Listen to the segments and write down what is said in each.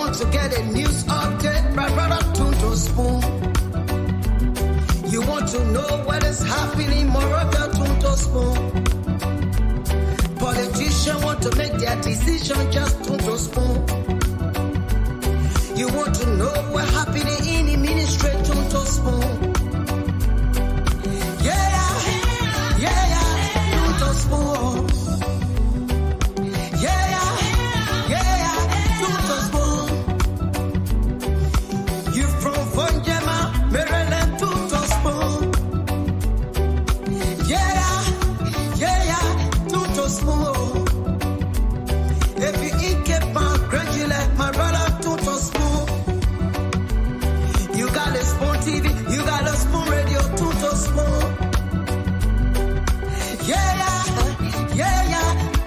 want to get a news update, my brother, Tunto Spoon. You want to know what is happening, my brother, Tunto Spoon. Politicians want to make their decision, just Tunto Spoon. You want to know what's happening in the ministry, Tunto Spoon. Tunto Spoon. Tunto Spoon. You from Vonjema, Maryland, Tunto Spoon. Tunto Spoon. If you eat Cape gradually, my brother, Tunto Spoon. You got a Spoon TV, you got a Spoon Radio, Tunto Spoon.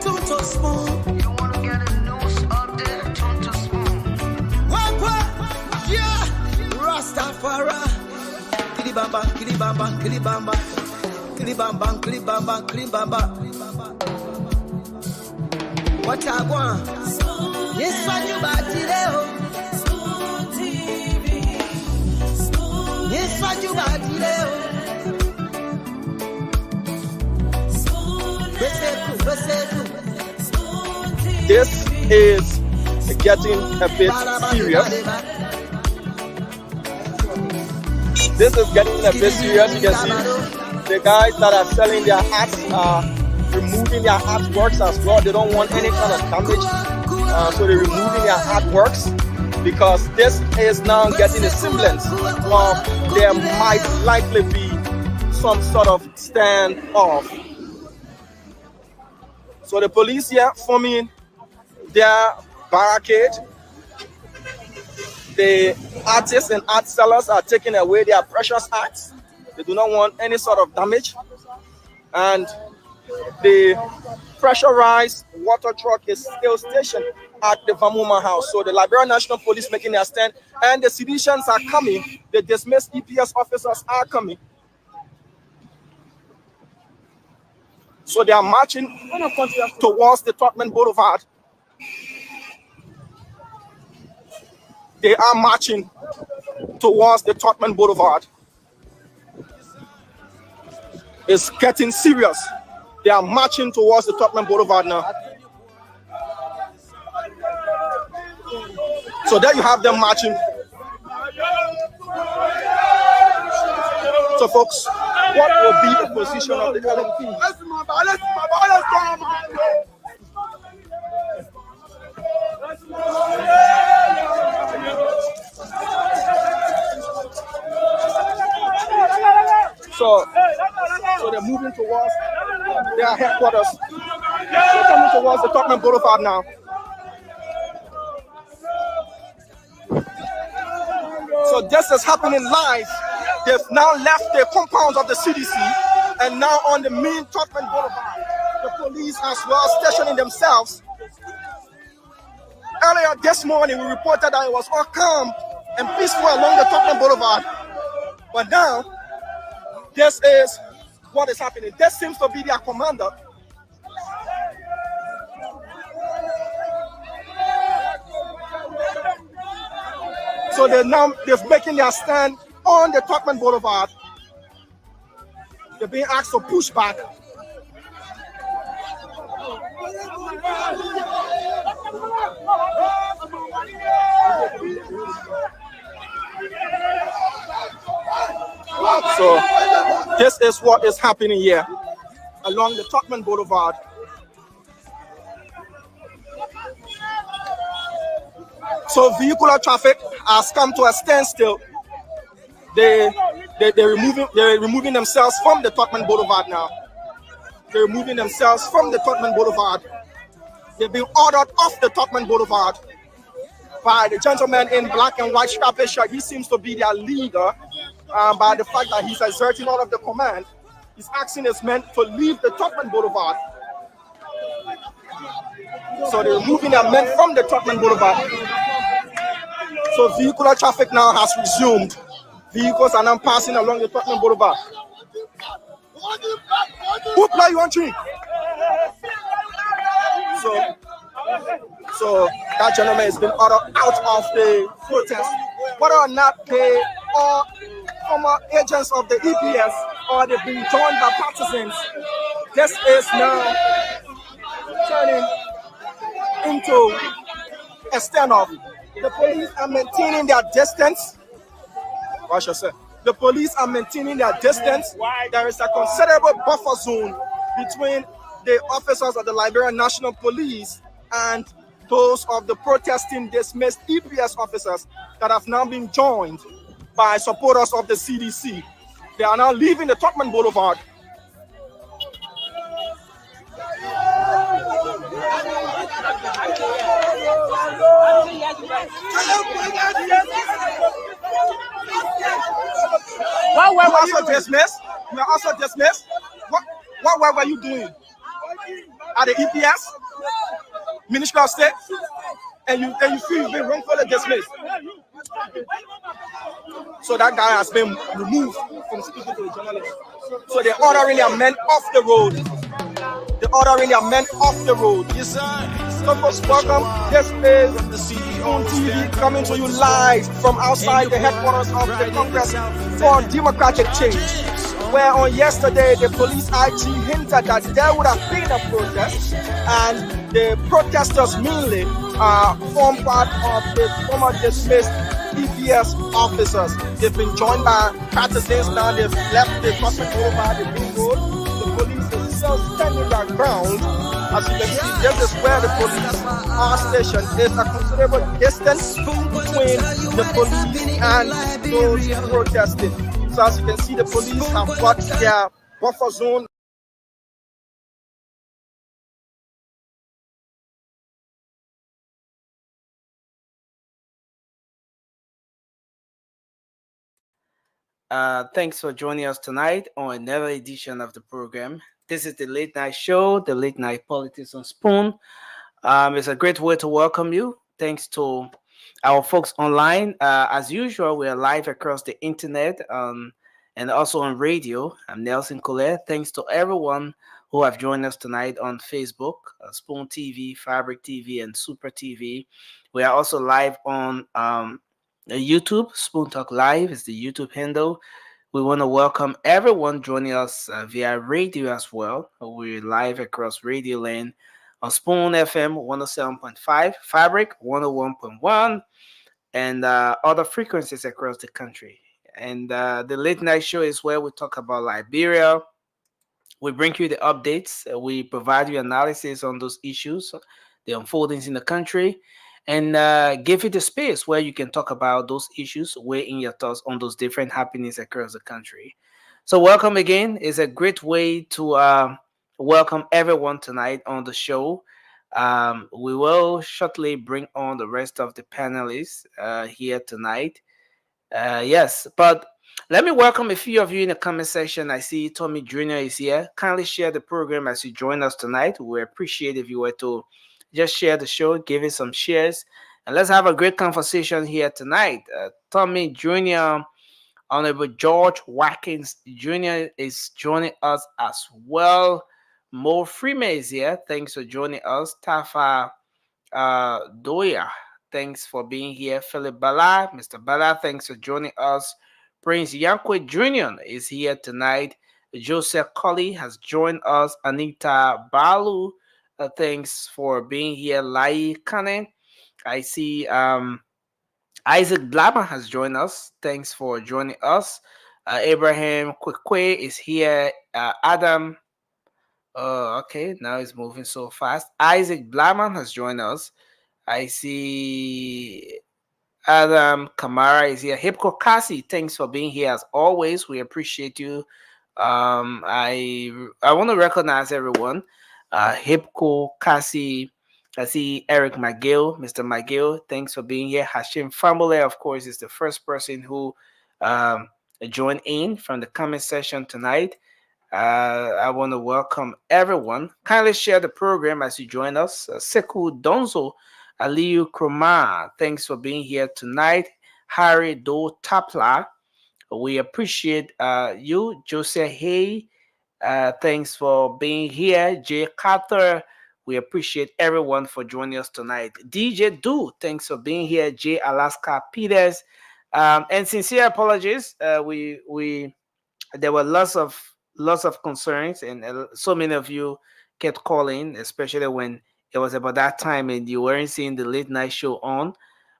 Tunto Spoon. You want to get a news update, Tunto Spoon. What? Yeah. Rastafari. Kilibamba, kilibamba, kilibamba. Kilibamba, kilibamba, kilibamba. What I want? Yes, what you about today? Spoon TV. Yes, what you about today? This is getting a bit serious. This is getting a bit serious. You can see the guys that are selling their hats are removing their artworks as well. They don't want any kind of damage, so they're removing their artworks because this is now getting a semblance of there might likely be some sort of standoff. So the police here forming their barricade. The artists and art sellers are taking away their precious arts. They do not want any sort of damage. And the pressurized water truck is still stationed at the Vamuma house. So the Liberia National Police making their stand, and the citizens are coming. The dismissed EPS officers are coming. So they are marching towards the Tottenham Boulevard. They are marching towards the Tottenham Boulevard. It's getting serious. They are marching towards the Tottenham Boulevard now. So there you have them marching. So folks, what will be the position of the LMP? So they're moving towards their headquarters. They're coming towards the Tottenham Boulevard now. So this is happening live. They've now left the compounds of the CDC and now on the main Tottenham Boulevard. The police as well stationing themselves. Earlier this morning, we reported that it was all calm and peaceful along the Tottenham Boulevard. But now, this is what is happening. This seems to be their commander. So they're making their stand on the Tottenham Boulevard. They're being asked to push back. So this is what is happening here along the Tottenham Boulevard. So vehicular traffic has come to a standstill. They're removing themselves from the Tottenham Boulevard now. They're removing themselves from the Tottenham Boulevard. They've been ordered off the Tottenham Boulevard by the gentleman in black and white strappy shirt. He seems to be their leader by the fact that he's exerting all of the command. He's asking his men to leave the Tottenham Boulevard. So they're removing their men from the Tottenham Boulevard. So vehicular traffic now has resumed. Vehicles are now passing along the Tottenham Boulevard. Who play you on tree? So So that gentleman has been ordered out of the protest. Whether or not they are former agents of the EPS or they've been joined by partisans, this is now turning into a standoff. The police are maintaining their distance. What should I say? The police are maintaining their distance. There is a considerable buffer zone between the officers of the Liberian National Police and those of the protesting dismissed EPS officers that have now been joined by supporters of the CDC. They are now leaving the Totman Boulevard. You are also dismissed. You are also dismissed. What were you doing at the EPS, Ministry of State, and you feel you've been wrongfully dismissed? So that guy has been removed from speaking to the journalist. So they're ordering their men off the road. They're ordering their men off the road. Yes, sir. So folks, welcome. This is on TV coming to you live from outside the headquarters of the Congress for Democratic Change, where on yesterday the police IG hinted that there would have been a protest, and the protesters mainly form part of the former dismissed EPS officers. They've been joined by partisans. Now they've left the Cotton Boulevard, the Blue Road. The police is still standing their ground. As you can see, this is where the police are stationed. There's a considerable distance between the police and those protesting. So as you can see, the police have got their buffer zone. Thanks for joining us tonight on another edition of the program. This is the Late Night Show, the Late Night Politics on Spoon. It's a great way to welcome you. Thanks to our folks online. As usual, we are live across the internet and also on radio. I'm Nelson Colette. Thanks to everyone who have joined us tonight on Facebook, Spoon TV, Fabric TV, and Super TV. We are also live on YouTube. Spoon Talk Live is the YouTube handle. We want to welcome everyone joining us via radio as well. We're live across Radio Land on Spoon FM 107.5, Fabric 101.1, and other frequencies across the country. And the Late Night Show is where we talk about Liberia. We bring you the updates. We provide you analysis on those issues, the unfoldings in the country, and give you the space where you can talk about those issues, weigh in your thoughts on those different happenings across the country. So welcome again. It's a great way to welcome everyone tonight on the show. We will shortly bring on the rest of the panelists here tonight. Yes, but let me welcome a few of you in the comment section. I see Tommy Jr. is here. Kindly share the program as you join us tonight. We appreciate if you were to just share the show, give it some shares, and let's have a great conversation here tonight. Tommy Jr., Honorable George Watkins Jr. is joining us as well. Mo Freeman is here. Thanks for joining us. Tafa Doya, thanks for being here. Philip Bala, Mr. Bala, thanks for joining us. Prince Yankwe Jr. is here tonight. Joseph Colley has joined us. Anita Balu, thanks for being here. Lai Kane, I see Isaac Blabber has joined us. Thanks for joining us. Abraham Kwekwe is here. Adam, okay, now it's moving so fast. Isaac Blaman has joined us. I see Adam Kamara is here. Hipko Kasi, thanks for being here as always. We appreciate you. I want to recognize everyone. Hipko Kasi, I see Eric McGill, Mr. McGill, thanks for being here. Hashim Famole, of course, is the first person who joined in from the comment section tonight. I want to welcome everyone. Kindly share the program as you join us. Sekou Donzo, Aliyu Kroma, thanks for being here tonight. Harry Do Tapla, we appreciate you. Jose Hay, thanks for being here. Jay Carter, We appreciate everyone for joining us tonight. DJ Do, thanks for being here. J Alaska Peters, and sincere apologies. We there were lots of concerns, and so many of you kept calling, especially when it was about that time and you weren't seeing the late night show on.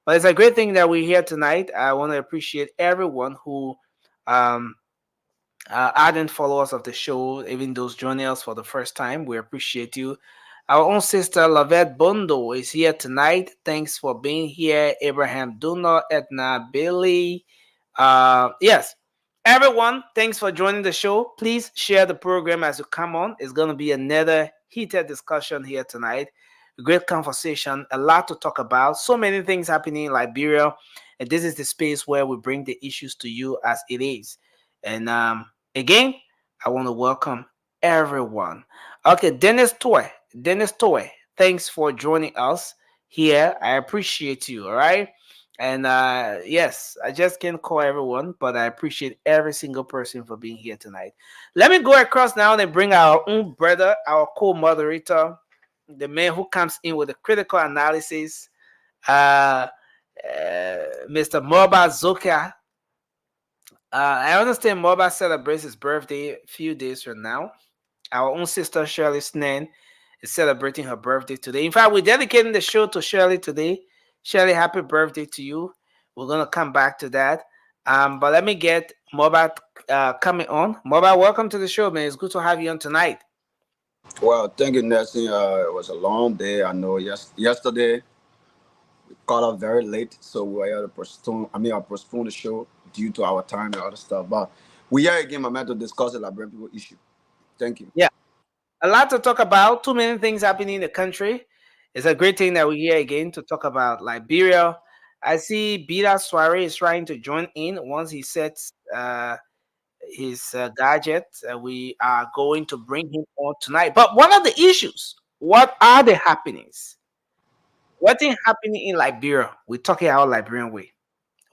But it's a great thing that we're here tonight. I want to appreciate everyone who um, ardent followers of the show, even those joining us for the first time. We appreciate you. Our own sister Lavette Bondo is here tonight. Thanks for being here. Abraham Duna, Edna Bailey. Yes, everyone, thanks for joining the show. Please share the program as you come on. It's going to be another heated discussion here tonight. A great conversation, a lot to talk about. So many things happening in Liberia. And this is the space where we bring the issues to you as it is. And again, I want to welcome everyone. Okay, Dennis Toy, thanks for joining us here. I appreciate you. All right. And yes, I just can't call everyone, but I appreciate every single person for being here tonight. Let me go across now and bring our own brother, our co-moderator, the man who comes in with a critical analysis, uh, Mr. Moba Zoka. I understand Moba celebrates his birthday a few days from now. Our own sister Shirley Snen is celebrating her birthday today. In fact, we're dedicating the show to Shirley today. Shirley, happy birthday to you. We're gonna come back to that. But let me get Moba coming on. Moba, welcome to the show, man. It's good to have you on tonight. Well, thank you, Nelson. It was a long day. I know. Yesterday we caught up very late, so we were able to postpone. I postponed the show due to our time and other stuff. But we are again, my man, to discuss the Liberian people issue. Thank you. Yeah, a lot to talk about. Too many things happening in the country. It's a great thing that we're here again to talk about Liberia. I see Bida Soare is trying to join in once he sets his gadget. We are going to bring him on tonight. But what are the issues? What are the happenings? What is happening in Liberia? We're talking our Liberian way.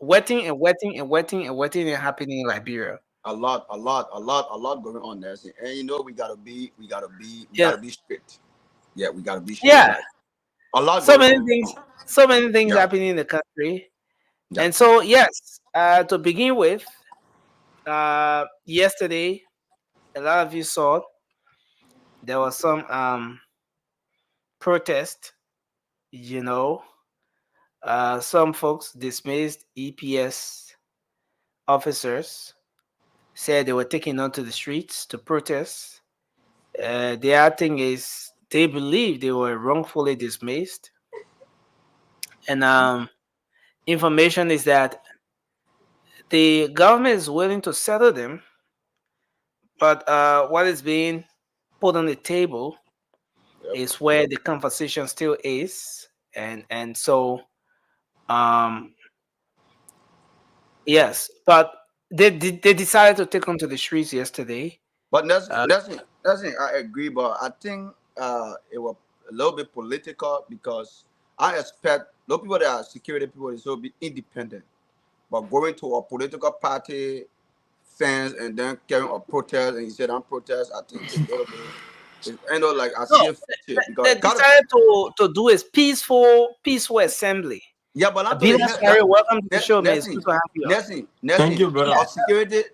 Wetting and wetting and wetting and wetting and happening in Liberia. A lot going on, Nelson. And we Yeah, gotta be strict. Yeah, we gotta be strict. yeah. Like a lot So going many on. things. So many things Yeah, happening in the country. yeah. And so yes, to begin with, yesterday, a lot of you saw there was some protest. You know, some folks dismissed EPS officers, said they were taken onto the streets to protest. The other thing is they believe they were wrongfully dismissed, and information is that the government is willing to settle them, but what is being put on the table Yep. is where the conversation still is, and so um, yes, but they decided to take onto the streets yesterday. But Uh, I agree, but I think it was a little bit political because I expect those people that are security people is will be independent. But going to a political party fans and then carrying a protest and you said I'm protest, I think it's a little bit like I no, see it fit because they it gotta decided to do a peaceful assembly. yeah, but I'm Bina telling you, Sware, welcome to the show, man. It's Nelson, good to have you on. Thank Nelson, you, Yeah. brother. a security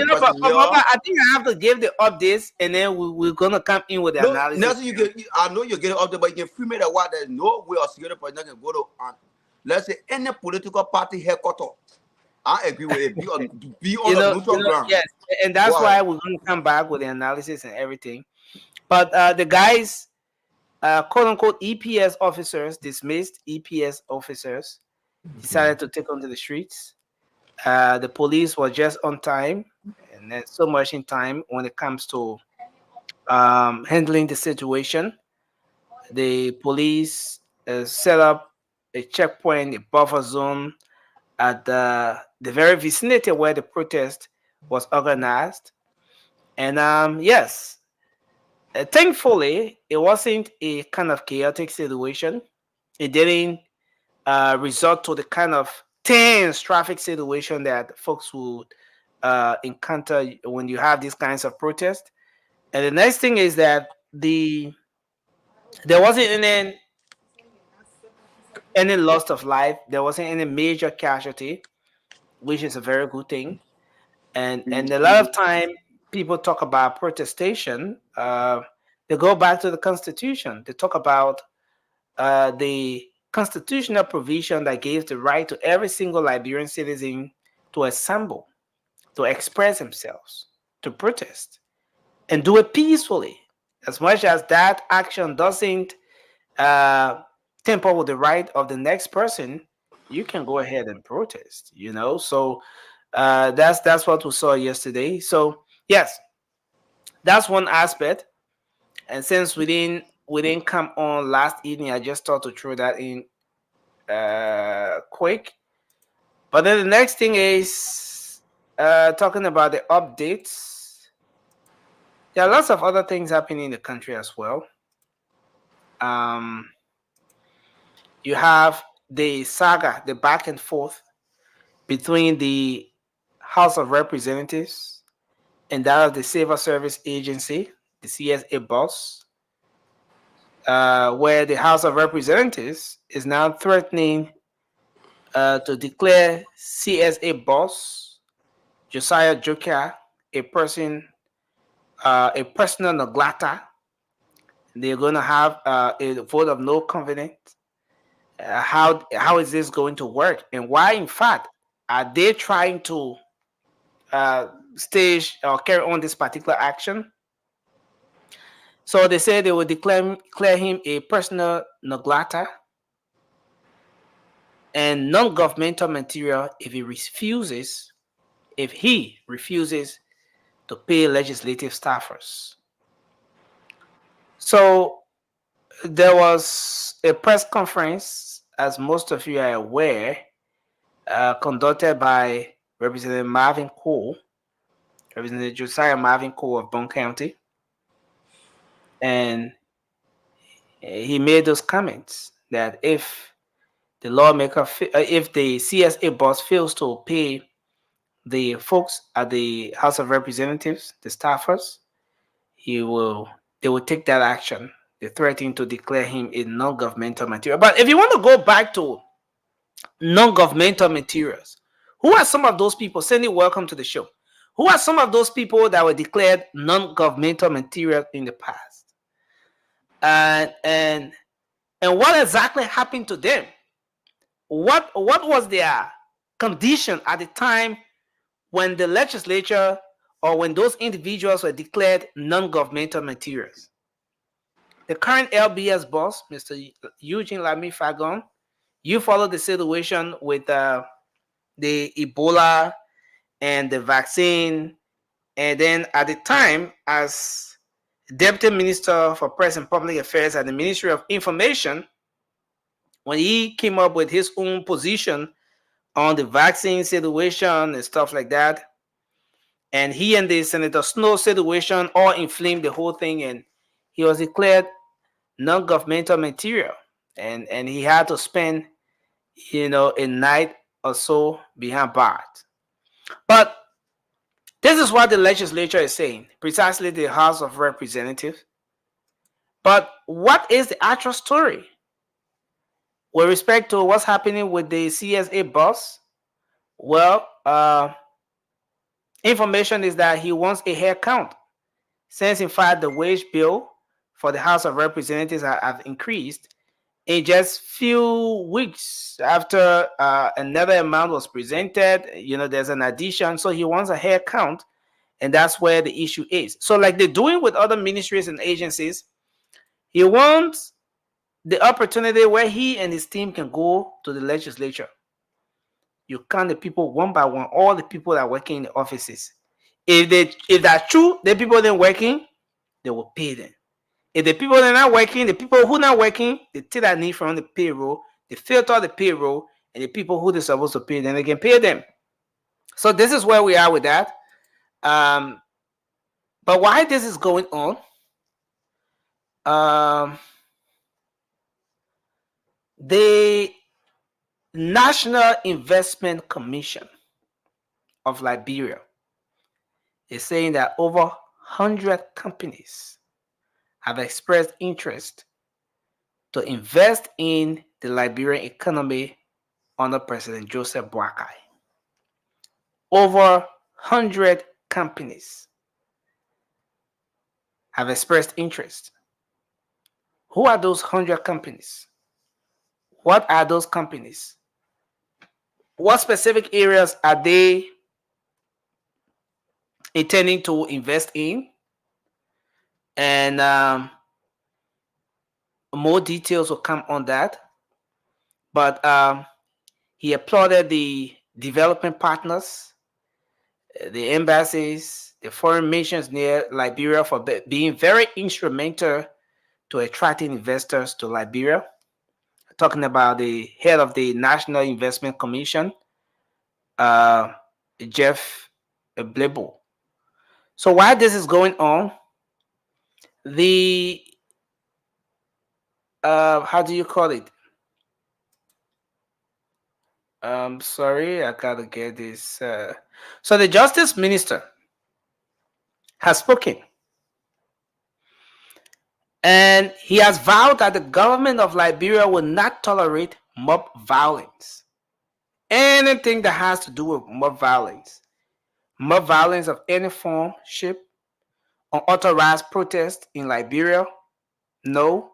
But Mama, personnel. I think I have to give the updates, and then we're gonna come in with the No, analysis. Nelson, I know you're getting up there, but you can free me that why there's no way a security personnel can go to, let's say, any political party headquarters. I agree with it. Be on the neutral ground. Yes, and that's Go ahead. why we're gonna come back with the analysis and everything. But the guys, quote unquote, EPS officers, dismissed EPS officers, decided to take onto the streets. The police was just on time, and there's so much in time when it comes to handling the situation. The police set up a checkpoint, a buffer zone at the very vicinity where the protest was organized. And yes, thankfully, it wasn't a kind of chaotic situation. It didn't resort to the kind of tense traffic situation that folks would encounter when you have these kinds of protests. And the next thing is that There wasn't any loss of life. There wasn't any major casualty, which is a very good thing. And a lot of time people talk about protestation. They go back to the Constitution. They talk about the constitutional provision that gave the right to every single Liberian citizen to assemble, to express themselves, to protest, and do it peacefully. As much as that action doesn't uh, temper with the right of the next person, you can go ahead and protest. So that's what we saw yesterday. So yes, that's one aspect. And since we didn't come on last evening, I just thought to throw that in quick. But then the next thing is talking about the updates. There are lots of other things happening in the country as well. You have the saga, the back and forth between the House of Representatives and that of the Civil Service Agency, the CSA boss, where the House of Representatives is now threatening to declare CSA boss Josiah Joker a personal neglector. They're going to have a vote of no confidence. How is this going to work, and why, in fact, are they trying to stage or carry on this particular action? So they say they will declare him a personal neglector and non-governmental material if he refuses to pay legislative staffers. So there was a press conference, as most of you are aware, conducted by Representative Marvin Cole, Representative Josiah Marvin Cole of Bone County, and he made those comments that if the if the CSA boss fails to pay the folks at the House of Representatives, the staffers, they will take that action. They're threatening to declare him a non-governmental material. But if you want to go back to non-governmental materials, who are some of those people? Cindy, welcome to the show. Who are some of those people that were declared non-governmental material in the past? And what exactly happened to them? What was their condition at the time when the legislature or when those individuals were declared non-governmental materials? The current LBS boss, Mr. Eugene Lami Fagon, you followed the situation with the Ebola and the vaccine. And then at the time, as Deputy Minister for Press and Public Affairs at the Ministry of Information, when he came up with his own position on the vaccine situation and stuff like that, and he and the Senator Snow situation all inflamed the whole thing, and he was declared non-governmental material, and he had to spend a night or so behind bars. But this is what the legislature is saying, precisely the House of Representatives. But what is the actual story with respect to what's happening with the CSA boss? Well, information is that he wants a hair count, since in fact the wage bill for the House of Representatives have increased in just few weeks after another amount was presented. There's an addition, so he wants a hair count, and that's where the issue is. So like they're doing with other ministries and agencies, he wants the opportunity where he and his team can go to the legislature. You count the people one by one, all the people that are working in the offices. If that's true, the people that are working, they will pay them. If the people that are not working, the people who are not working, they take that need from the payroll, they filter the payroll, and the people who they're supposed to pay, then they can pay them. So this is where we are with that. But why this is going on? The National Investment Commission of Liberia is saying that over 100 companies have expressed interest to invest in the Liberian economy under President Joseph Boakai. Over 100 companies have expressed interest. Who are those 100 companies? What are those companies? What specific areas are they intending to invest in? And more details will come on that. But he applauded the development partners, the embassies, the foreign missions near Liberia for being very instrumental to attracting investors to Liberia. Talking about the head of the National Investment Commission, Jeff Blebo. So while this is going on, the how do you call it? Sorry, I gotta get this. So the Justice Minister has spoken, and he has vowed that the government of Liberia will not tolerate mob violence. Anything that has to do with mob violence of any form, shape, unauthorized protest in Liberia, no,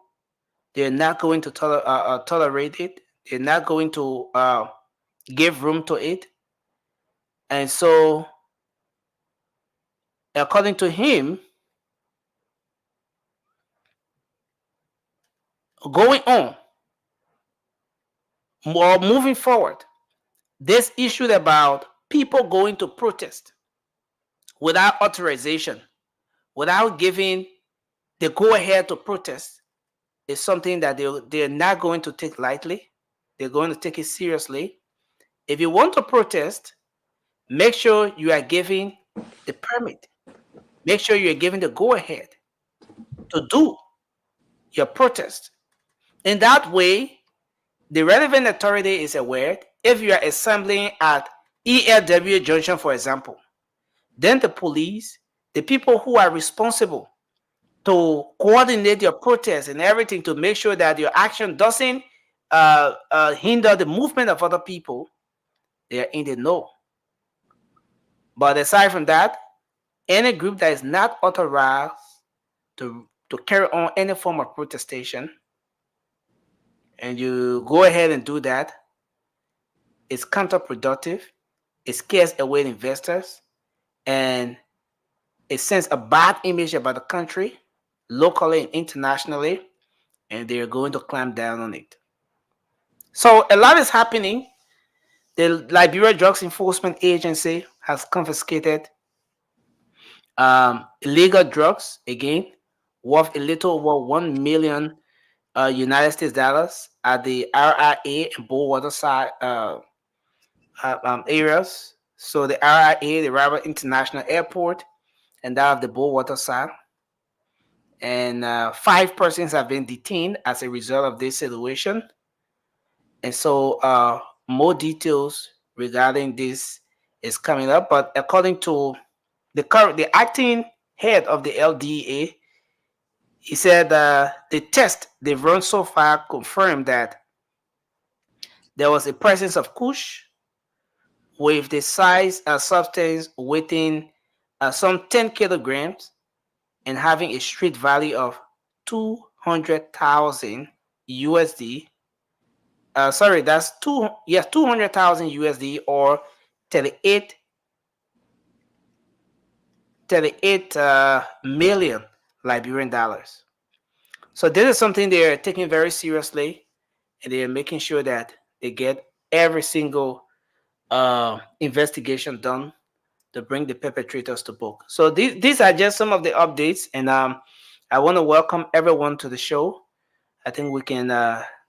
they're not going to tolerate it. They're not going to give room to it. And so, according to him, going on or moving forward, this issue about people going to protest without authorization, without giving the go ahead to protest, is something that they're not going to take lightly. They're going to take it seriously. If you want to protest, make sure you are giving the permit. Make sure you're giving the go ahead to do your protest. In that way, the relevant authority is aware. If you are assembling at ELW Junction, for example, then the police, the people who are responsible to coordinate your protest and everything to make sure that your action doesn't hinder the movement of other people, they are in the know. But aside from that, any group that is not authorized to carry on any form of protestation, and you go ahead and do that, it's counterproductive. It scares away investors, and it sends a bad image about the country, locally and internationally, and they're going to clamp down on it. So a lot is happening. The Liberia Drugs Enforcement Agency has confiscated illegal drugs, again, worth a little over 1 million United States dollars at the RIA and Bullwater side areas. So the RIA, the Rabat International Airport, and that of the Bullwater side. And 5 persons have been detained as a result of this situation. And so more details regarding this is coming up. But according to the acting head of the LDA, he said the test they've run so far confirmed that there was a presence of kush with the size substance weighing some 10 kilograms and having a street value of 200,000 USD. Sorry, that's 200,000 USD or 38 million Liberian dollars. So this is something they're taking very seriously, and they're making sure that they get every single investigation done to bring the perpetrators to book. So these are just some of the updates, and I want to welcome everyone to the show. I think we can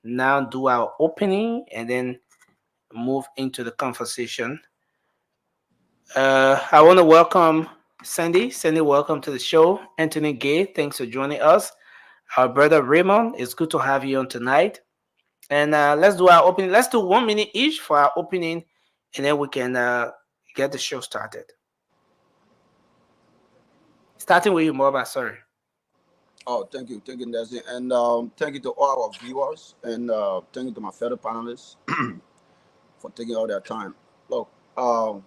now do our opening and then move into the conversation. I want to welcome Sandy. Sandy, welcome to the show. Anthony Gay, thanks for joining us. Our brother Raymond, it's good to have you on tonight. And let's do our opening. Let's do 1 minute each for our opening, and then we can get the show started. Starting with you, Moba, sorry. Oh, thank you, Nancy, and thank you to all our viewers, and thank you to my fellow panelists for taking all their time. Look, going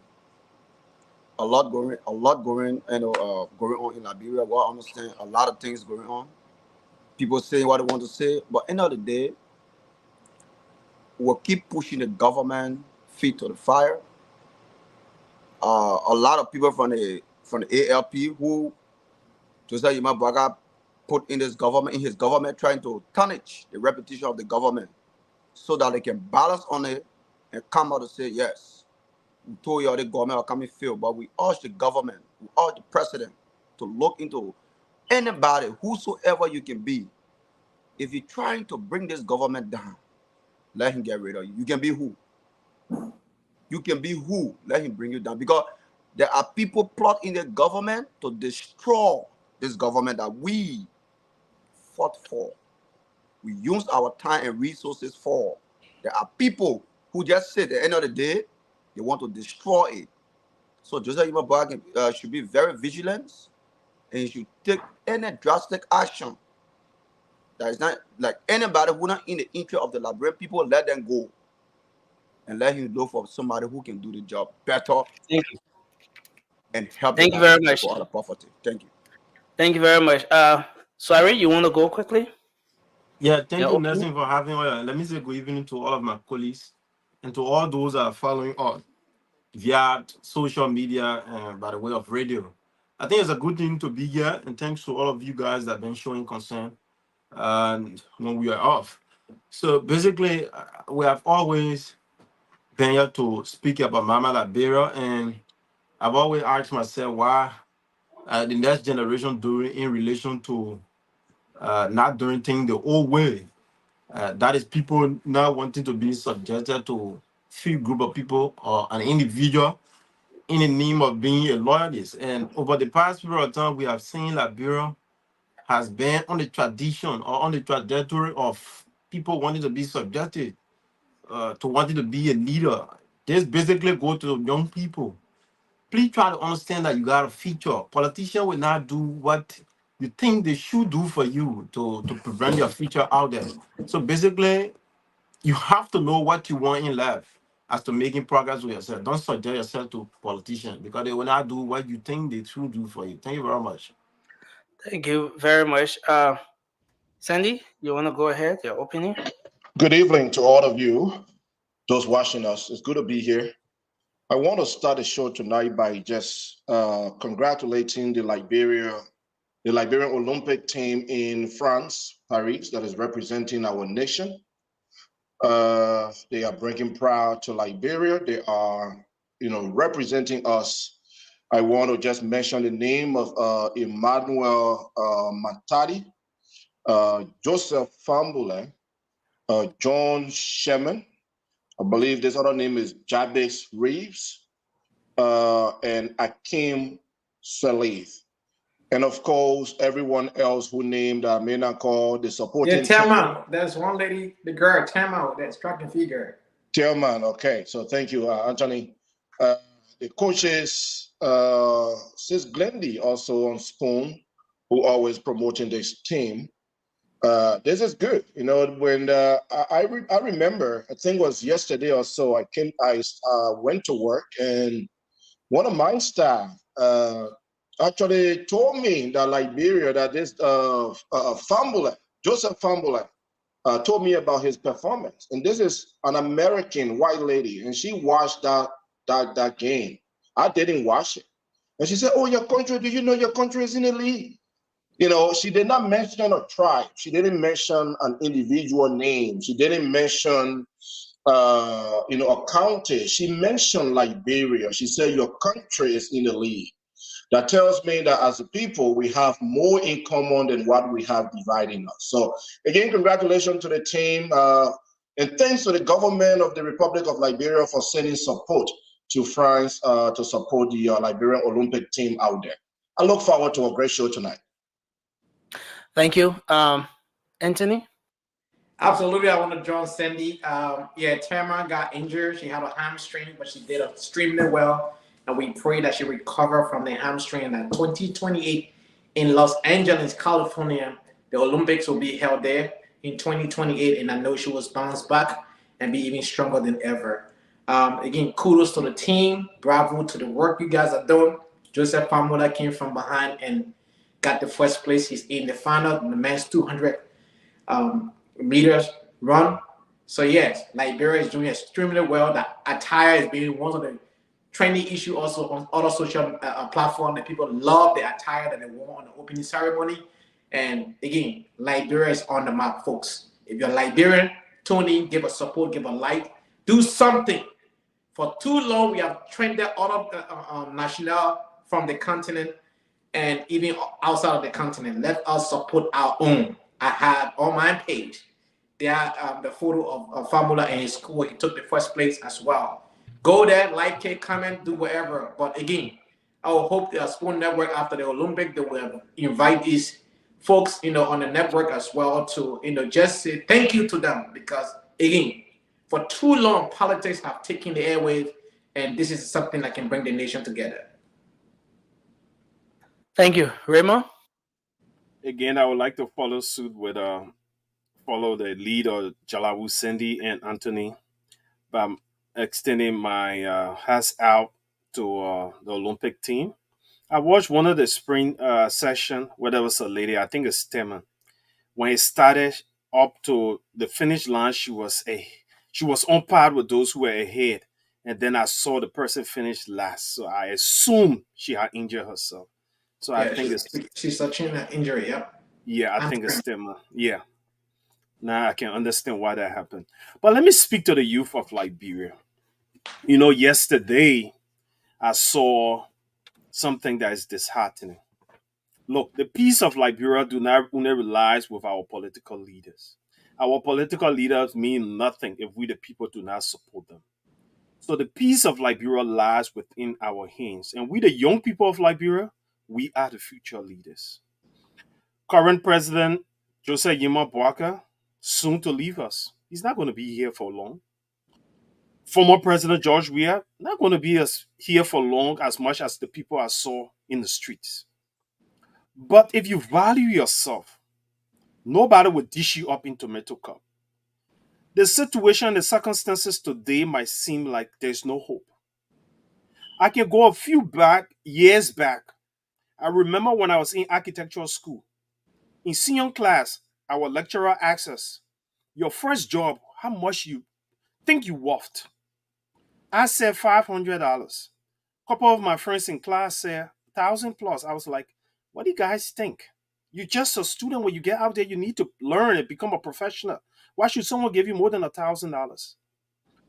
on in Liberia. We all understand a lot of things going on. People saying what they want to say, but end of the day, we'll keep pushing the government feet to the fire. A lot of people from the ALP who Josiah Yuma Braga put in his government, trying to tarnish the reputation of the government so that they can balance on it and come out and say, yes, we told you all the government are coming fail, but we urge the government, we urge the president to look into anybody, whosoever you can be. If you're trying to bring this government down, let him get rid of you. You can be who? You can be who? Let him bring you down. Because there are people plotting the government to destroy this government that we fought for. We used our time and resources for. There are people who just say at the end of the day, they want to destroy it. So Joseph Imabag should be very vigilant, and he should take any drastic action. That is not like anybody who not in the interest of the Liberian people, let them go. And let him look for somebody who can do the job better. Thank you. And help Thank the you very Liberian much. people out of poverty. Thank you. Thank you very much. Sorry, you want to go quickly? Yeah, thank Yeah, you, opening. Nelson, for having. Let me say good evening to all of my colleagues and to all those that are following us via social media and by the way of radio. I think it's a good thing to be here, and thanks to all of you guys that have been showing concern and when we are off. So basically, we have always been here to speak about Mama Liberia, and I've always asked myself why the next generation doing in relation to not doing things the old way. That is people now wanting to be subjected to few group of people or an individual in the name of being a loyalist. And over the past period of time, we have seen Liberia has been on the tradition or on the trajectory of people wanting to be subjected to wanting to be a leader. This basically go to young people. Please try to understand that you got a future. Politicians will not do what you think they should do for you to prevent your future out there. So basically, you have to know what you want in life as to making progress with yourself. Don't subject yourself to politicians because they will not do what you think they should do for you. Thank you very much. Thank you very much. Sandy, you want to go ahead? Your opinion? Good evening to all of you, those watching us. It's good to be here. I want to start the show tonight by just congratulating the Liberian Olympic team in France, Paris, that is representing our nation. They are bringing pride to Liberia. They are, representing us. I want to just mention the name of Emmanuel Matadi, Joseph Fambule, John Shemin. I believe this other name is Jabez Reeves, and Akim Salif. And of course, everyone else who named I may not call the supporting team. Thelma. That's one lady, the girl, Thelma, that track and figure. Thelma, okay. So thank you, Anthony. The coaches, Sis Glendy, also on Spoon, who always promoting this team. This is good. When I remember, I think it was yesterday or so, I went to work, and one of my staff actually told me that Liberia, that this Joseph Fambula, told me about his performance. And this is an American white lady, and she watched that game. I didn't watch it. And she said, "Oh, your country, do you know your country is in the league?" She did not mention a tribe. She didn't mention an individual name. She didn't mention, a county. She mentioned Liberia. She said, your country is in the league. That tells me that as a people, we have more in common than what we have dividing us. So again, congratulations to the team. And thanks to the government of the Republic of Liberia for sending support to France to support the Liberian Olympic team out there. I look forward to a great show tonight. Thank you. Anthony? Absolutely, I want to join Sandy. Thelma got injured. She had a hamstring, but she did extremely well. And we pray that she recover from the hamstring at 2028 in Los Angeles, California. the Olympics will be held there in 2028, and I know she will bounce back and be even stronger than ever. Again, kudos to the team. Bravo to the work you guys are doing. Joseph Pamola came from behind and got the first place. He's in the final, the men's 200 meters run. So yes, Liberia is doing extremely well. That attire is being one of the trending issue also on other social platforms. That people love the attire that they wore on the opening ceremony. And again, Liberia is on the map, folks. If you're Liberian, tune in, give us support, give a like, do something. For too long, we have trended out of national from the continent and even outside of the continent. Let us support our own. I have on my page there the photo of Famula and his school. He took the first place as well. Go there, like it, comment, do whatever. But again, I will hope the Spoon Network after the Olympic, they will invite these folks, on the network as well to, just say thank you to them, because again, for too long, politics have taken the airwaves, and this is something that can bring the nation together. Thank you, Raymond. Again, I would like to follow suit with follow the lead of Jalawu, Cindy, and Anthony by extending my hats out to the Olympic team. I watched one of the spring session where there was a lady, I think it's Stemmer. When it started up to the finish line, she was on par with those who were ahead. And then I saw the person finish last. So I assumed she had injured herself. So yeah, I think she's such an injury, yeah. Yeah, I think it's Stemmer. Yeah. Now I can understand why that happened. But let me speak to the youth of Liberia. Yesterday I saw something that is disheartening. Look, the peace of Liberia do not only relies with our political leaders. Our political leaders mean nothing if we the people do not support them. So the peace of Liberia lies within our hands. And we the young people of Liberia, we are the future leaders. Current President Joseph Yima Boaka, soon to leave us. He's not going to be here for long. Former President George Weah, not going to be here for long as much as the people I saw in the streets. But if you value yourself, nobody will dish you up in tomato cup. The situation, the circumstances today might seem like there's no hope. I can go a few years back. I remember when I was in architectural school. In senior class, our lecturer asked us, your first job, how much you think you worth? I said $500. A couple of my friends in class said 1,000 plus. I was like, what do you guys think? You're just a student. When you get out there, you need to learn and become a professional. Why should someone give you more than $1,000?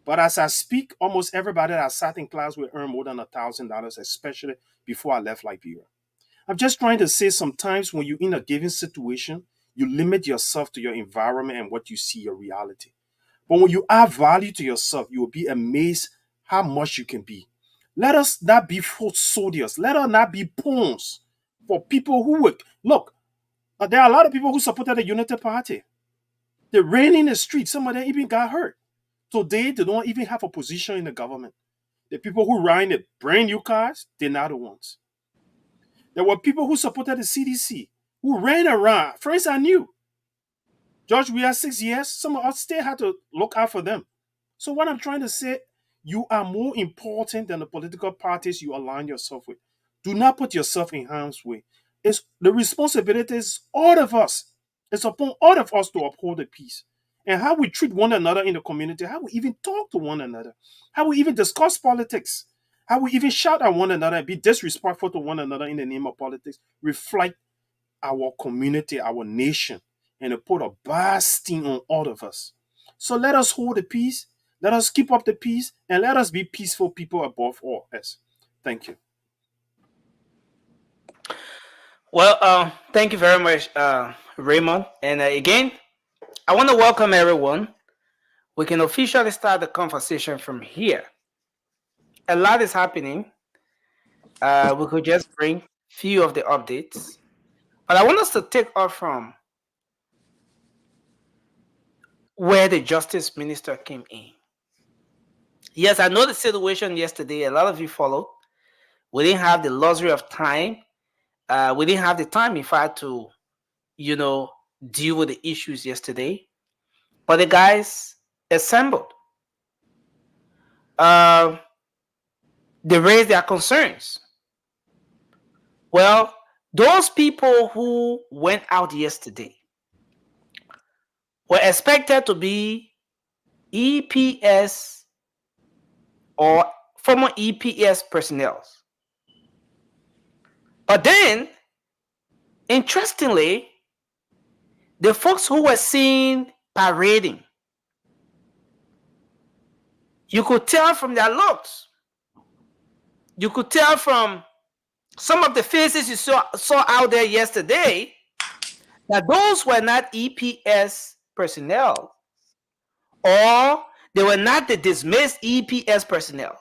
But as I speak, almost everybody that sat in class will earn more than $1,000, especially before I left Liberia. I'm just trying to say sometimes when you're in a given situation, you limit yourself to your environment and what you see your reality. But when you add value to yourself, you will be amazed how much you can be. Let us not be foot soldiers. Let us not be pawns for people who would look. There are a lot of people who supported the Unity Party. They ran in the street. Some of them even got hurt. Today, they don't even have a position in the government. The people who ride the brand new cars, they're not the ones. There were people who supported the CDC, who ran around. Friends I knew. George, we had 6 years. Some of us still had to look out for them. So what I'm trying to say, you are more important than the political parties you align yourself with. Do not put yourself in harm's way. It's the responsibility is all of us. It's upon all of us to uphold the peace. And how we treat one another in the community, how we even talk to one another, how we even discuss politics, how we even shout at one another and be disrespectful to one another in the name of politics, reflect our community, our nation, and it put a bad sting on all of us. So let us hold the peace, let us keep up the peace, and let us be peaceful people above all else. Thank you. Well, thank you very much, Raymond. And again, I want to welcome everyone. We can officially start the conversation from here. A lot is happening. We could just bring few of the updates. But I want us to take off from where the Justice Minister came in. Yes, I know the situation yesterday. A lot of you followed. We didn't have the luxury of time. We didn't have the time, in fact, to, deal with the issues yesterday, but the guys assembled. They raised their concerns. Well, those people who went out yesterday were expected to be EPS or former EPS personnel. But then, interestingly, the folks who were seen parading, you could tell from their looks, you could tell from some of the faces you saw out there yesterday that those were not EPS personnel, or they were not the dismissed EPS personnel.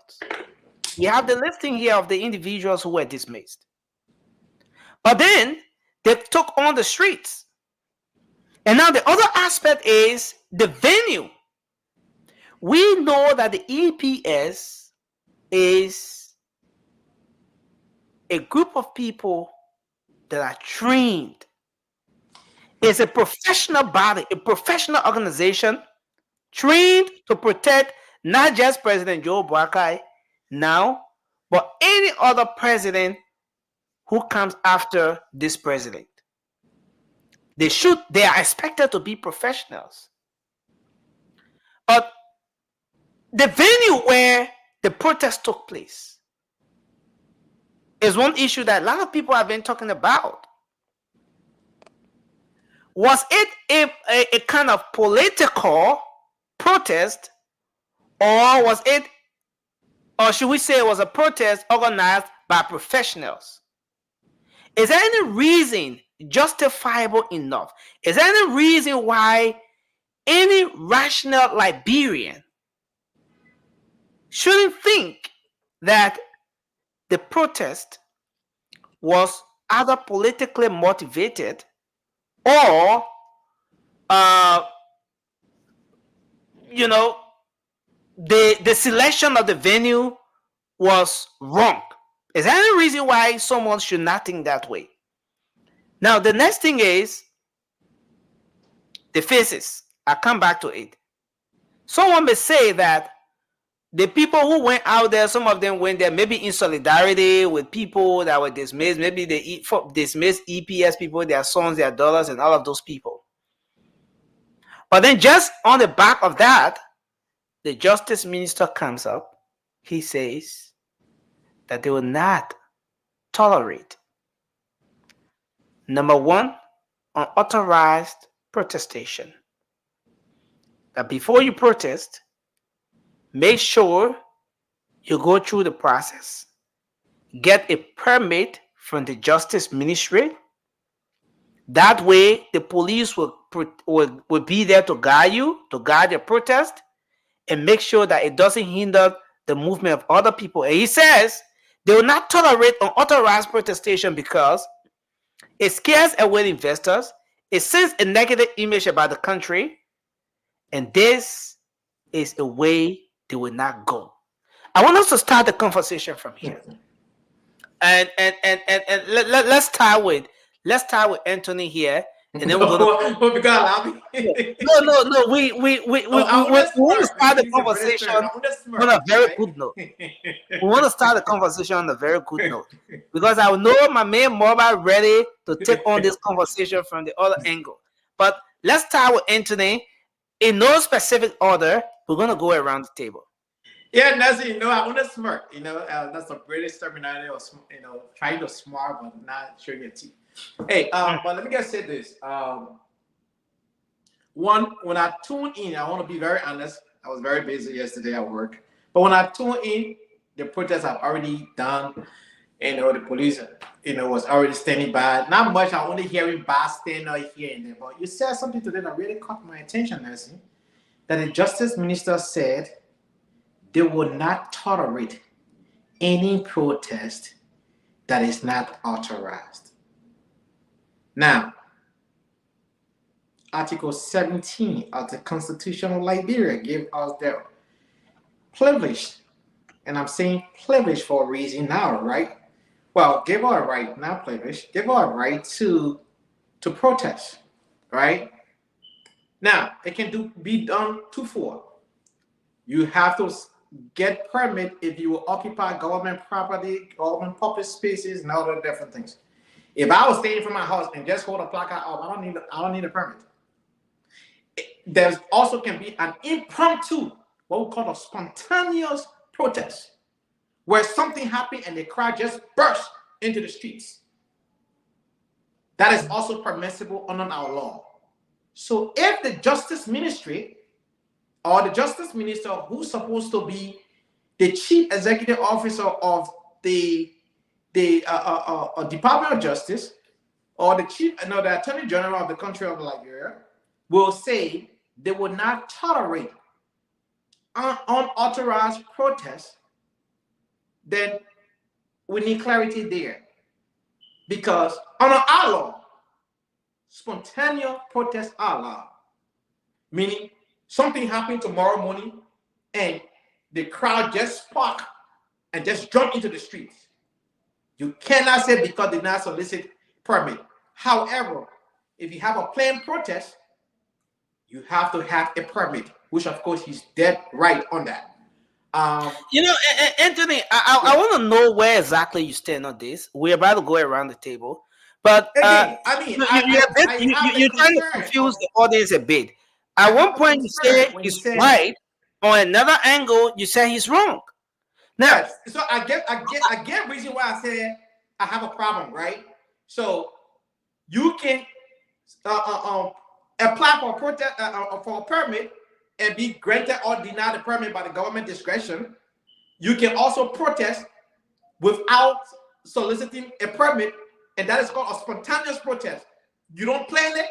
You have the listing here of the individuals who were dismissed. But then they took on the streets. And now the other aspect is the venue. We know that the EPS is a group of people that are trained. It's a professional body, a professional organization trained to protect not just President Joe Boakai now, but any other president who comes after this president. They are expected to be professionals. But the venue where the protest took place is one issue that a lot of people have been talking about. Was it a kind of political protest, or should we say it was a protest organized by professionals? Is there any reason justifiable enough? Is there any reason why any rational Liberian shouldn't think that the protest was either politically motivated or the selection of the venue was wrong? Is there any reason why someone should not think that way? Now, the next thing is the faces. I'll come back to it. Someone may say that the people who went out there, some of them went there maybe in solidarity with people that were dismissed. Maybe they dismissed EPS people, their sons, their daughters, and all of those people. But then just on the back of that, the justice minister comes up. He says that they will not tolerate, number one, unauthorized protestation. That before you protest, make sure you go through the process. Get a permit from the Justice Ministry. That way, the police will be there to guide you, to guide the protest, and make sure that it doesn't hinder the movement of other people. And he says they will not tolerate unauthorized protestation because it scares away investors. It sends a negative image about the country. And this is a way they will not go. I want us to start the conversation from here. And let's start with Anthony here. And then we're going to no. We want to start the conversation on a very good note. We want to start the conversation on a very good note because I know my man Mobile ready to take on this conversation from the other angle. But let's start with Anthony in no specific order. We're going to go around the table. Yeah, Nancy, I want to smirk. That's a British terminology, or trying to smart but not showing your teeth. Hey, but let me just say this. One, when I tune in, I want to be very honest. I was very busy yesterday at work. But when I tune in, the protests have already done. The police, was already standing by. Not much. I only hearing bystander here and there. But you said something today that really caught my attention, Nancy. That the Justice Minister said they will not tolerate any protest that is not authorized. Now, Article 17 of the Constitution of Liberia gave us the privilege, and I'm saying privilege for a reason now, right? Well, give our right, not privilege, give our right to protest. right? Now, it can be done twofold. You have to get permit if you occupy government property, government public spaces, and other different things. If I was staying from my house and just hold a placard up, I don't need a permit. There's also can be an impromptu, what we call a spontaneous protest, where something happened and the crowd just burst into the streets. That is also permissible under our law. So if the Justice Ministry or the Justice Minister, who's supposed to be the Chief Executive Officer of the Department of Justice, or the Attorney General of the country of Liberia, will say they will not tolerate unauthorized protests, then we need clarity there. Because under our law, spontaneous protests are allowed. Meaning something happened tomorrow morning and the crowd just spark and just jump into the streets. You cannot say because they did not solicit permit. However, if you have a planned protest, you have to have a permit, which of course he's dead right on that. Anthony, I want to know where exactly you stand on this. We're about to go around the table, but again, you're trying to confuse the audience a bit. At one point, you say he's right. On another angle, you say he's wrong. Now, yes, so I get reason why I said I have a problem, right? So you can apply for a protest for a permit and be granted or denied the permit by the government discretion. You can also protest without soliciting a permit, and that is called a spontaneous protest. You don't plan it.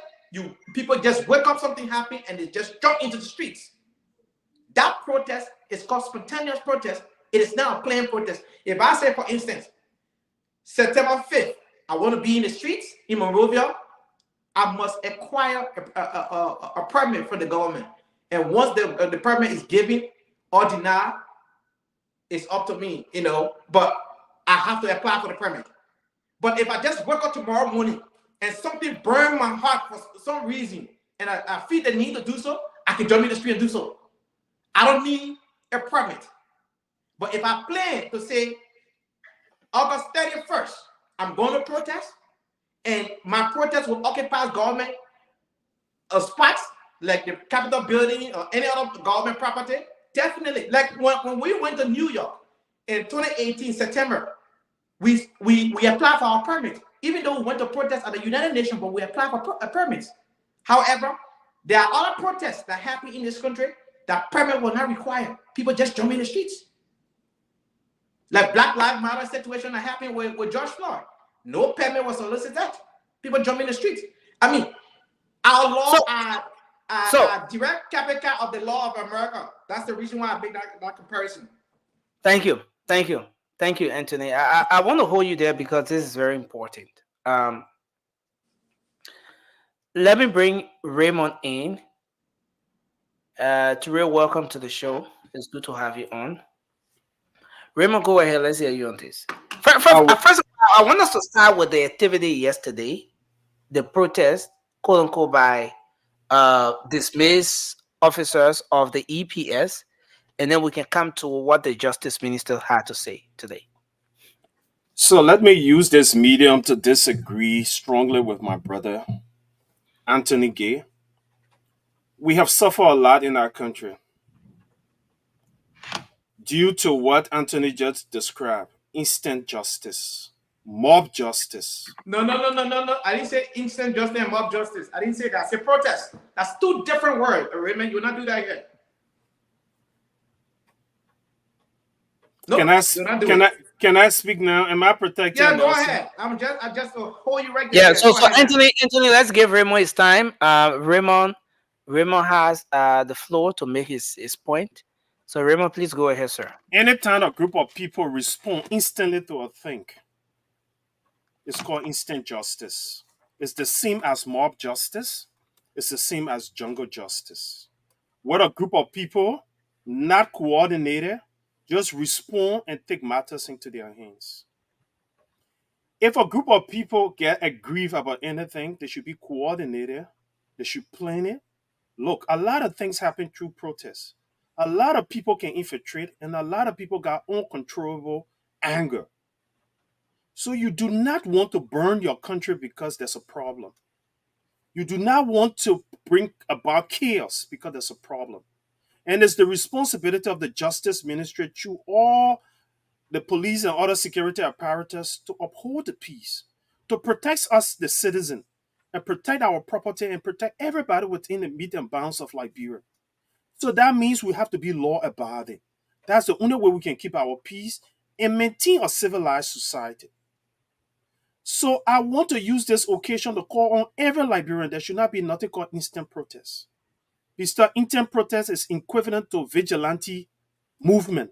People just wake up, something happen, and they just jump into the streets. That protest is called spontaneous protest. It is not a planned protest. If I say, for instance, September 5th, I want to be in the streets in Monrovia, I must acquire a permit from the government. And once the permit is given or denied, it's up to me, but I have to apply for the permit. But if I just wake up tomorrow morning and something burns my heart for some reason, and I feel the need to do so, I can jump in the street and do so. I don't need a permit. But if I plan to say August 31st, I'm going to protest, and my protest will occupy government spots like the Capitol building or any other government property, definitely. Like when we went to New York in 2018 September, we applied for our permit. Even though we went to protest at the United Nations, but we applied for permits. However, there are other protests that happen in this country that permit will not require. People just jump in the streets. Like Black Lives Matter situation that happened with George Floyd. No permit was solicited. People jump in the streets. I mean, our law are direct copycat of the law of America. That's the reason why I make that comparison. Thank you, Anthony. I want to hold you there because this is very important. Let me bring Raymond in. Terrell, welcome to the show. It's good to have you on. Raymond, go ahead. Let's hear you on this. First of all, I want us to start with the activity yesterday, the protest, quote unquote, by dismissed officers of the EPS, and then we can come to what the Justice Minister had to say today. So let me use this medium to disagree strongly with my brother, Anthony Gay. We have suffered a lot in our country due to what Anthony just described: instant justice, mob justice. No. I didn't say instant justice and mob justice. I didn't say that. I said protest. That's two different words. Raymond, you will not do that yet. No, can I speak now? Am I protected? Yeah, go ahead. I just hold you right there. Yeah. So Anthony, let's give Raymond his time. Raymond has the floor to make his point. So Raymond, please go ahead, sir. Anytime a group of people respond instantly to a thing, it's called instant justice. It's the same as mob justice. It's the same as jungle justice. What a group of people, not coordinated, just respond and take matters into their hands. If a group of people get aggrieved about anything, they should be coordinated They should plan it. Look, a lot of things happen through protests. A lot of people can infiltrate, and a lot of people got uncontrollable anger. So you do not want to burn your country because there's a problem. You do not want to bring about chaos because there's a problem. And it's the responsibility of the justice ministry through all the police and other security apparatus to uphold the peace, to protect us, the citizen, and protect our property and protect everybody within the medium bounds of Liberia. So that means we have to be law abiding. That's the only way we can keep our peace and maintain a civilized society. So I want to use this occasion to call on every Liberian there should not be nothing called instant protest. Because instant protest is equivalent to vigilante movement,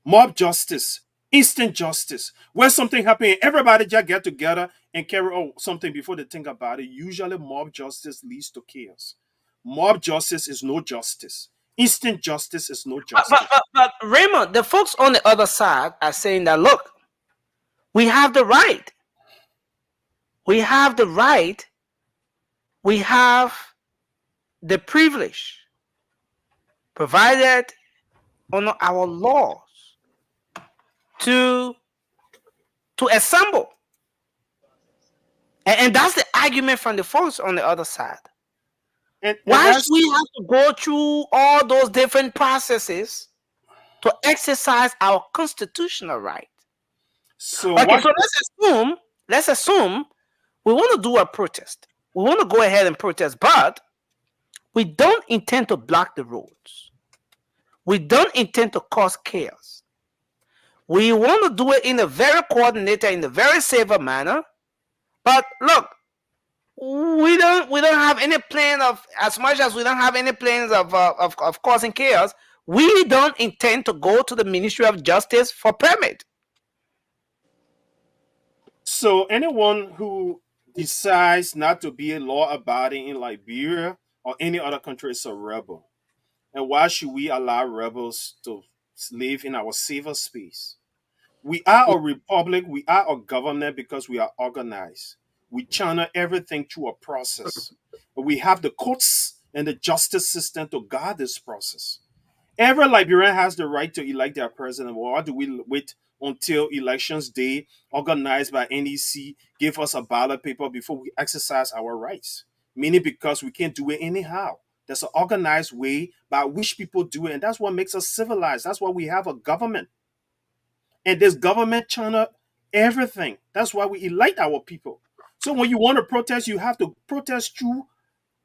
mob justice, instant justice. When something happens, everybody just get together and carry out something before they think about it. Usually mob justice leads to chaos. Mob justice is no justice. Instant justice is no justice. But Raymond, the folks on the other side are saying that, look, we have the right. We have the right. We have the privilege provided under our laws to assemble. And that's the argument from the folks on the other side. Why should we have to go through all those different processes to exercise our constitutional right? So let's assume we want to do a protest. We want to go ahead and protest, but we don't intend to block the roads. We don't intend to cause chaos. We want to do it in a very coordinated, in a very safer manner. But look, we don't have any plan of, as much as we don't have any plans of causing chaos, we don't intend to go to the Ministry of Justice for permit. So anyone who decides not to be a law abiding in Liberia or any other country is a rebel. And why should we allow rebels to live in our safer space? We are a republic, we are a government because we are organized. We channel everything through a process. We have the courts and the justice system to guard this process. Every Liberian has the right to elect their president. Why do we wait until elections day, organized by NEC, give us a ballot paper before we exercise our rights? Meaning because we can't do it anyhow. There's an organized way by which people do it, and that's what makes us civilized. That's why we have a government. And this government channel everything. That's why we elect our people. So when you want to protest, you have to protest through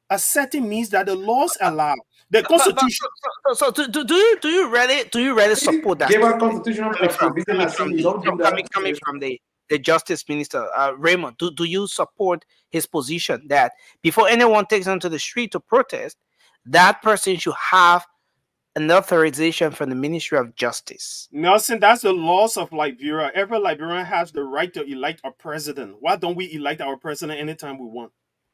a certain means that the laws allow. The Constitution. So do you really support that? Give our constitutional coming from the Justice Minister, Raymond. Do you support his position that before anyone takes onto the street to protest, that person should have an authorization from the Ministry of Justice? Nelson, that's the laws of Liberia. Every Liberian has the right to elect a president. Why don't we elect our president anytime we want?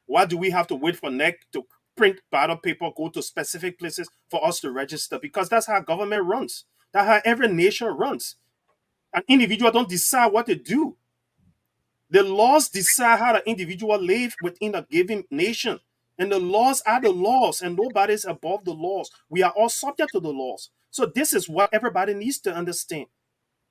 Why do we have to wait for NEC to print ballot paper, go to specific places for us to register? Because that's how government runs. That's how every nation runs. An individual don't decide what to do. The laws decide how the individual live within a given nation. And the laws are the laws, and nobody's above the laws. We are all subject to the laws. So this is what everybody needs to understand.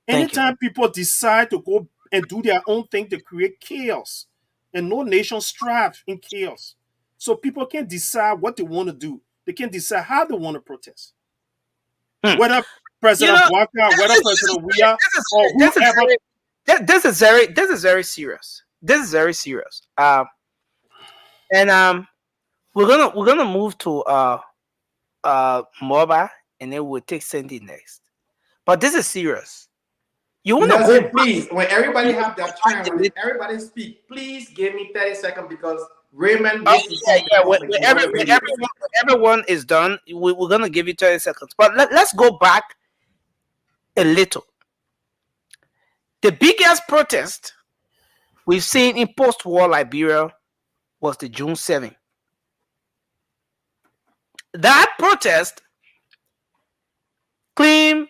Anytime people decide to go and do their own thing, to create chaos. And no nation strives in chaos. So people can't decide what they want to do. They can't decide how they want to protest. Whether President Walker, whether President Weah, or whoever. This is very serious. This is very serious. We're gonna move to Moba, and then we'll take Sandy next. But this is serious. You want to go, please, when everybody have their turn, when everybody speak, please give me 30 seconds because Raymond. When everyone is done, we're gonna give you 30 seconds. But let's go back a little. The biggest protest we've seen in post-war Liberia was the June 7th. That protest claimed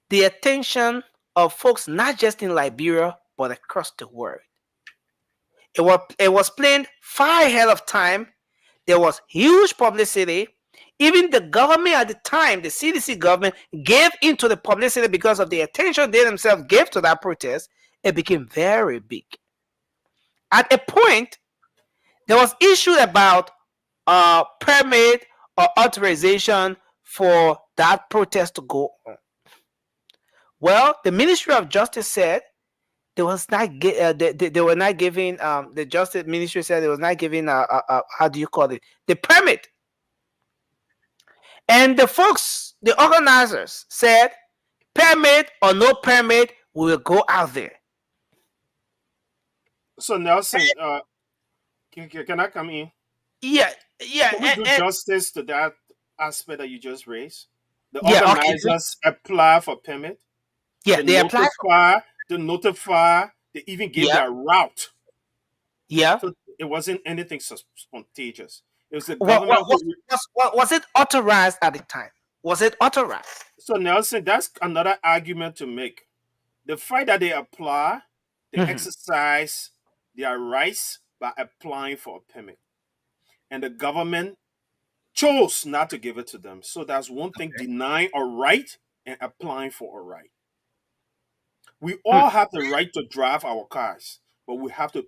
the attention of folks not just in Liberia but across the world. It was planned far ahead of time There was huge publicity. Even the government at the time, the CDC government, gave into the publicity because of the attention they themselves gave to that protest. It became very big. At a point, there was issue about permit or authorization for that protest to go on. Well, the Ministry of Justice said they was not they were not giving the Justice Ministry said they was not giving how do you call it, the permit. And the folks, the organizers said, permit or no permit, we will go out there. So Nelson, can I come in? Yeah, Can we do and justice to that aspect that you just raised? The yeah, okay, organizers apply for permit. yeah, they apply for, They notify. They even gave yeah, their route. yeah. So it wasn't anything spontaneous. It was the What, government was it authorized at the time? Was it authorized? So Nelson, that's another argument to make. The fact that they apply, they exercise their rights by applying for a permit. And the government chose not to give it to them. So that's one thing, denying a right and applying for a right. We all have the right to drive our cars, but we have to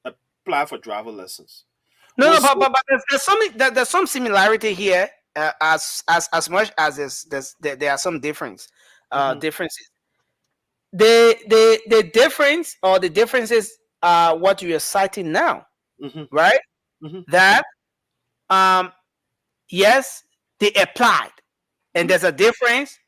apply for driver lessons. No, but there's something there's some similarity here, as much as there are some differences. The difference or the differences are what you are citing now, right? That yes, they applied, and there's a difference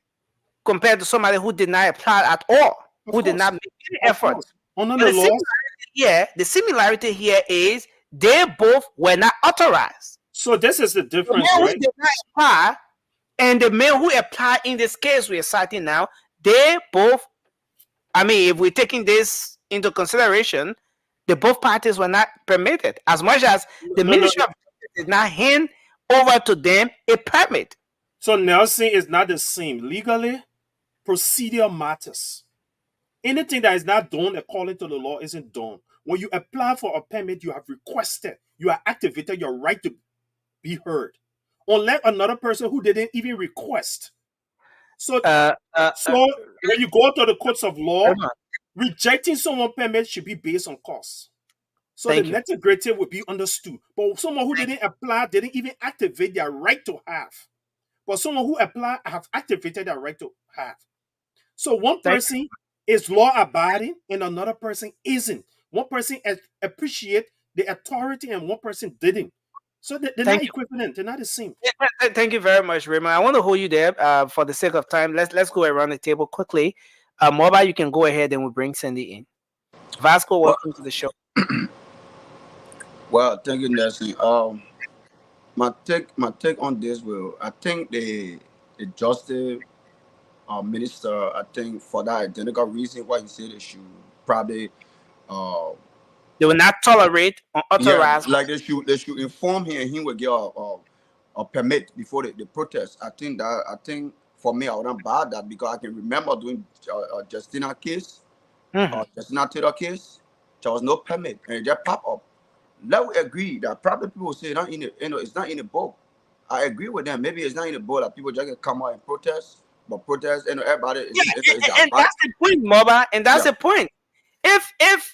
compared to somebody who did not apply at all, who did not make any effort. The similarity here is they both were not authorized. So this is the difference, the right? Who did not apply, and the men who apply in this case we are citing now, they both, I mean, if we're taking this into consideration, the both parties were not permitted, as much as the Ministry of Justice did not hand over to them a permit. So Nelson is not the same. Legally, procedure matters. Anything that is not done according to the law isn't done. When you apply for a permit, you have requested, you have activated your right to be heard. Unlike another person who didn't even request. So, when you go to the courts of law, rejecting someone's permit should be based on cost. So the nitty-gritty would be understood. But someone who didn't apply didn't even activate their right to have. But someone who applied have activated their right to have. So one person is law-abiding and another person isn't. One person appreciate the authority and one person didn't. So they're not equivalent. They're not the same. Thank you very much, Raymond. I want to hold you there for the sake of time. Let's go around the table quickly. Mobile, you can go ahead and we'll bring Cindy in. Vasco, welcome to the show. Well, thank you, Nelson. My take on this will, I think the justice minister, I think for that identical reason why he said they should probably they will not tolerate or authorize. Like they should inform him and he will get a permit before the protest. I think for me I wouldn't buy that because I can remember doing Justina case, Justina Taylor case, there was no permit and it just popped up. Let we agree that probably people say not in the, it's not in the book. I agree with them. Maybe it's not in the book that people just can come out and protest, but protest and everybody is and that's the point, Moba, and that's the point. If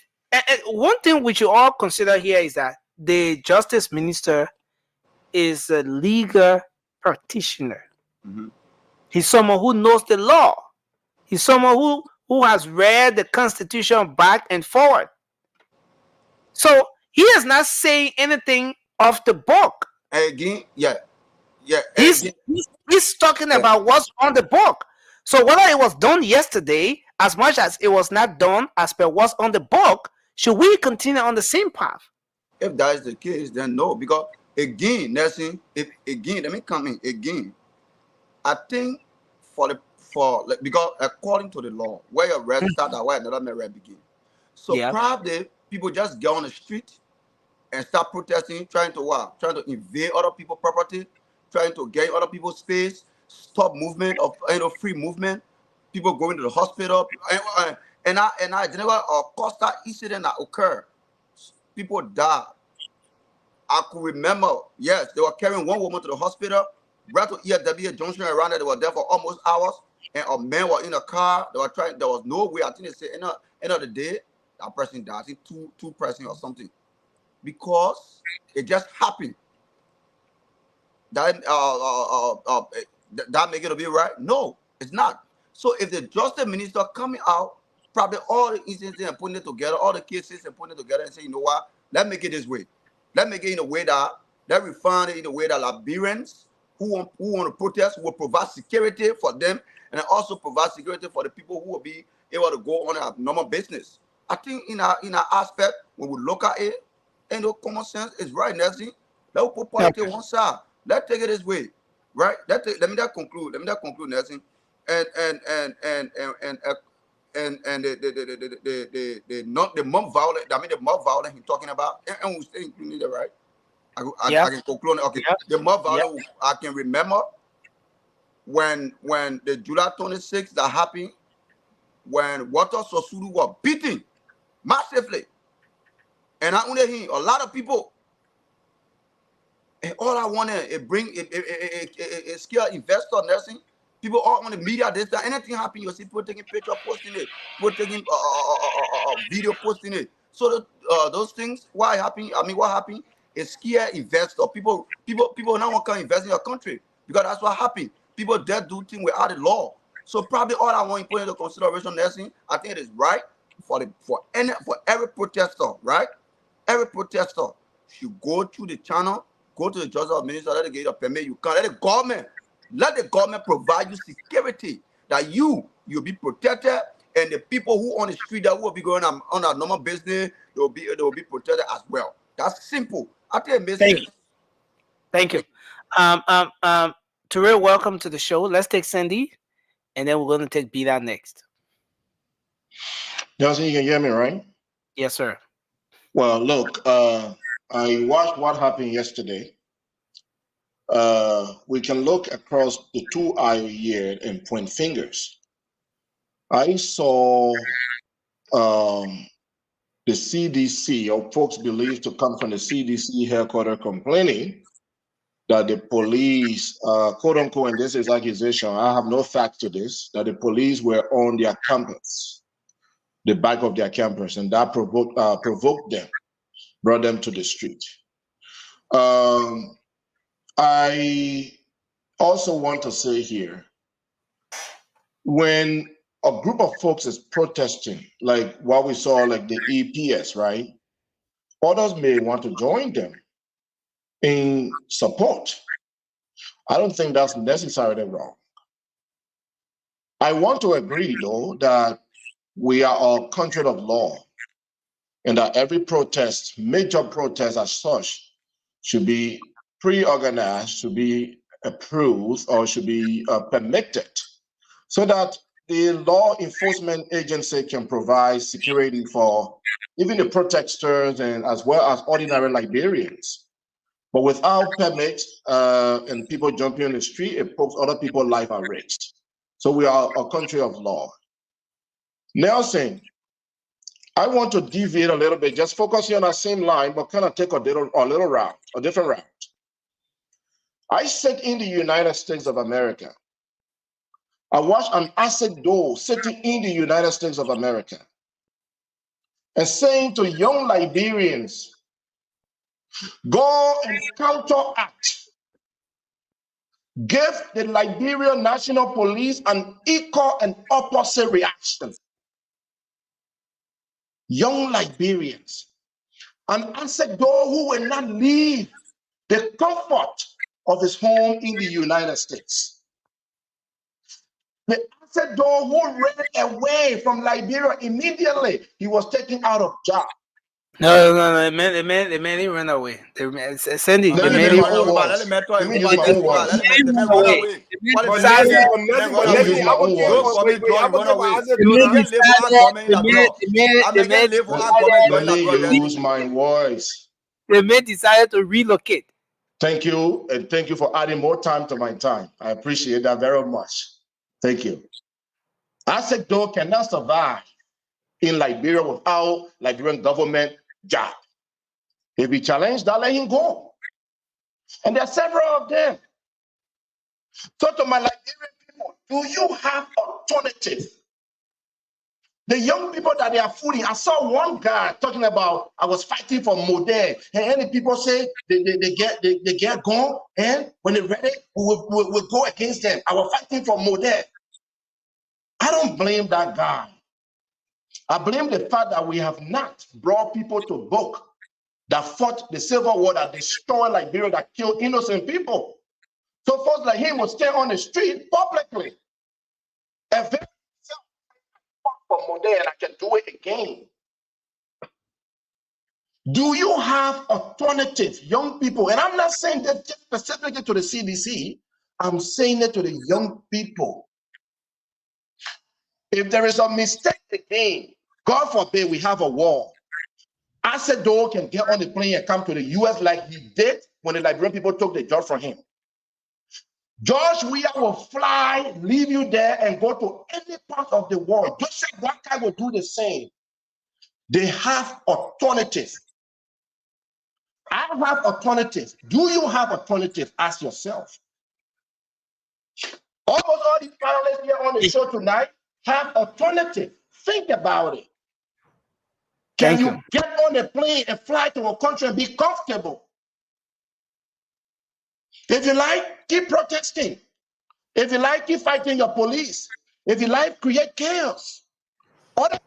one thing we should all consider here is that the justice minister is a legal practitioner. He's someone who knows the law. He's someone who has read the Constitution back and forward. So he is not saying anything off the book. Again, He's talking about what's on the book. So whether it was done yesterday, as much as it was not done as per what's on the book, should we continue on the same path? If that is the case, then no. Because again, Nelson, let me come in again. I think because according to the law, where your red start and where another red begin. So probably people just get on the street and start protesting, trying to invade other people's property, trying to gain other people's space, stop movement of free movement, people going to the hospital, and I never a Costa incident that occurred. People died. I could remember, yes, they were carrying one woman to the hospital, right to EFW Junction around there. They were there for almost hours, and a man was in a car. They were trying, there was no way. I think they said end of the day, that person died. I think two person or something. Because it just happened. That that make it a bit right? No, it's not. So if the justice minister coming out, probably all the incidents and putting it together, all the cases and putting it together and saying, you know what, let's make it this way. Let's make it in a way that, let's refine it in a way that Liberians who want to protest will provide security for them, and also provide security for the people who will be able to go on a normal business. I think in our aspect, when we look at it, and the common sense is right, Nelson. Let's put politics one side. Let's take it this way, right? Let me conclude. Nelson. And the more violent. I mean, the more violent he's talking about, and we still including that, right? I can conclude. Okay, the more violent I can remember when the July 26th that happened, when Walter Sosuru was beaten massively, and I only hear a lot of people. And all I want to bring a scare investor, Nelson. People all on the media, this, that, anything happen, you see people taking picture, posting it, people taking video, posting it. So those things, what happened is scare investor. People now want to come invest in your country because that's what happened. People there do things without the law. So probably all I want to put into consideration, Nelson, I think it is right for every protester, right? Every protester should go to the channel. Go to the justice minister, let it get a permit. You can't let the government provide you security that you'll be protected, and the people who on the street that will be going on a normal business, they'll be protected as well. That's simple. I think it makes sense. Thank you. Terrell, welcome to the show. Let's take Sandy, and then we're going to take Bida next. Nelson, you can hear me, right? Yes, sir. Well, look, I watched what happened yesterday. We can look across the 2 hour year and point fingers. I saw the CDC, or folks believed to come from the CDC headquarters, complaining that the police, quote unquote, and this is accusation, I have no fact to this, that the police were on their campus, the back of their campus, and that provoked them, brought them to the street. I also want to say here, when a group of folks is protesting, like what we saw, like the EPS, right? Others may want to join them in support. I don't think that's necessarily wrong. I want to agree, though, that we are a country of law, and that every protest, major protest as such, should be pre-organized, should be approved, or should be permitted, so that the law enforcement agency can provide security for even the protesters and as well as ordinary Liberians. But without permits and people jumping on the street, it puts other people's life at risk. So we are a country of law. Nelson, I want to deviate a little bit, just focusing on that same line, but kind of take a different route. I sit in the United States of America. I watched an asset dole sitting in the United States of America and saying to young Liberians, go and counteract. Give the Liberian National Police an equal and opposite reaction. Young Liberians, an asset dole who will not leave the comfort of his home in the United States. The asset dole who ran away from Liberia immediately he was taken out of job. No, the man didn't run away. Sandy, Let me use my own words. Let me use my own words. The man decided to relocate. Thank you, and thank you for adding more time to my time. I appreciate that very much. Thank you. Asset dole cannot survive in Liberia without Liberian government job. If he challenged that, let him go. And there are several of them. So to my Liberian people, do you have alternative? The young people that they are fooling, I saw one guy talking about, I was fighting for model. And any people say they get gone, and when they're ready, we'll go against them. I was fighting for model. I don't blame that guy. I blame the fact that we have not brought people to book that fought the Civil War, that destroyed Liberia, that killed innocent people. So folks like him will stay on the street publicly. And very for model, and I can do it again. Do you have alternative young people? And I'm not saying that just specifically to the CDC. I'm saying it to the young people. If there is a mistake again, God forbid we have a war, Asedo can get on the plane and come to the US like he did when the Liberian people took the job from him. George Weah will fly, leave you there, and go to any part of the world. Joseph Waka will do the same. They have alternatives. I have alternatives. Do you have alternatives? Ask yourself. Almost all these panelists here on the show tonight have alternatives. Think about it. Can you get on a plane and fly to a country and be comfortable? If you like, keep protesting. If you like, keep fighting your police. If you like, create chaos. I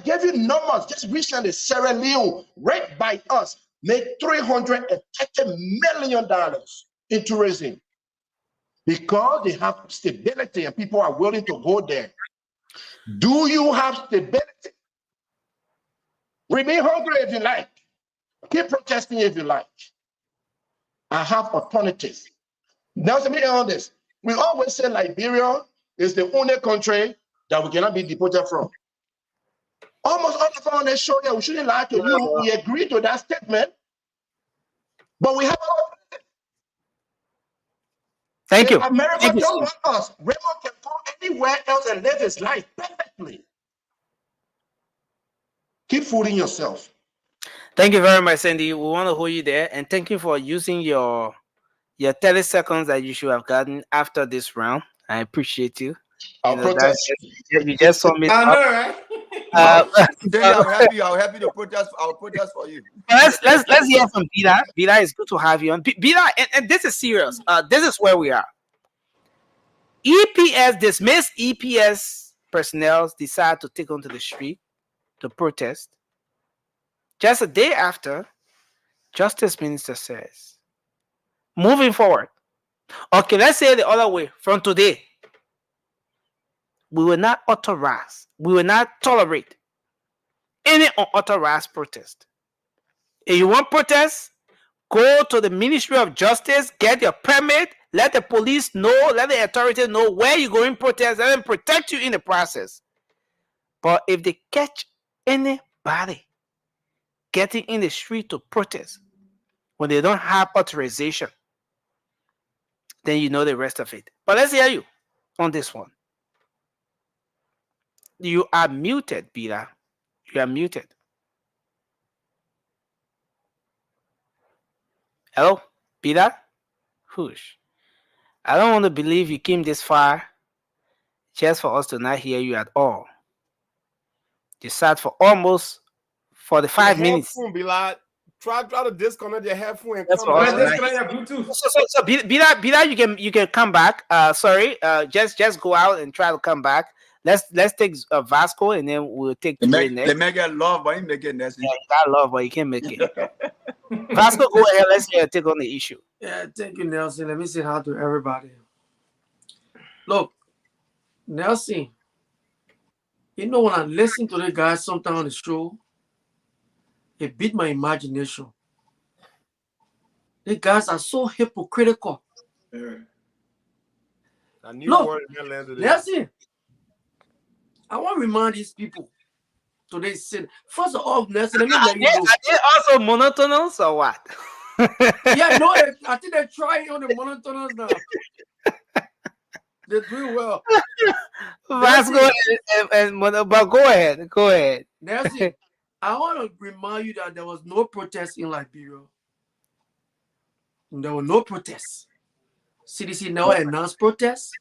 gave you numbers just recently. Sierra Leone, ranked by us, made $330 million in tourism because they have stability and people are willing to go there. Do you have stability? Remain hungry if you like. Keep protesting if you like. I have alternatives. Now, to be honest, we always say Liberia is the only country that we cannot be deported from. Almost all of us on this show here, we shouldn't lie to you. We agree to that statement, but we have a Thank you. America don't want us. Raymond can go anywhere else and live his life perfectly. Keep fooling yourself. Thank you very much, Sandy. We want to hold you there, and thank you for using your 30 seconds that you should have gotten after this round. I appreciate you. I'll protest. You just saw me. I know, right? I'll help you to protest. I'll protest for you. Let's hear from Bida. Bida, it's good to have you on. Bida, and this is serious. This is where we are. EPS dismissed. EPS personnel decide to take onto the street to protest. Just a day after, Justice Minister says, moving forward. Okay, let's say the other way. From today, we will not authorize, we will not tolerate any unauthorized protest. If you want protest, go to the Ministry of Justice, get your permit, let the police know, let the authorities know where you're going to protest, let them protect you in the process. But if they catch anybody getting in the street to protest when they don't have authorization, then you know the rest of it. But let's hear you on this one. You are muted, Bida. You are muted. Hello, Bida? Whoosh. I don't want to believe you came this far just for us to not hear you at all. You sat for almost 45 minutes. Try to disconnect your headphone and That's come back. Disconnect your Bluetooth. So Bida, you can come back. Sorry, just go out and try to come back. Let's take Vasco and then we'll take the next. They make it love, but you make it nasty. Yeah, you got love, but you can't make it. Vasco, go ahead. Let's take on the issue. Yeah, thank you, Nelson. Let me say hi to everybody. Look, Nelson, you know when I listen to the guys sometimes on the show, it beat my imagination. The guys are so hypocritical. Look, Nelson, I want to remind these people today. First of all, Nelson, let me let you know. Are they also monotonous or what? Yeah, no, I think they're trying on the monotonous now. They're doing well. Vasco but go ahead. Nancy, I want to remind you that there was no protest in Liberia. There were no protests. CDC never announced protests.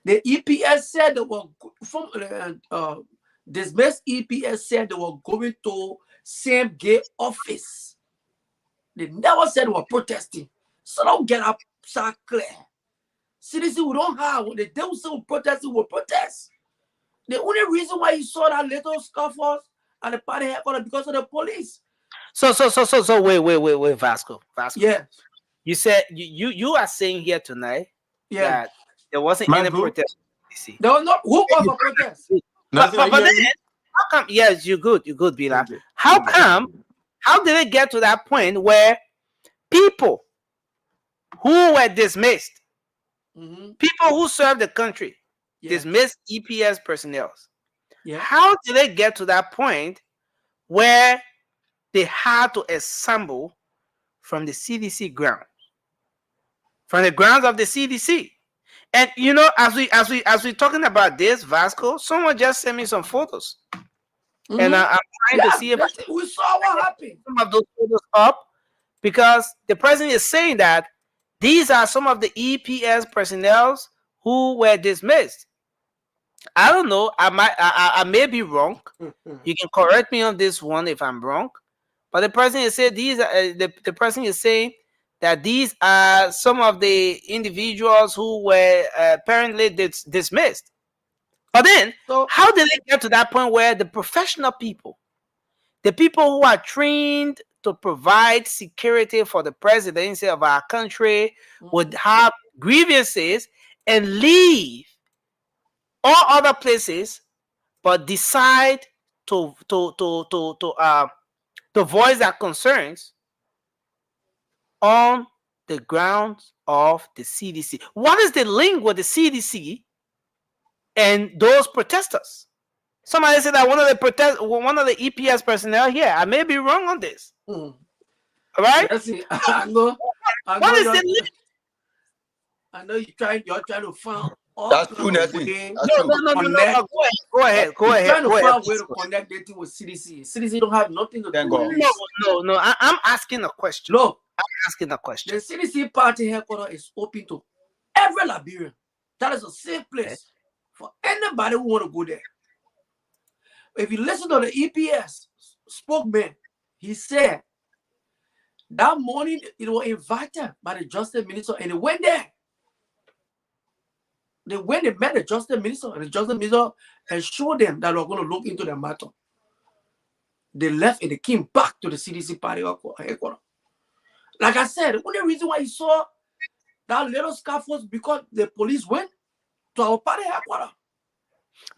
The EPS said they were from dismissed EPS said they were going to same gate office. They never said they were protesting. So don't get up so clear. CDC we don't have when they don't say we protesting, we protest. The only reason why you saw that little scuffles at the party headquarters because of the police. So wait, Vasco. Yeah. You said you are saying here tonight that there wasn't any protest. There was not who called for protest. But then, how come? Yes, you're good, Bila. How come? How did it get to that point where people who were dismissed, people who served the country, dismissed EPS personnel? How did they get to that point where they had to assemble from the CDC grounds, from the grounds of the CDC? And you know, as we talking about this, Vasco, someone just sent me some photos, and I'm trying to see if we saw what happened. Some of those photos up, because the president is saying that these are some of the EPS personnel who were dismissed. I don't know. I may be wrong. You can correct me on this one if I'm wrong. But the president said these are the president is saying that these are some of the individuals who were apparently dismissed. But then, how did it get to that point where the professional people, the people who are trained to provide security for the presidency of our country, would have grievances and leave all other places, but decide to voice their concerns on the grounds of the CDC? What is the link with the CDC and those protesters? Somebody said that one of the EPS personnel here. I may be wrong on this. All right? I know what is the link? I know you're trying to find. That's true, Nessie. No. Go ahead. Trying to find a way to connect it with CDC. CDC don't have nothing to do with this. No. I'm asking a question. Look, I'm asking a question. The CDC party headquarters is open to every Liberian. That is a safe place for anybody who want to go there. If you listen to the EPS spokesman, he said that morning it was invited by the justice minister and they went there. They met the justice minister, and the justice minister and showed them that we're going to look into the matter. They left and they came back to the CDC party headquarters. Like I said, the only reason why you saw that little scarf was because the police went to our party headquarters.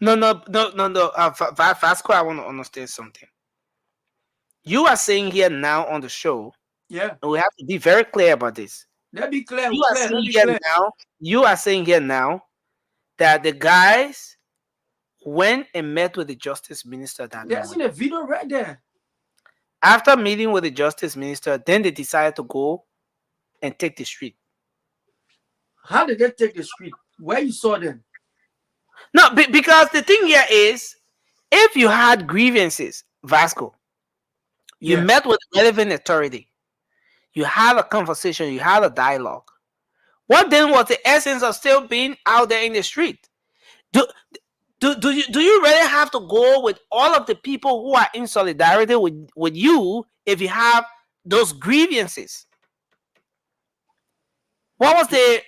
No. Vasco, I want to understand something. You are saying here now on the show, and we have to be very clear about this. Let's be clear. You are saying here now that the guys went and met with the justice minister that morning. In the video right there. After meeting with the justice minister, then they decided to go and take the street. How did they take the street? Where you saw them? No, because the thing here is, if you had grievances, Vasco, you met with the relevant authority, you had a conversation, you had a dialogue. What then was the essence of still being out there in the street? Do you really have to go with all of the people who are in solidarity with you if you have those grievances? What was the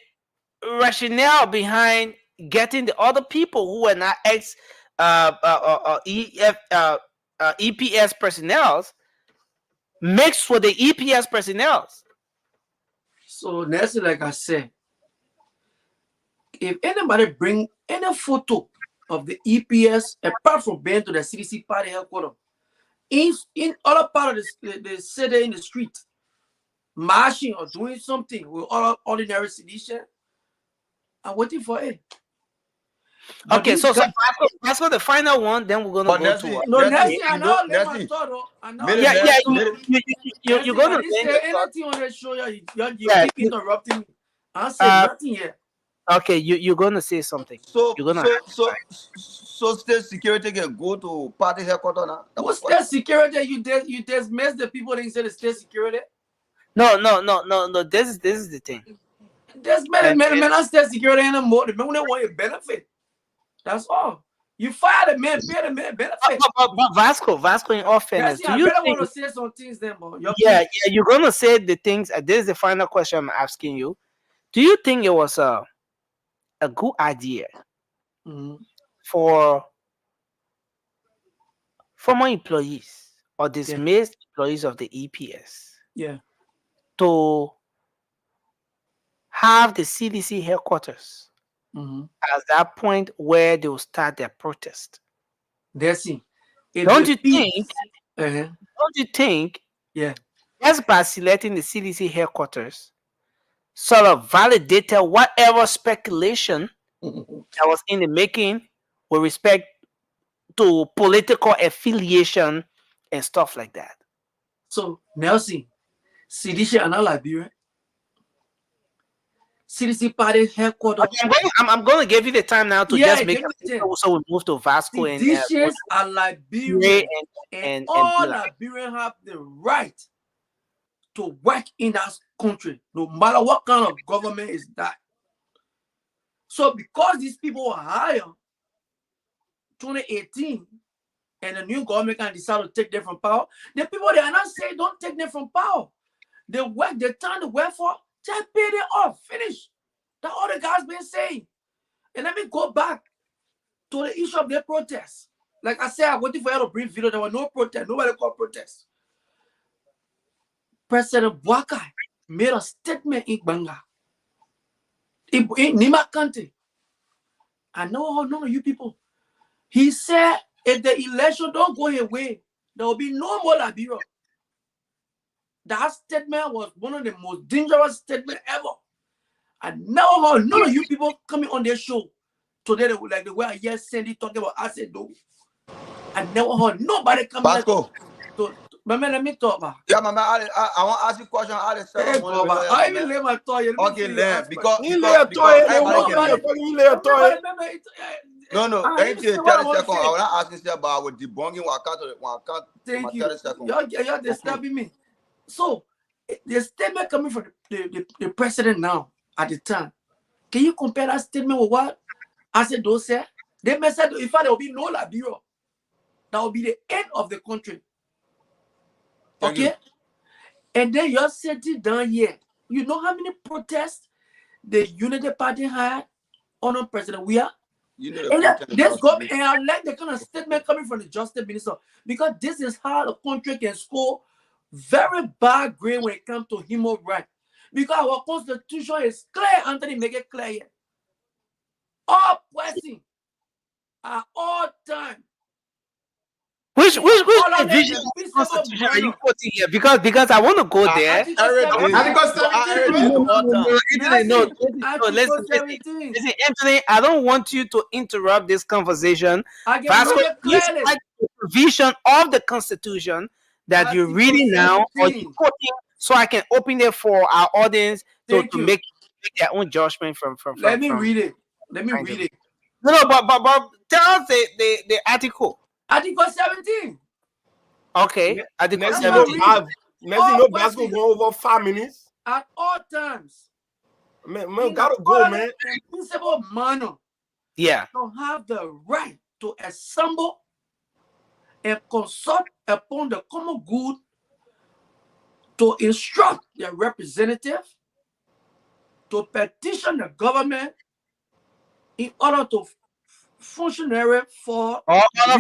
rationale behind getting the other people who were not EPS personnel mixed with the EPS personnel? So that's like I said, if anybody bring any photo of the EPS apart from being to the CDC party headquarters in other part of the city in the street, marching or doing something with all ordinary citizens, I'm waiting for it. But okay, so that's for the final one. Then we're gonna go to. No, Nessie, I know. You're gonna say anything on the show. You keep interrupting me. I said nothing yet. Okay, you're gonna say something. So You're gonna so so so state security can go to party headquarters now. That's my What's question. that security? You dismiss the people that say the state security. no. This is the thing. There's many state security anymore. The men want a benefit. That's all. You fire the man, pay the man benefit. But Vasco, in all fairness, I do you better think? want to say some things then, but Yeah, you're gonna say the things. This is the final question I'm asking you. Do you think it was a good idea for former employees or dismissed employees of the EPS to have the CDC headquarters at that point where they will start their protest? Don't you think? Don't you think? Yeah. Just by selecting the CDC headquarters, sort of validated whatever speculation that was in the making with respect to political affiliation and stuff like that. So Nelson, CDC and Liberia, CDC party headquarters. Okay, I'm going to give you the time now to just make it so we move to Vasco and CDCs are Liberian and all Liberians have the right to work in that country, no matter what kind of government is that. So because these people were hired 2018 and the new government can decide to take them from power, the people they are not saying don't take them from power. They work, the time to work for, just pay them off, finish. That's all the guys been saying. And let me go back to the issue of their protest. Like I said, I'm waiting for you to bring video. There was no protest, nobody called protest. President Bwaka made a statement in Banga, in Nima County. I know none of you people. He said, if the election don't go away, there will be no more Liberia. That statement was one of the most dangerous statements ever. I never heard none of you people coming on their show today, like the way I hear Sandy talking about acid though. I never heard nobody coming. Vasco. Let me talk about. Yeah, mama, I want to ask you a question. I even lay my toy. Okay, then, because you lay a toy. No, ain't you 30 seconds? I want to ask you about with debunking one account. Thank you. You're disturbing me. So, the statement coming from the president now at the time, can you compare that statement with what I said? Those said they may say if there will be no Liberia, that will be the end of the country. Okay, and then you're sitting down here. You know how many protests the Unity Party had on President Weah? This government, and I like the kind of statement coming from the Justice Minister, because this is how the country can score very bad grade when it comes to human rights. Because our constitution is clear, Anthony, make it clear here. All pressing at all times. Which division of the Constitution are you quoting here? Because I want to go there. No, listen, Anthony, I don't want you to interrupt this conversation. Vasco, please cite the provision of the Constitution that you're reading now, or you're quoting, so I can open it for our audience to make their own judgment from. Let me read it. No, but tell us the article. Article 17. Okay. Article 17. No, Vasco go over 5 minutes. At all times. Man, gotta go, man. In principle manner. Yeah. To have the right to assemble and consult upon the common good, to instruct their representative, to petition the government in order to functionary for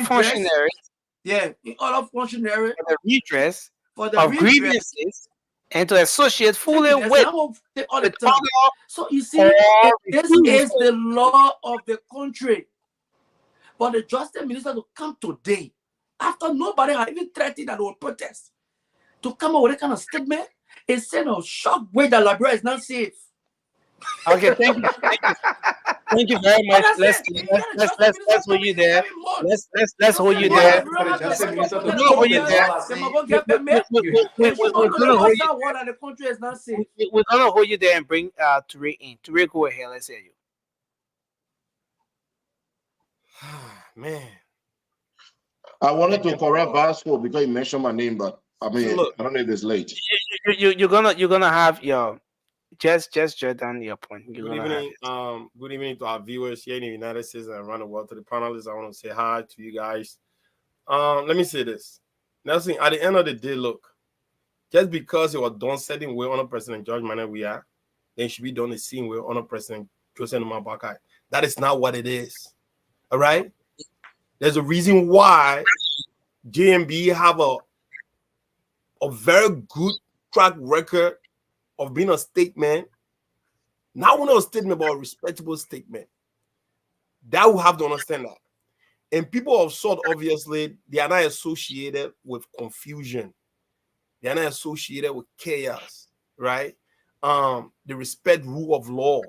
functionaries. Yeah, in order functionary for the redress of grievances and to associate fully with the time. So you see, this is the law of the country. For the Justice Minister to come today, after nobody had even threatened that they will protest, to come up with a kind of statement, it sent a shock way that Liberia is not safe. Okay, thank you. Thank you very much. Let's hold you there. Let's hold you there. We're gonna hold you there. We're gonna hold you there and bring Ture in. Ture, go ahead. Let's hear you. Man. I wanted to correct Vasco because he mentioned my name, but I mean, Look, I don't know if it's late. You're gonna have your just Jordan your point. You're good gonna have evening. Good evening to our viewers here in the United States and around the world. To the panelists, I want to say hi to you guys. Let me say this. Nelson, at the end of the day, look, just because it was done certain way on President George Manuel we are, then it should be done the same way on President Joseph Numa. That is not what it is. All right? There's a reason why JMB have a very good track record of being a statement, not only a statement, but a respectable statement. That will have to understand that. And people of sort, obviously, they are not associated with confusion. They are not associated with chaos, right? They respect rule of law.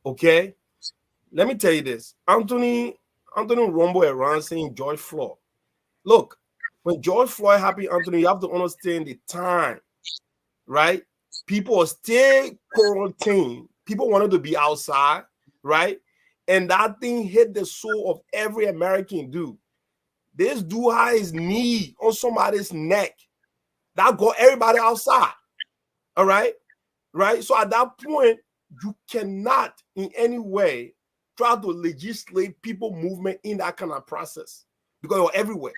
Okay? Let me tell you this. Anthony Rombo around saying George Floyd. Look, when George Floyd happened, Anthony, you have to understand the time, right? People are still quarantined. People wanted to be outside, right? And that thing hit the soul of every American dude. This dude had his knee on somebody's neck. That got everybody outside. All right? Right? So at that point, you cannot in any way try to legislate people movement in that kind of process because you're everywhere.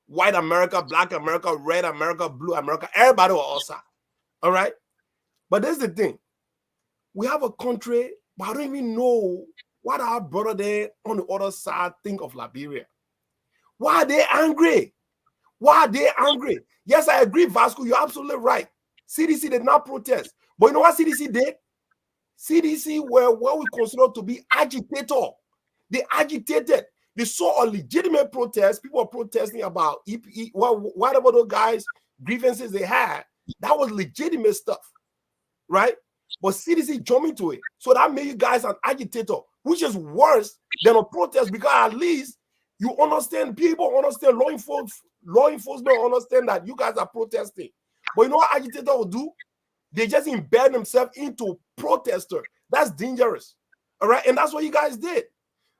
White America, Black America, Red America, Blue America, everybody was outside. All right? But there's the thing. We have a country, but I don't even know what our brother there on the other side think of Liberia. Why are they angry? Why are they angry? Yes, I agree, Vasco. You're absolutely right. CDC did not protest. But you know what CDC did? CDC were what we consider to be agitator. They agitated. They saw a legitimate protest. People were protesting about whatever those guys' grievances they had. That was legitimate stuff, right? But CDC jumped into it. So that made you guys an agitator, which is worse than a protest because at least you understand, people understand, law enforcement understand that you guys are protesting. But you know what agitator will do? They just embed themselves into protester. That's dangerous. All right. And that's what you guys did.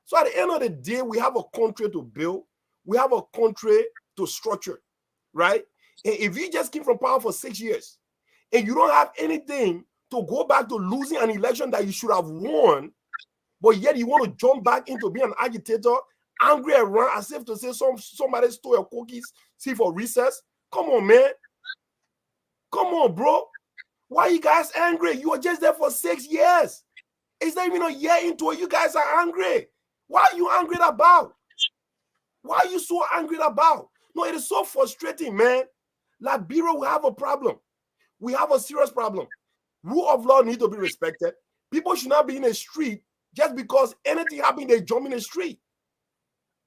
So at the end of the day, we have a country to build. We have a country to structure. Right. And if you just came from power for 6 years and you don't have anything to go back to losing an election that you should have won, but yet you want to jump back into being an agitator, angry around as if to say somebody stole your cookies, see for recess. Come on, man. Come on, bro. Why are you guys angry? You were just there for 6 years. It's not even a year into it. You guys are angry. What are you angry about? What are you so angry about? No, it is so frustrating, man. Liberia will have a problem. We have a serious problem. Rule of law needs to be respected. People should not be in the street just because anything happened, they jump in the street.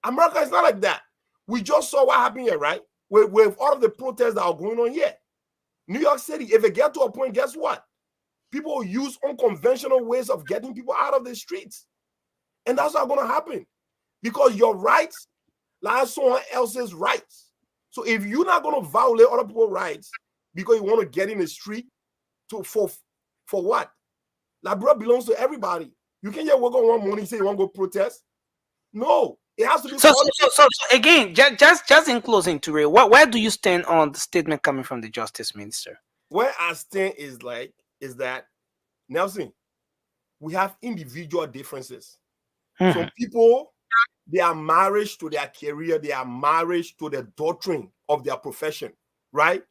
America is not like that. We just saw what happened here, right? With all of the protests that are going on here. New York City, if it gets to a point, guess what? People will use unconventional ways of getting people out of the streets. And that's not going to happen. Because your rights lie someone else's rights. So if you're not going to violate other people's rights because you want to get in the street for what? Liberia belongs to everybody. You can't just wake up one morning and say you want to go protest. No, it has to be. So again, just in closing, Ture, where do you stand on the statement coming from the Justice Minister? Where I stand is that, Nelson, we have individual differences. Some people, they are married to their career, they are married to the doctrine of their profession, right?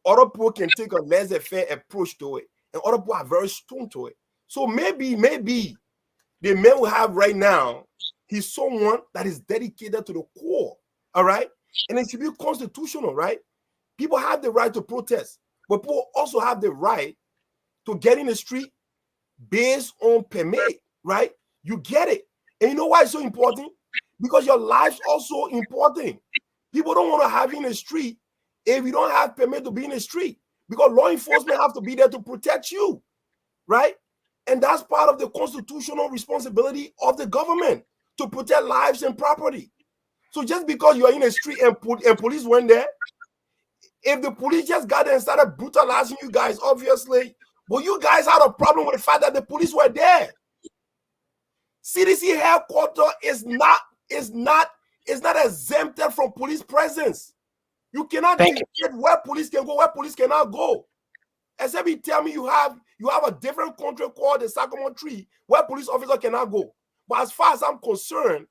Other people can take a laissez-faire approach to it, and other people are very strong to it. So maybe the man we have right now, he's someone that is dedicated to the core, all right? And it should be constitutional, right? People have the right to protest, but people also have the right to get in the street based on permit, right? You get it. And you know why it's so important? Because your life's also important. People don't want to have you in the street if you don't have permit to be in the street, because law enforcement have to be there to protect you, right? And that's part of the constitutional responsibility of the government, to protect lives and property. So just because you are in the street and police went there, if the police just got there and started brutalizing you guys, obviously, but you guys had a problem with the fact that the police were there. CDC headquarters is is not exempted from police presence. You cannot Thank you. dictate where police can go, where police cannot go. Except you tell me you have a different country called the Sycamore Tree where police officer cannot go. But as far as I'm concerned,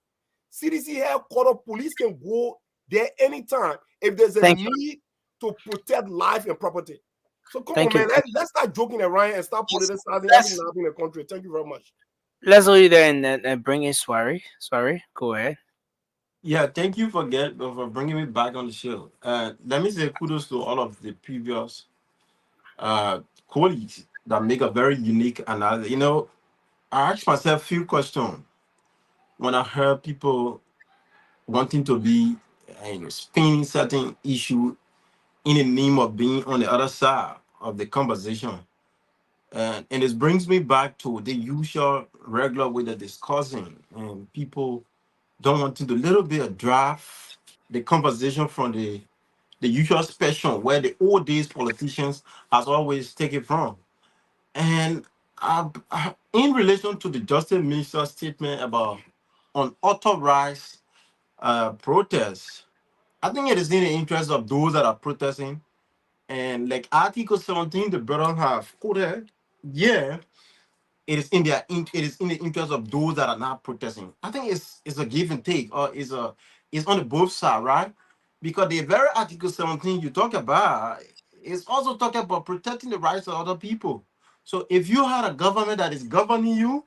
CDC headquarters police can go there anytime if there's a need to protect life and property. So come on, man. Let's start joking around and start politicizing everything happening in the country. Thank you very much. Let's go there and bring in Swari. Swari, go ahead. Yeah, thank you for bringing me back on the show. Let me say kudos to all of the previous colleagues that make a very unique analysis. You know, I asked myself a few questions when I heard people wanting to be spinning certain issue in the name of being on the other side of the conversation. And it brings me back to the usual regular way of discussing, and people don't want to do a little bit of draft the conversation from the usual spectrum where the old days politicians has always taken from. And in relation to the Justice Minister's statement about unauthorized protests, I think it is in the interest of those that are protesting. And like Article 17, the brother have quoted, yeah, it is in the interest of those that are not protesting. I think it's a give and take, or it's on the both side, right? Because the very Article 17 you talk about is also talking about protecting the rights of other people. So if you had a government that is governing you,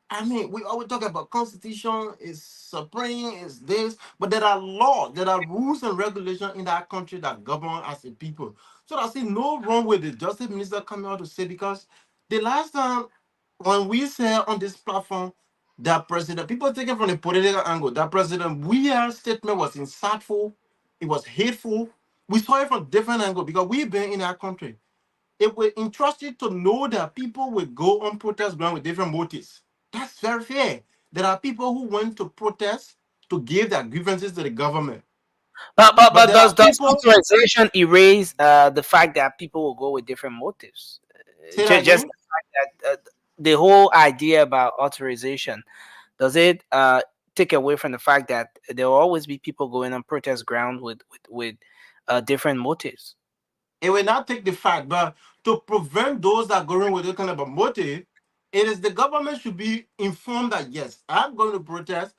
I mean, we always talk about constitution is supreme, is this, but there are laws, there are rules and regulations in that country that govern as a people. So I see no wrong with the justice minister coming out to say, because the last time when we said on this platform that president, people take it from the political angle, that President Weir's statement was insightful, it was hateful. We saw it from different angle because we've been in our country. It will entrust you to know that people will go on protest ground with different motives. That's very fair. There are people who went to protest to give their grievances to the government. But There does are people, authorization erase the fact that people will go with different motives? say that Just again. the fact that the whole idea about authorization, does it take away from the fact that there will always be people going on protest ground with different motives? It will not take the fact, but to prevent those that are going with a kind of a motive, it is the government should be informed that yes, I'm going to protest.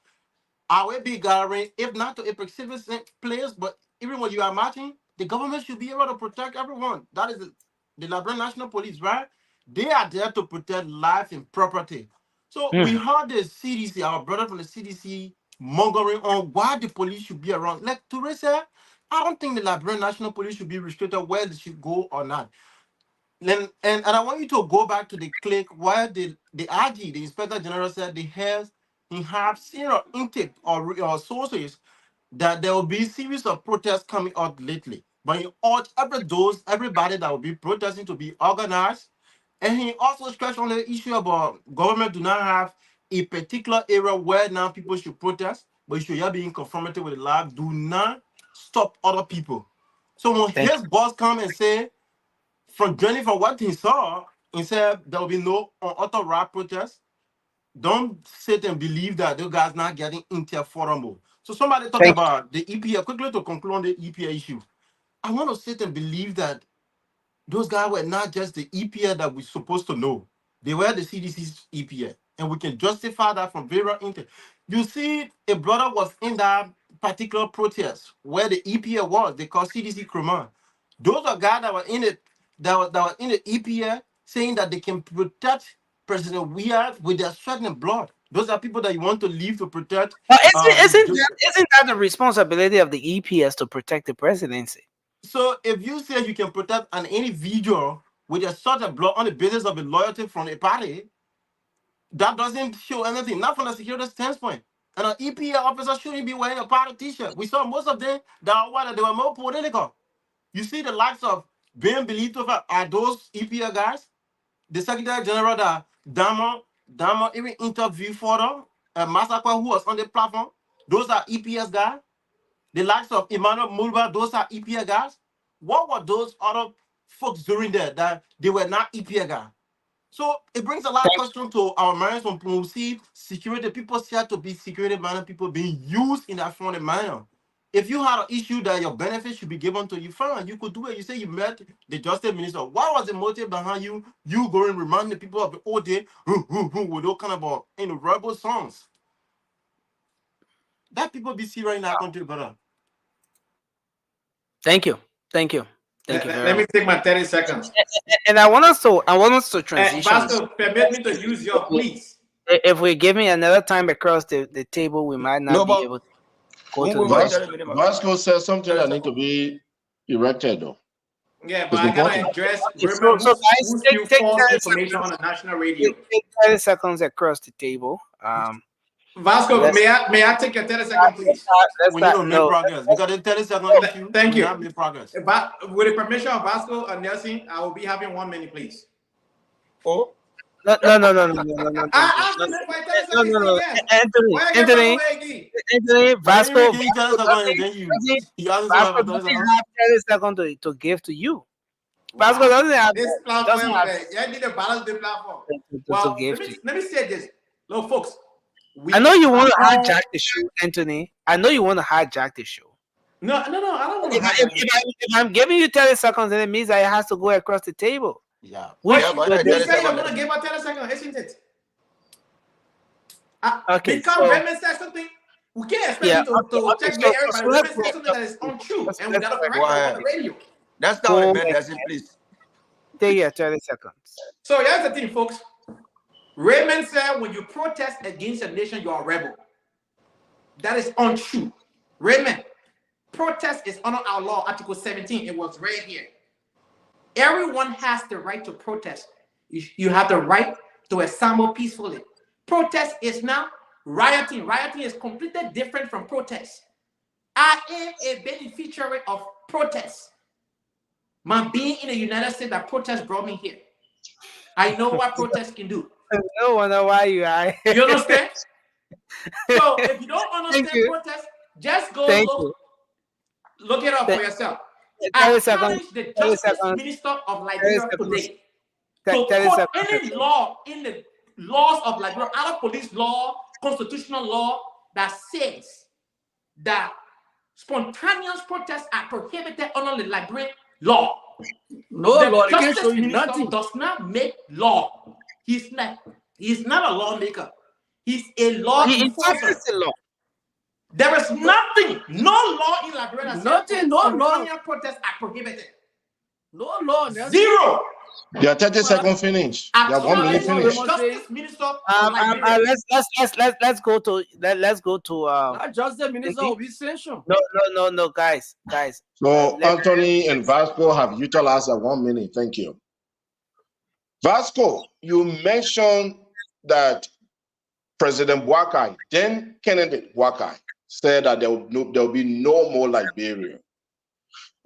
I will be gathering, if not to a specific place, but even when you are marching, the government should be able to protect everyone. That is the Liberian National Police, right? They are there to protect life and property. So we Mhm. heard the CDC, our brother from the CDC, mongering on why the police should be around. Like Teresa, I don't think the Liberian National Police should be restricted where they should go or not. And I want you to go back to the click where the RG, the Inspector General, said he have seen or intake or sources that there will be series of protests coming out lately. But he urged everybody that will be protesting to be organized. And he also stressed on the issue about government do not have a particular area where now people should protest, but you should be in conformity with the law. Do not stop other people. So when Thank his boss come and say, from journey from what he saw, he said there will be no unauthorized protest. Don't sit and believe that those guys not getting interformable. So somebody talk thank about the EPA, quickly to conclude on the EPA issue. I want to sit and believe that those guys were not just the EPA that we're supposed to know. They were the CDC's EPA. And we can justify that from various intent. You see, a brother was in that particular protest where the EPA was. They call CDC Cremant. Those are guys that were in it, that were in the EPA saying that they can protect President Weir with their sweat and blood. Those are people that you want to leave to protect. But The, isn't that the responsibility of the EPS to protect the presidency? so if you say you can protect an individual with a sort of blood on the basis of a loyalty from a party, that doesn't show anything, not from a security standpoint. And an EPA officer shouldn't be wearing a party t-shirt. We saw most of them that are white, they were more political. You see the likes of Ben Belito are those EPA guys. The Secretary General that Damo even interviewed for them, Massacre who was on the platform. Those are EPS guys. The likes of Emmanuel Mulba, those are EPA guys. What were those other folks doing there that they were not EPA guys? So it brings a lot of questions to our minds when we see security, people said to be security-minded people being used in that funny manner. If you had an issue that your benefits should be given to you, fine, you could do it. You say you met the justice minister. What was the motive behind you going and reminding people of the old day with those kind of rebel songs? That people be serious in our country, brother. Thank you. Thank you. Thank you very Let me much. take my 30 seconds. And I want us to transition. Pastor, permit me to use your please. If we give me another time across the table, we might not be able to go to the next. Vasco says something that need to be erected though. Yeah, but I gotta address guys, take false information on the national radio. Take 30 seconds across the table. Vasco, may I take your 30 seconds, please? We need to make progress because the 30 seconds issue. Thank you. Not make progress. With the permission of Vasco and Nelson, I will be having 1 minute, please. Oh. No. Anthony, Vasco. He has 30 seconds to give to you. Vasco doesn't have this platform. You need to balance the platform. Well, let me say this, look, folks. I know you want to hijack the show, Anthony. I know you want to hijack the show. No, I don't want to hijack if I'm giving you 30 seconds, then it means I have to go across the table. Yeah. You say you're going to give her 30 seconds, isn't it? Okay. Because Raymond said something, we can't expect you to checkmate everybody. Raymond said something that is untrue, and we got to correct it on the radio. That's not what I meant, that's it, please. Take your 30 seconds. So here's the thing, folks. Raymond said when you protest against a nation, you're a rebel. That is untrue. Raymond, protest is under our law, Article 17. It was right here. Everyone has the right to protest. You have the right to assemble peacefully. Protest is not rioting. Rioting is completely different from protest. I am a beneficiary of protest. My being in the United States, that protest brought me here. I know what protest can do. No wonder why you are. You understand? So if you don't understand protest, just go look it up for yourself. I challenge the Justice Minister of Liberia today to put any law in the laws of Liberia, other police law, constitutional law, that says that spontaneous protests are prohibited under the Liberian law. No, the Lord, Justice Minister does not make law. He's not a lawmaker. He's a law enforcer. There is nothing, no law in Liberia that says spontaneous protests are prohibited. No law. Zero. Your 30 seconds finish. Your 1 minute finish. Justice Minister. Let's go to Justice Minister of Essential. No, guys. So Anthony and Vasco have utilized that 1 minute. Thank you. Vasco, you mentioned that President Boakai, then candidate Boakai, said that there will be no more Liberia,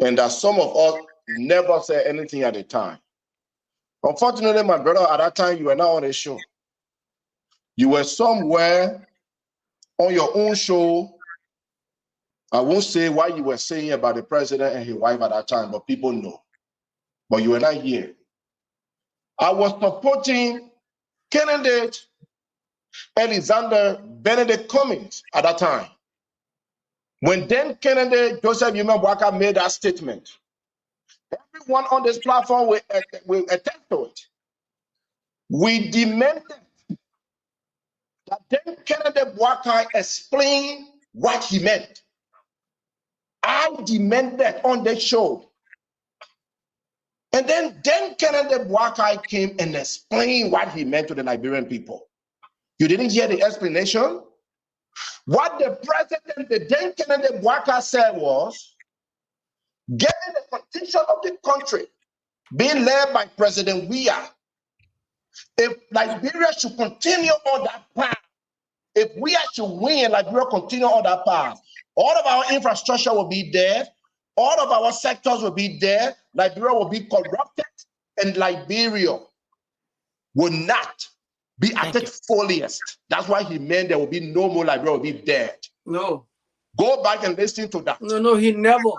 and that some of us never said anything at the time. Unfortunately, my brother, at that time, you were not on a show. You were somewhere on your own show. I won't say what you were saying about the president and his wife at that time, but people know. But you were not here. I was supporting candidate Alexander Benedict Cummings at that time. When then candidate Joseph Yuma Boakai made that statement, everyone on this platform will attest to it. We demanded that then candidate Boakai explain what he meant. I demanded on the show. And then candidate Boakai came and explained what he meant to the Liberian people. You didn't hear the explanation? What the president, the then candidate Boakai said was, given the condition of the country being led by President Weah, if Liberia should continue on that path, if Weah should win, Liberia continue on that path, all of our infrastructure will be there, all of our sectors will be there, Liberia will be corrupted, and Liberia will not be at its fullest. That's why he meant there will be no more Liberia will be dead. No. Go back and listen to that. No, he never.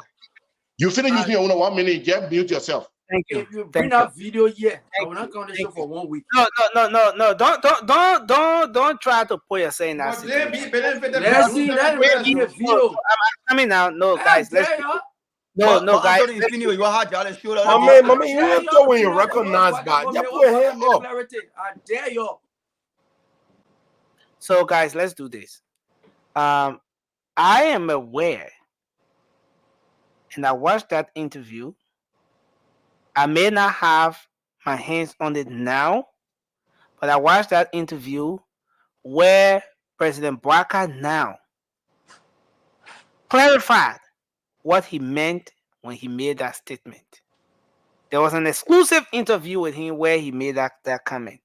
You finish using your own 1 minute, just mute yourself. Thank you. If you Thank bring you. that video here, I Thank will not you. come on the Thank show for 1 week. No. Don't try to put yourself in that But then situation. Let's see, that will not see a video. I'm coming now. No, I guys, let's dare y'all. no, guys. Anthony, Infinio, you are hard, show that. My man, you ain't to when you recognize that. You put your hand up. I dare y'all. So, guys, let's do this. I am aware, and I watched that interview. I may not have my hands on it now, but I watched that interview where President Barack now clarified what he meant when he made that statement. There was an exclusive interview with him where he made that comment.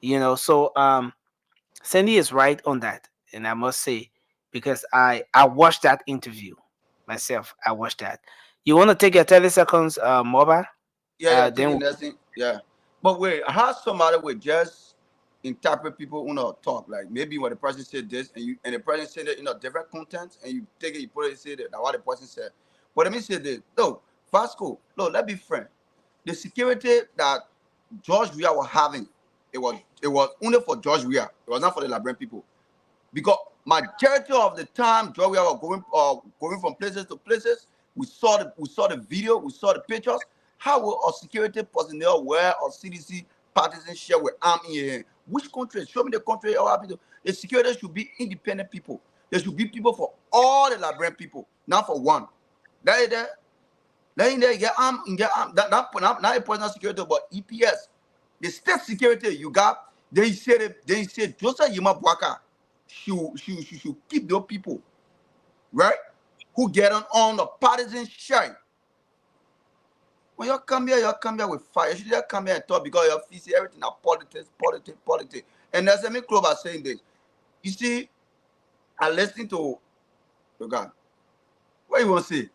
So Sandy is right on that, and I must say, because I watched that interview myself. I watched that. You want to take your 30 seconds, Moba? Yeah, Then yeah. But wait, how somebody would just interpret people talk, like maybe when the person said this and the person said it different content, and you take it, you put it, say that what the person said. But let me say this. No, Vasco, no, let's be frank. The security that George Weah was having, it was only for George Weah. It was not for the Liberian people. Because majority of the time George Weah was going from places to places. We saw the video, we saw the pictures. How will our security personnel wear our CDC partisan share with arm in your hand? Which country? Show me the country. The security should be independent people. There should be people for all the Liberian people, not for one. That is there. Then you get arm, not a personal security, but EPS. The state security you got, they said Joseph Yima Bwaka should keep those people, right? Who get on the partisan shine. When you come here with fire. You should just come here and talk, because you see everything are politics. And as Amy Club are saying this, you see, I listening to the guy. What you want to say?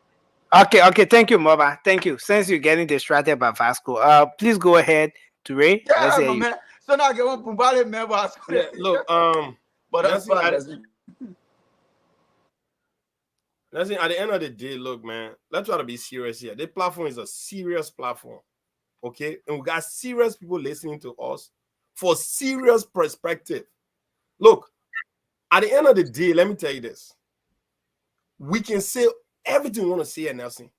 Okay. Thank you, Moba. Thank you. Since you're getting distracted by Vasco, please go ahead to Ray. Yeah, Let's hear you. man. So now I get one Pumbale member. Yeah, look, but that's fine. Listen, at the end of the day, look, man, let's try to be serious here. This platform is a serious platform, okay? And we got serious people listening to us for serious perspective. Look, at the end of the day, let me tell you this. We can say everything we want to say at Nelson.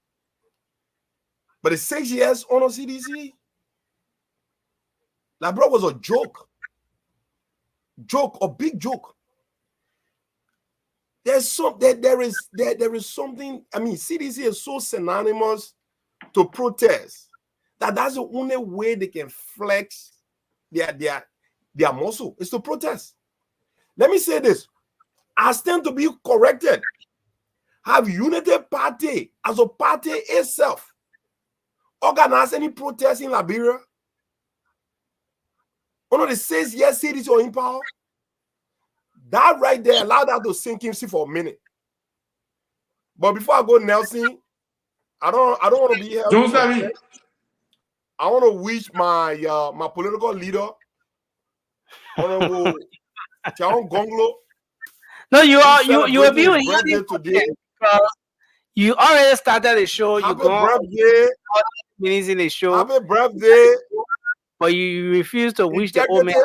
But the 6 years on CDC, that bro was a joke. A big joke. There is something. I mean, CDC is so synonymous to protest that's the only way they can flex their muscle is to protest. Let me say this. I stand to be corrected. Have United Party as a party itself organized any protest in Liberia? One of the 6 years CDC are in power. That right there, allow that to sink in for a minute. But before I go, Nelson, I don't want to be here. I want to wish my my political leader, Honorable Tiaon Gonglo. No, you will be with birthday today. You already started the show. Happy birthday! Minutes in the show. Happy birthday! But you refuse to wish the old man.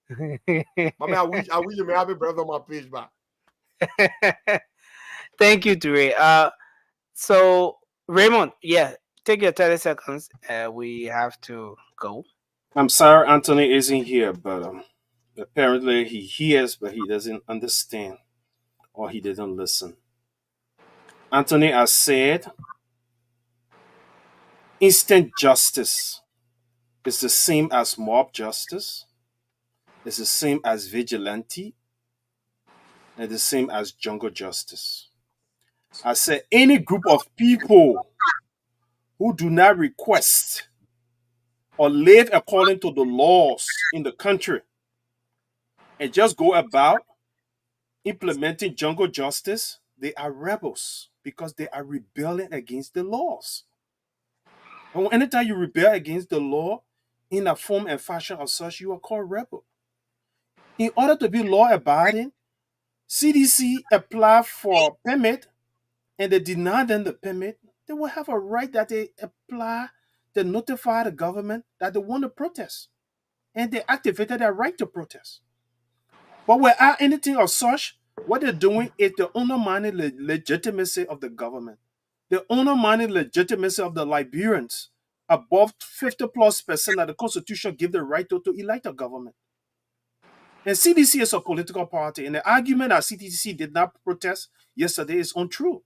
I wish you may happy birthday on my page, man. Thank you, Dre. So Raymond, yeah, take your 30 seconds. We have to go. I'm sorry Anthony isn't here, but apparently he hears, but he doesn't understand, or he didn't listen. Anthony has said instant justice is the same as mob justice, it's the same as vigilante, and the same as jungle justice. I said any group of people who do not request or live according to the laws in the country and just go about implementing jungle justice, they are rebels because they are rebelling against the laws. And anytime you rebel against the law in a form and fashion of such, you are called rebel. In order to be law-abiding, CDC apply for a permit and they deny them the permit, They will have a right that they apply, they notify the government that they want to protest. And they activated their right to protest. But without anything of such, what they're doing is they're undermining the legitimacy of the government. They're undermining the legitimacy of the Liberians. Above 50+% of the Constitution give the right to elect a government. And CDC is a political party. And the argument that CDC did not protest yesterday is untrue.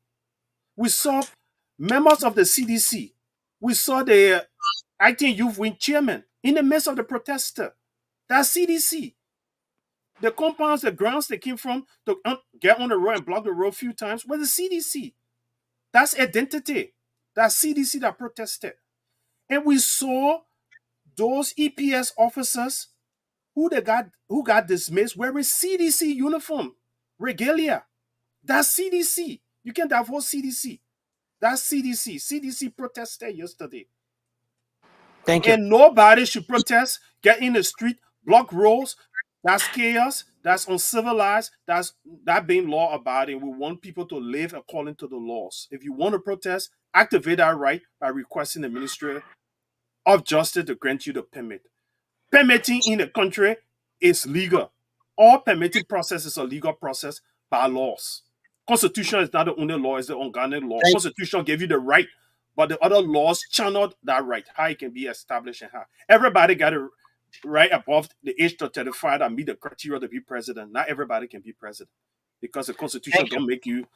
We saw members of the CDC. We saw the acting youth wing chairman in the midst of the protester. That's CDC. The compounds, the grounds they came from to get on the road and block the road a few times was the CDC. That's identity. That's CDC that protested. And we saw those EPS officers who got dismissed wearing CDC uniform, regalia. That's CDC. You can't divorce CDC. That's CDC. CDC protested yesterday. Thank you. And nobody should protest, get in the street, block roads. That's chaos. That's uncivilized. That's that being law abiding. We want people to live according to the laws. If you want to protest, activate that right by requesting the Ministry of Justice to grant you the permit. Permitting in the country is legal. All permitting process is a legal process by laws. Constitution is not the only law, it's the organic law. Constitution gave you the right, but the other laws channeled that right, how it can be established and how. Everybody got a right above the age of 35 that meet the criteria to be president. Not everybody can be president because the Constitution don't make you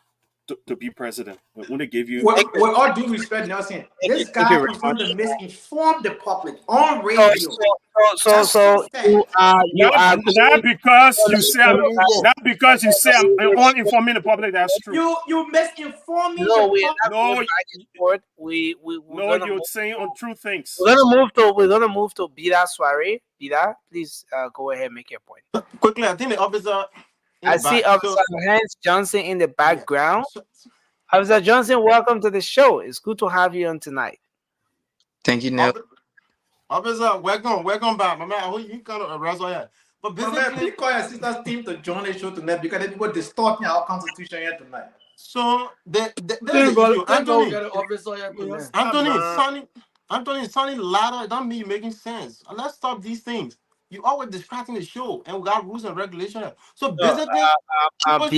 to be president. It only gave you. With all due respect, Nelson, this guy continues to misinform the public on radio. So you are not because you say I'm on informing the public. That's true. You misinforming no, the public. No, you're saying untrue things. We're gonna move to Bida Soiree. Bida, please go ahead and make your point. Quickly, I think the officer. I see Officer Hans Johnson in the background. Officer Johnson, welcome to the show. It's good to have you on tonight. Thank you, Neil. Officer, welcome back. My man, you kind of arrest all that. But basically, call your sister's team to join the show tonight because they people distorting our constitution here tonight. So Anthony, sounding louder. It don't mean making sense. And let's stop these things. You always distracting the show, and we got rules and regulations. So basically, Pira.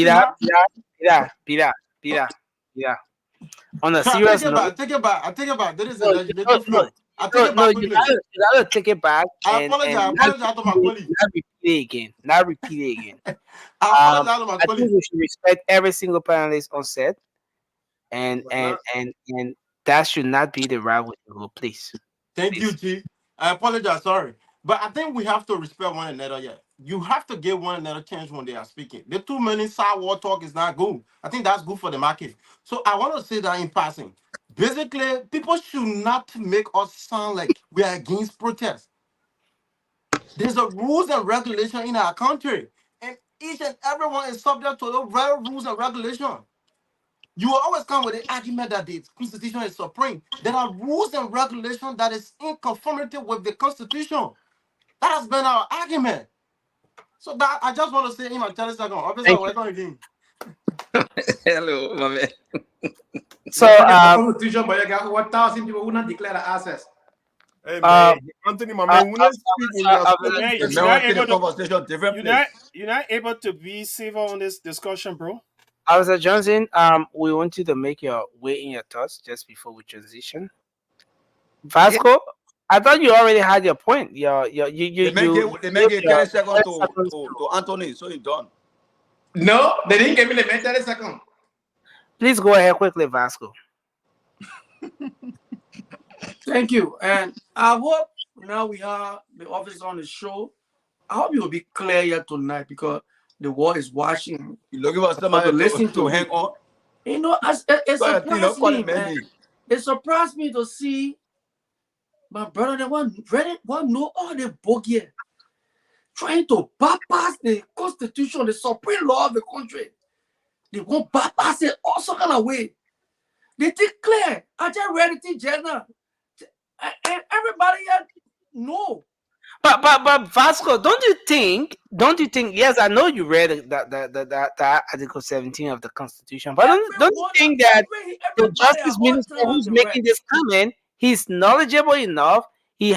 On a serious note, I take it back. There is a legislative flow. I take it back quickly. You gotta take it back. I apologize to my colleagues. Not repeat it again. I apologize to my colleagues. I think we should respect every single panelist on set, and that should not be the route we go. Please. Thank you, G. I apologize. Sorry. But I think we have to respect one another. Yeah, you have to give one another chance when they are speaking. The too many sidewalk talk is not good. I think that's good for the market. So I want to say that in passing. Basically, people should not make us sound like we are against protest. There's a rules and regulation in our country, and each and everyone is subject to the very rules and regulation. You will always come with the argument that the Constitution is supreme. There are rules and regulations that is in conformity with the Constitution. That has been our argument. So that I just want to say in my 30 seconds. Officer, welcome again. Hello, my man. So, Constitution, but you got 1,000 people who not declare the access. Hey, man, Anthony, my man, you're not able to be civil on this discussion, bro. Officer Johnson, we want you to make your way in your thoughts just before we transition. Vasco, I thought you already had your point. They make it 30 seconds to Anthony, so he's done. No, they didn't give me the 30 seconds. Please go ahead quickly, Vasco. Thank you. And I hope now we have the officer on the show. I hope you will be clear here tonight because the world is watching. You're looking for somebody to listen to hang on. You know, it surprised me, man. It surprised me to see my brother that want know all the bogey trying to bypass the Constitution, the supreme law of the country. They won't bypass it all some kind of way. They declare. I just read it in journal. And everybody here know. But Vasco, don't you think? Yes, I know you read that Article 17 of the Constitution, but don't you think that the Everybody at Justice all Minister times who's the right. making this comment, he's knowledgeable enough. He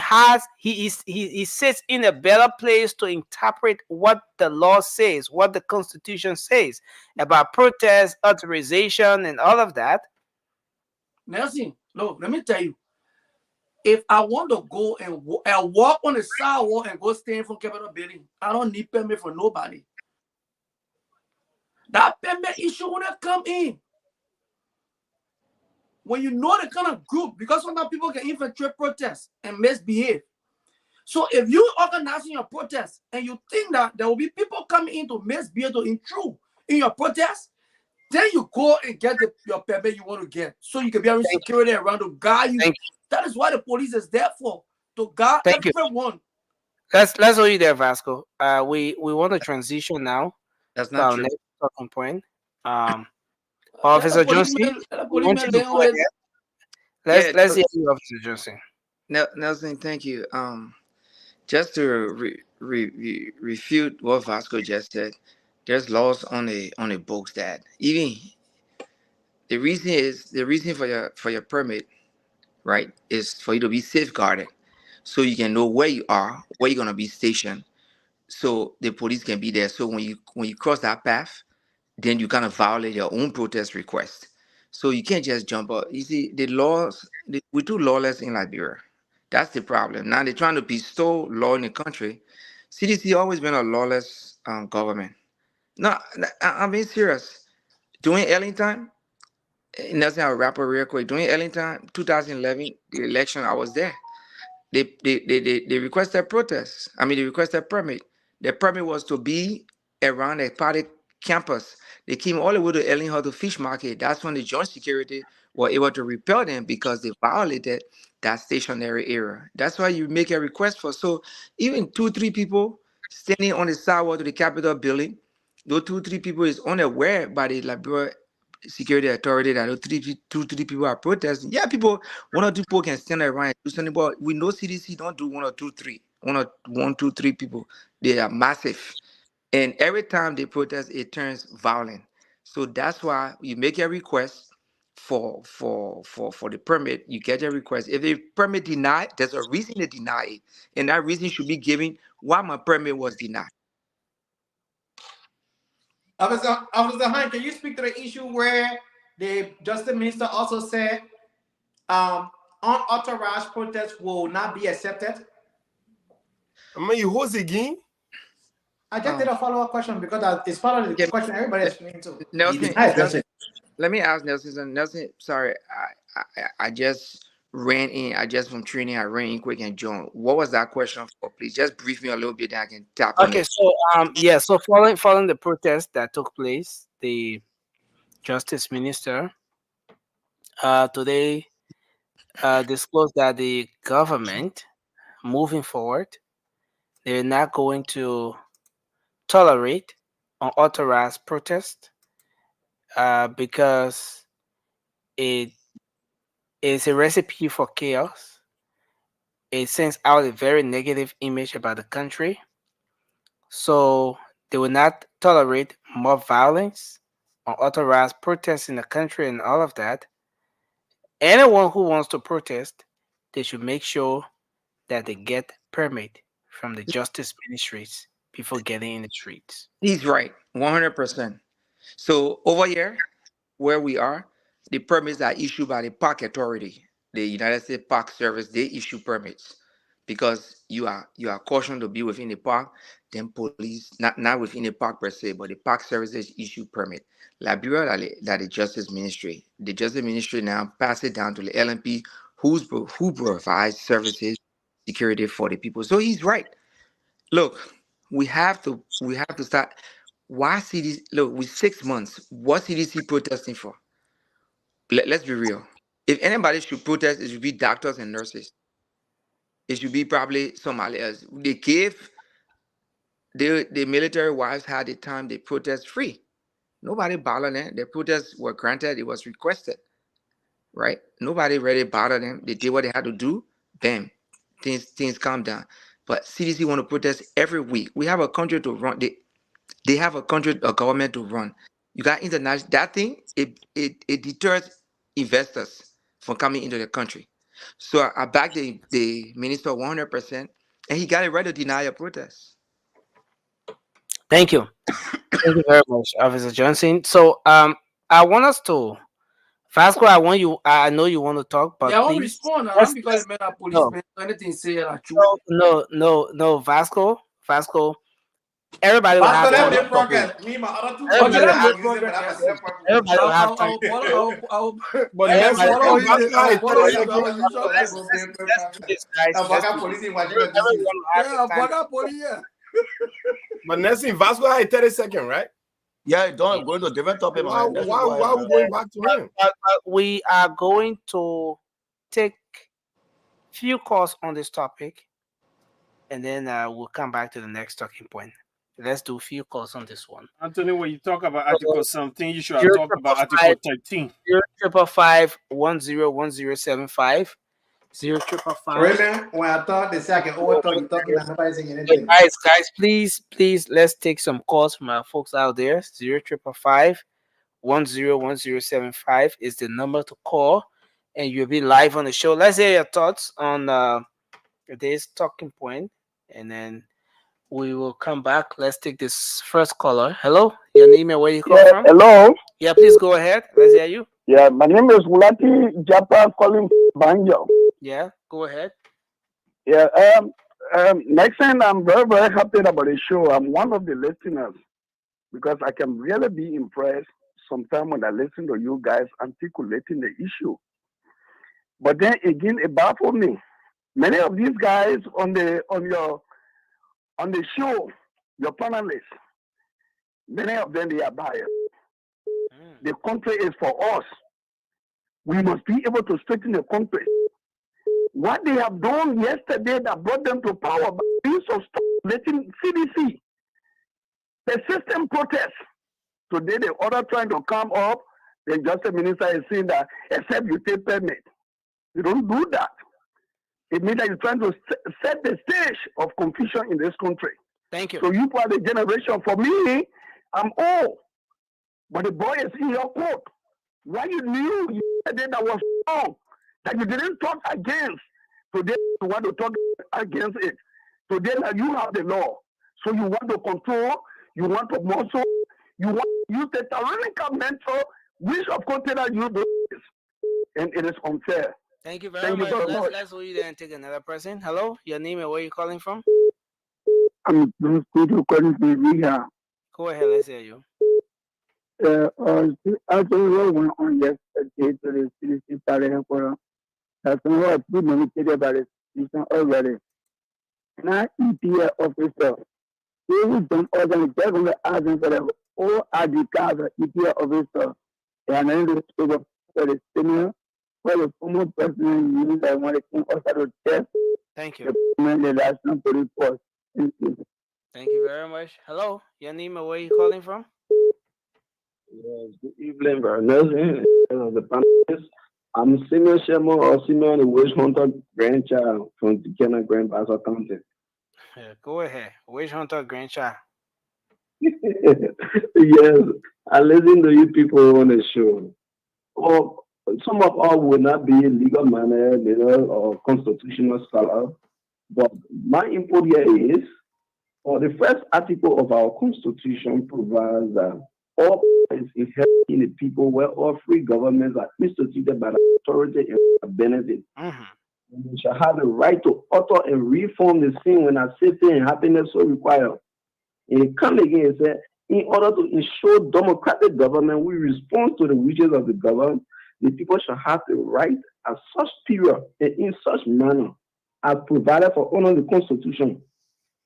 sits in a better place to interpret what the law says, what the Constitution says about protest, authorization, and all of that. Nelson, no, let me tell you. If I want to go and walk on the sidewalk and go stay in from Capitol Building, I don't need permit from nobody. That permit issue when it come in. When you know the kind of group, because sometimes people can infiltrate protests and misbehave. So if you organizing your protest and you think that there will be people coming in to misbehave, to intrude in your protest, then you go and get your permit you want to get, so you can be having security around to guard you. That is what the police is there for, to guard everyone. Let's hold you there, Vasco. We want to transition now That's to not our true. next talking point. Officer Johnson, we want you to go ahead. Let's hear you, Officer Johnson. Nelson, thank you. Just to refute what Vasco just said, there's laws on the books that even the reason for your permit, right, is for you to be safeguarded, so you can know where you are, where you're gonna be stationed, so the police can be there. So when you cross that path, then you kind of violate your own protest request. So you can't just jump up. You see, the laws, we too lawless in Liberia. That's the problem. Now they're trying to bestow law in the country. CDC always been a lawless government. No, I'm being serious. During Ellington, nothing, I'll wrap up real quick. During Ellington, 2011, the election, I was there. They requested protest. I mean, they requested permit. The permit was to be around a party campus. They came all the way to Ellington to Fish Market. That's when the joint security were able to repel them because they violated that stationary area. That's why you make a request for. So even 2-3 people standing on the sidewalk to the Capitol building, those 2-3 people is unaware by the Liberia security authority that those 2-3 people are protesting. Yeah, people, 1 or 2 people can stand around and do something, but we know CDC don't do 1 or 2, 3, 1, 2, 3 people. They are massive, and every time they protest, it turns violent. So that's why you make a request for the permit. You get a request. If the permit denied, there's a reason to deny it, and that reason should be given why my permit was denied. Officer Hunt, can you speak to the issue where the Justice Minister also said unauthorized protests will not be accepted? I mean, you host again? I just did a follow-up question because it's part of the question everybody is speaking to. Nelson, let me ask Nelson. Nelson, sorry, I just ran in. I just from training. I ran in quick and joined. What was that question for? Please just brief me a little bit. That I can tap on it. So following the protest that took place, the Justice Minister today disclosed that the government, moving forward, they're not going to tolerate unauthorized protest because it is a recipe for chaos. It sends out a very negative image about the country. So they will not tolerate more violence, unauthorized protests in the country, and all of that. Anyone who wants to protest, they should make sure that they get permit from the justice ministries before getting in the streets. He's right, 100%. So over here, where we are, the permits are issued by the Park Authority, the United States Park Service. They issue permits because you are cautioned to be within the park. Then police, not within the park per se, but the Park Services issue permit. Liberia, that the Justice Ministry. The Justice Ministry now pass it down to the LMP, who provides services, security for the people. So he's right. Look, we have to start. Why CDC? Look, with 6 months, what CDC protesting for? Let's be real. If anybody should protest, it should be doctors and nurses. It should be probably somebody else. They gave the military wives had the time they protest free. Nobody bothered them. The protests were granted. It was requested, right? Nobody really bothered them. They did what they had to do. Bam, things calm down. but CDC want to protest every week. We have a country to run. They have a government to run. You got international. That thing it deters investors from coming into the country. So I back the minister 100%, and he got it right to deny a protest. Thank you. Thank you very much, Officer Johnson. So I want us to Vasco, I know you want to talk, but Yeah, I won't please respond. I'm let's, because the man a no, policeman. Anything say like truth. no, Vasco. Everybody will have Pastor, time let to me talk. progress. Me, my other two Okay, Everybody will let's have make policemen, but progress. I'm a Yes. everybody will have time. But Let me Nelson, Everybody, follow and him. Vasco I had will a follow 30 him to second. our usual people. let's do this, guys. I'm Let's back do this. police watching the DC. Everyone will have Yeah, the time. But Nelson, Vasco had a 30 second, right? Yeah, don't go into a different topic, Why man. Let's just go ahead, are we man. going back to him? We are going to take few calls on this topic, and then we'll come back to the next talking point. Let's do a few calls on this one. Anthony, when you talk about Article 17, you should have Zero talked about triple Article five 13. 055-101075. 055. Wait, man. When I thought they say I can overtalk you talking and nobody saying anything. Guys, please, let's take some calls from our folks out there. 055-101075 is the number to call, and you'll be live on the show. Let's hear your thoughts on today's talking point, and then we will come back. Let's take this first caller. Hello, your name and where you call from? Hello. Yeah, please go ahead. Let's hear you. Yeah, my name is Wulati Japa calling from Banjo. Yeah, go ahead. Yeah, next time I'm very, very happy about the show. I'm one of the listeners because I can really be impressed sometimes when I listen to you guys articulating the issue. But then again, it baffles me. Many of these guys on the show, your panelists, many of them they are biased. The country is for us. We must be able to straighten the country. What they have done yesterday that brought them to power by use of letting CDC, the system protest. Today the order trying to come up, the justice minister is saying that except you take permit. You don't do that. It means that you're trying to set the stage of confusion in this country. Thank you. So you are the generation. For me, I'm old. But the boy is in your court. Why you knew yesterday that was wrong, that you didn't talk against. Today you want to talk against it. Today now you have the law. So you want to control, you want to muscle, you want to use the tyrannical mentor, which of course that you do this. And it is unfair. Thank you very much. Let's go you there and take another person. Hello, your name and where you calling from? I'm calling from here. Go ahead, let's hear you. Actually, went on yesterday to the CDC Party. That's what we managed about it already. Now, EPA officer, they will don't organize the asking for the all advocates, EPA officer, and then the for the senior, for the former president, you that want to also to test. Thank you. The national police force. Thank you. Thank you very much. Hello, your name and where you calling from? Yes, good evening, Nelson, the panelists. I'm senior chairman or senior the witch hunter grandchild from Tikena Grand Basso County. Yeah, go ahead. Witch hunter grandchild. Yes, I listen to you people on the show. Or some of us will not be legal minded, or constitutional scholar. But my input here is, the first article of our constitution provides that all is inherent in the people where all free governments are instituted by the authority and benefit. We shall have the right to alter and reform the scene when our safety and happiness so require. And it comes again and says, in order to ensure democratic government, we respond to the wishes of the government. The people shall have the right at such period and in such manner as provided for under the Constitution.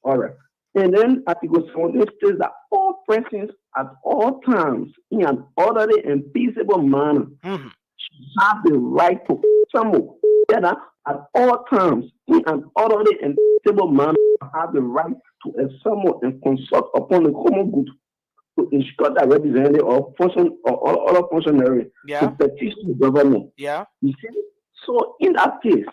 All right. And then Article 17 states that all persons at all times in an orderly and peaceable manner have the right to assemble together at all times in an orderly and peaceable manner have the right to assemble and consult upon the common good to ensure that representative or function or other functionary to petition the government. Yeah. You see? So in that case,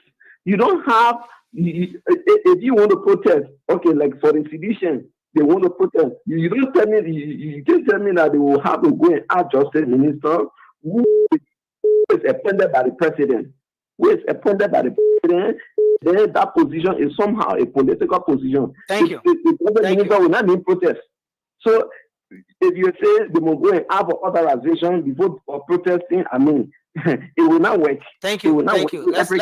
you don't have If you want to protest, okay, like for the sedition, they want to protest. You don't tell me, you just tell me that they will have to go and ask justice minister who is appointed by the president. Who is appointed by the president, then that position is somehow a political position. Thank you. The president minister will not be in protest. So if you say they will go and have authorization before protesting, I mean, it will not work. Thank you. Thank you. Let's so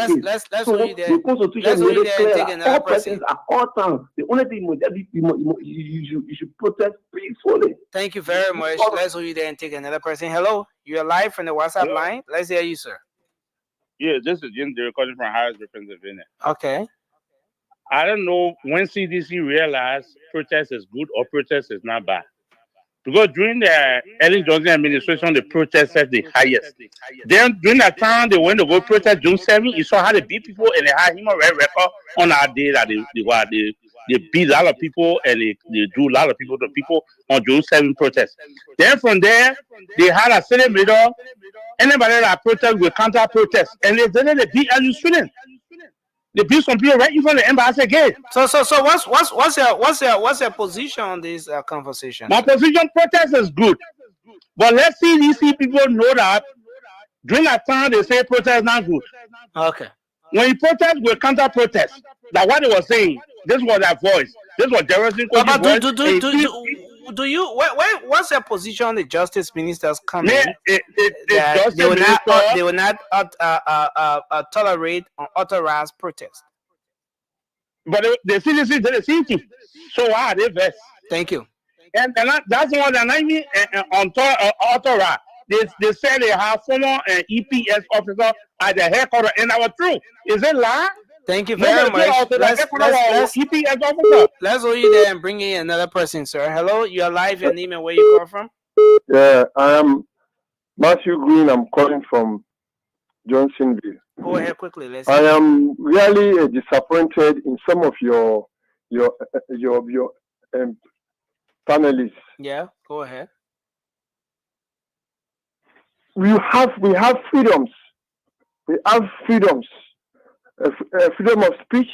hold you there. the Constitution Let's made it clear take that another all person. persons at all times. The only thing you should protest peacefully. Thank you very much. Let's hold you there and take another person. Hello, you are live from the WhatsApp line. Let's hear you, sir. Yeah, this is Jim. They're recording from Harrisburg, Pennsylvania. Okay. I don't know when CDC realized protest is good or protest is not bad. Because during the Ellen Johnson administration, the protest set the highest. Then during that time, they went to go protest June 7. You saw how they beat people and they had human rights record on our day that they beat a lot of people and they drew a lot of people to people on June 7 protest. Then from there, they had a city middle. Anybody that protest will counter protest. And they beat LU students. They beat some people right in front of the embassy again. So what's your position on this conversation? My position, protest is good, but let's see these people know that during that time they say protest is not good. Okay. When you protest, we counter protest. Like what they were saying, this was their voice. This was Jefferson. What's your position on the justice ministers coming? They will not tolerate unauthorized protest. But the citizens didn't seem to. So why are they vexed? Thank you. And that's one that I mean unauthorized. They said they have former EPS officer at the headquarters, and that was true. Is it lie? Thank you very much. Let's hold you there and bring in another person, sir. Hello, you are live. Your name and where you call from? Yeah, I am Matthew Green. I'm calling from Johnsonville. Go ahead quickly. I am really disappointed in some of your panelists. Yeah, go ahead. We have freedoms. We have freedoms. Freedom of speech,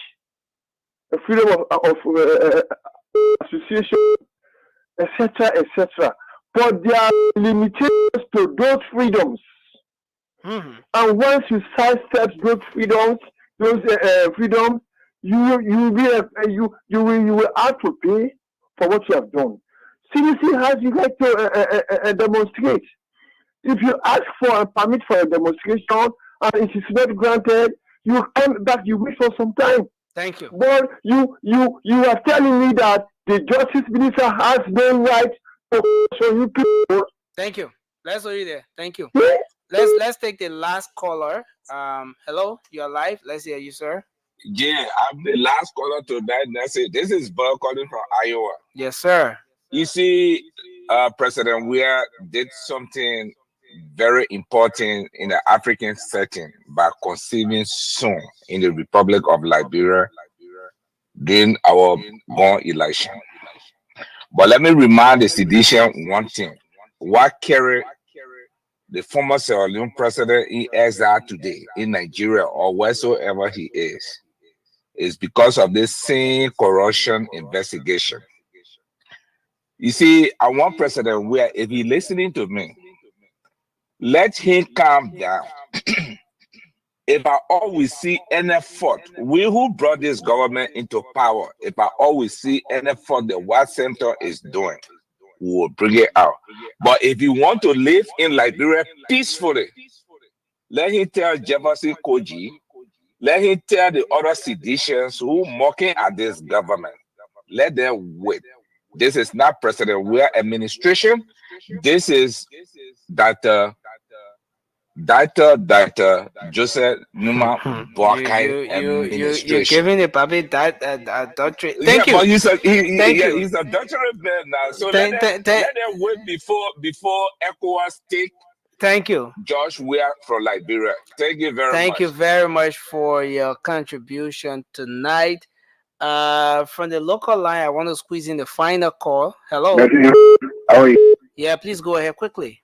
freedom of association, etc., etc. But there are limitations to those freedoms. Mm-hmm. And once you sidestep those freedoms, you will have to pay for what you have done. CDC has the right to demonstrate. If you ask for a permit for a demonstration and it is not granted, you come back, you wait for some time. Thank you. But you are telling me that the justice minister has no right to show you people. Thank you. Let's hold you there. Thank you. Yeah. Let's take the last caller. Hello, you're live. Let's hear you, sir. Yeah, I'm the last caller tonight. That's it. This is Bob calling from Iowa. Yes, sir. You see, President Weir did something very important in the African setting by conceiving soon in the Republic of Liberia during our born election. But let me remind the sedition one thing. What carried the former Sierra Leone president in exile today in Nigeria or wheresoever he is because of this same corruption investigation. You see, I want President Weir, if he's listening to me, let him calm down. If I always see any fault, we who brought this government into power, if I always see any fault that what center is doing, we will bring it out. But if you want to live in Liberia peacefully, let him tell Jefferson Koji, let him tell the other seditions who mocking at this government, let them wait. This is not President Weir administration. This is Dr. Joseph Numa Boakai administration. You're giving the public that doctorate. Thank you. But he's a doctorate man now. So let them wait before ECOWAS take. Thank you. Josh Weir from Liberia. Thank you very much. Thank you very much for your contribution tonight. From the local line, I want to squeeze in the final call. Hello. How are you? Yeah, please go ahead quickly.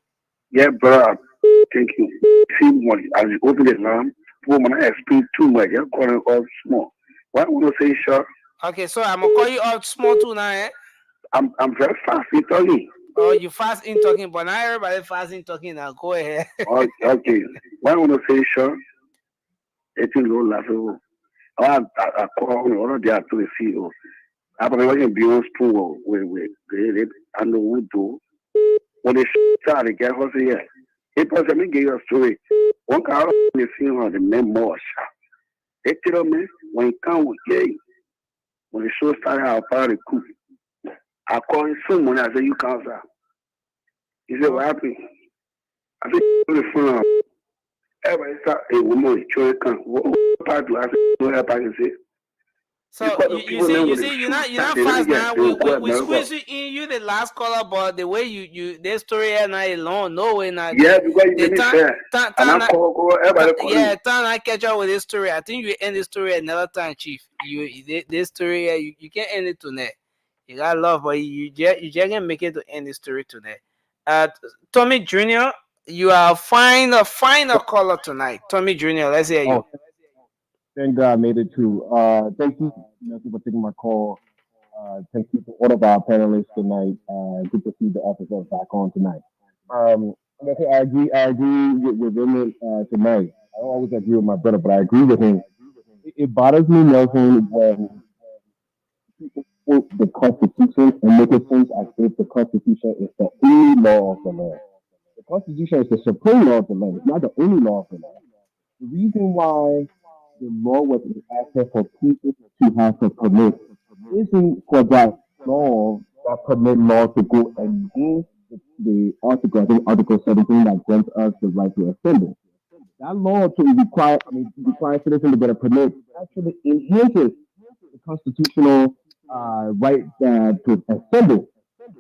Yeah, brother. Thank you. See, I was opening the lamp. Woman, I explained too much. I'm calling all small. Why would you say sure? Okay, so I'm gonna call you out small too now, eh? I'm very fast in talking. Oh, you fast in talking, but not everybody fast in talking now. Go ahead. Okay. Why would you say sure? It's in low level. I call on all of the to the CEO. I'm going to be on spool with I know who do. When they start to get us here, it was a me give you a story. One car on the scene on the men more. They tell me when you come with gay, when the show started out party cook. I call him someone. I say you can't stop. He said what happened? I said the phone. Everybody start a woman trying to come. What part do I say? What I can say? So you see, you're not fast now. We squeeze you in. You the last caller, but the way you this story here now alone, no way now. Yeah, because you made me fair. And I call everybody call. Yeah, time I catch up with this story. I think you end this story another time, Chief. This story here, you can't end it tonight. You got love, but you just can't make it to end this story tonight. Tommy Jr., you are a final caller tonight. Tommy Jr., let's hear you. Thank God I made it too. Thank you, Nancy, for taking my call. Thank you to all of our panelists tonight. Good to see the officers back on tonight. I agree with him tonight. I don't always agree with my brother, but I agree with him. It bothers me, Nelson, when people quote the Constitution and make it seem as if the Constitution is the only law of the land. The Constitution is the supreme law of the land. It's not the only law of the land. The reason why the law was enacted for people to have a permit isn't for that law, that permit law to go against the article, I think Article 17 that grants us the right to assemble. That law to require citizens to get a permit actually enhances the constitutional right to assemble.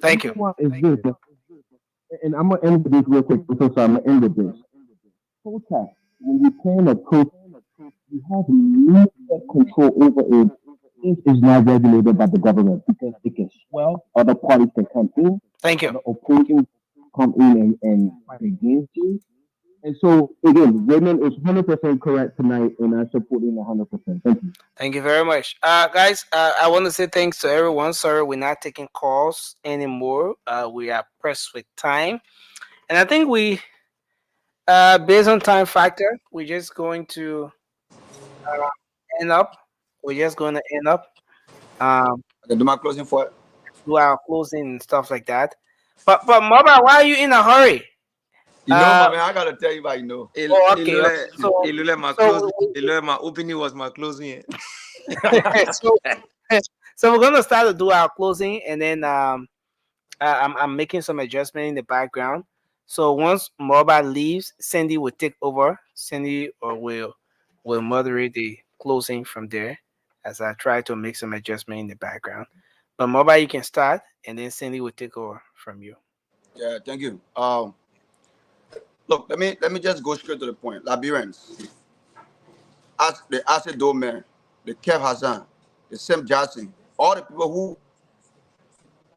Thank you. Is this, and I'm gonna end with this real quick. So I'm gonna end with this. Protest. When you plan a protest, you have no control over it if it's not regulated by the government, because it can swell, other parties can come in. Thank you. The opposing come in and fight against you. And so again, Raymond is 100% correct tonight, and I support him 100%. Thank you. Thank you very much, guys. I want to say thanks to everyone. Sorry, we're not taking calls anymore. We are pressed with time, and I think we, based on time factor, we're just going to end up. We're just going to end up. I can do my closing for it. Do our closing and stuff like that. But Mama, why are you in a hurry? You know, my man, I gotta tell you about okay. My opening was my closing. So we're gonna start to do our closing, and then I'm making some adjustment in the background. So once Mobile leaves, Cindy will take over. Cindy will moderate the closing from there, as I try to make some adjustment in the background. But Mobile, you can start, and then Cindy will take over from you. Yeah, thank you. Look, let me just go straight to the point. Liberians, as the Acid Dome, the Kev Hassan, the Sam Jackson, all the people who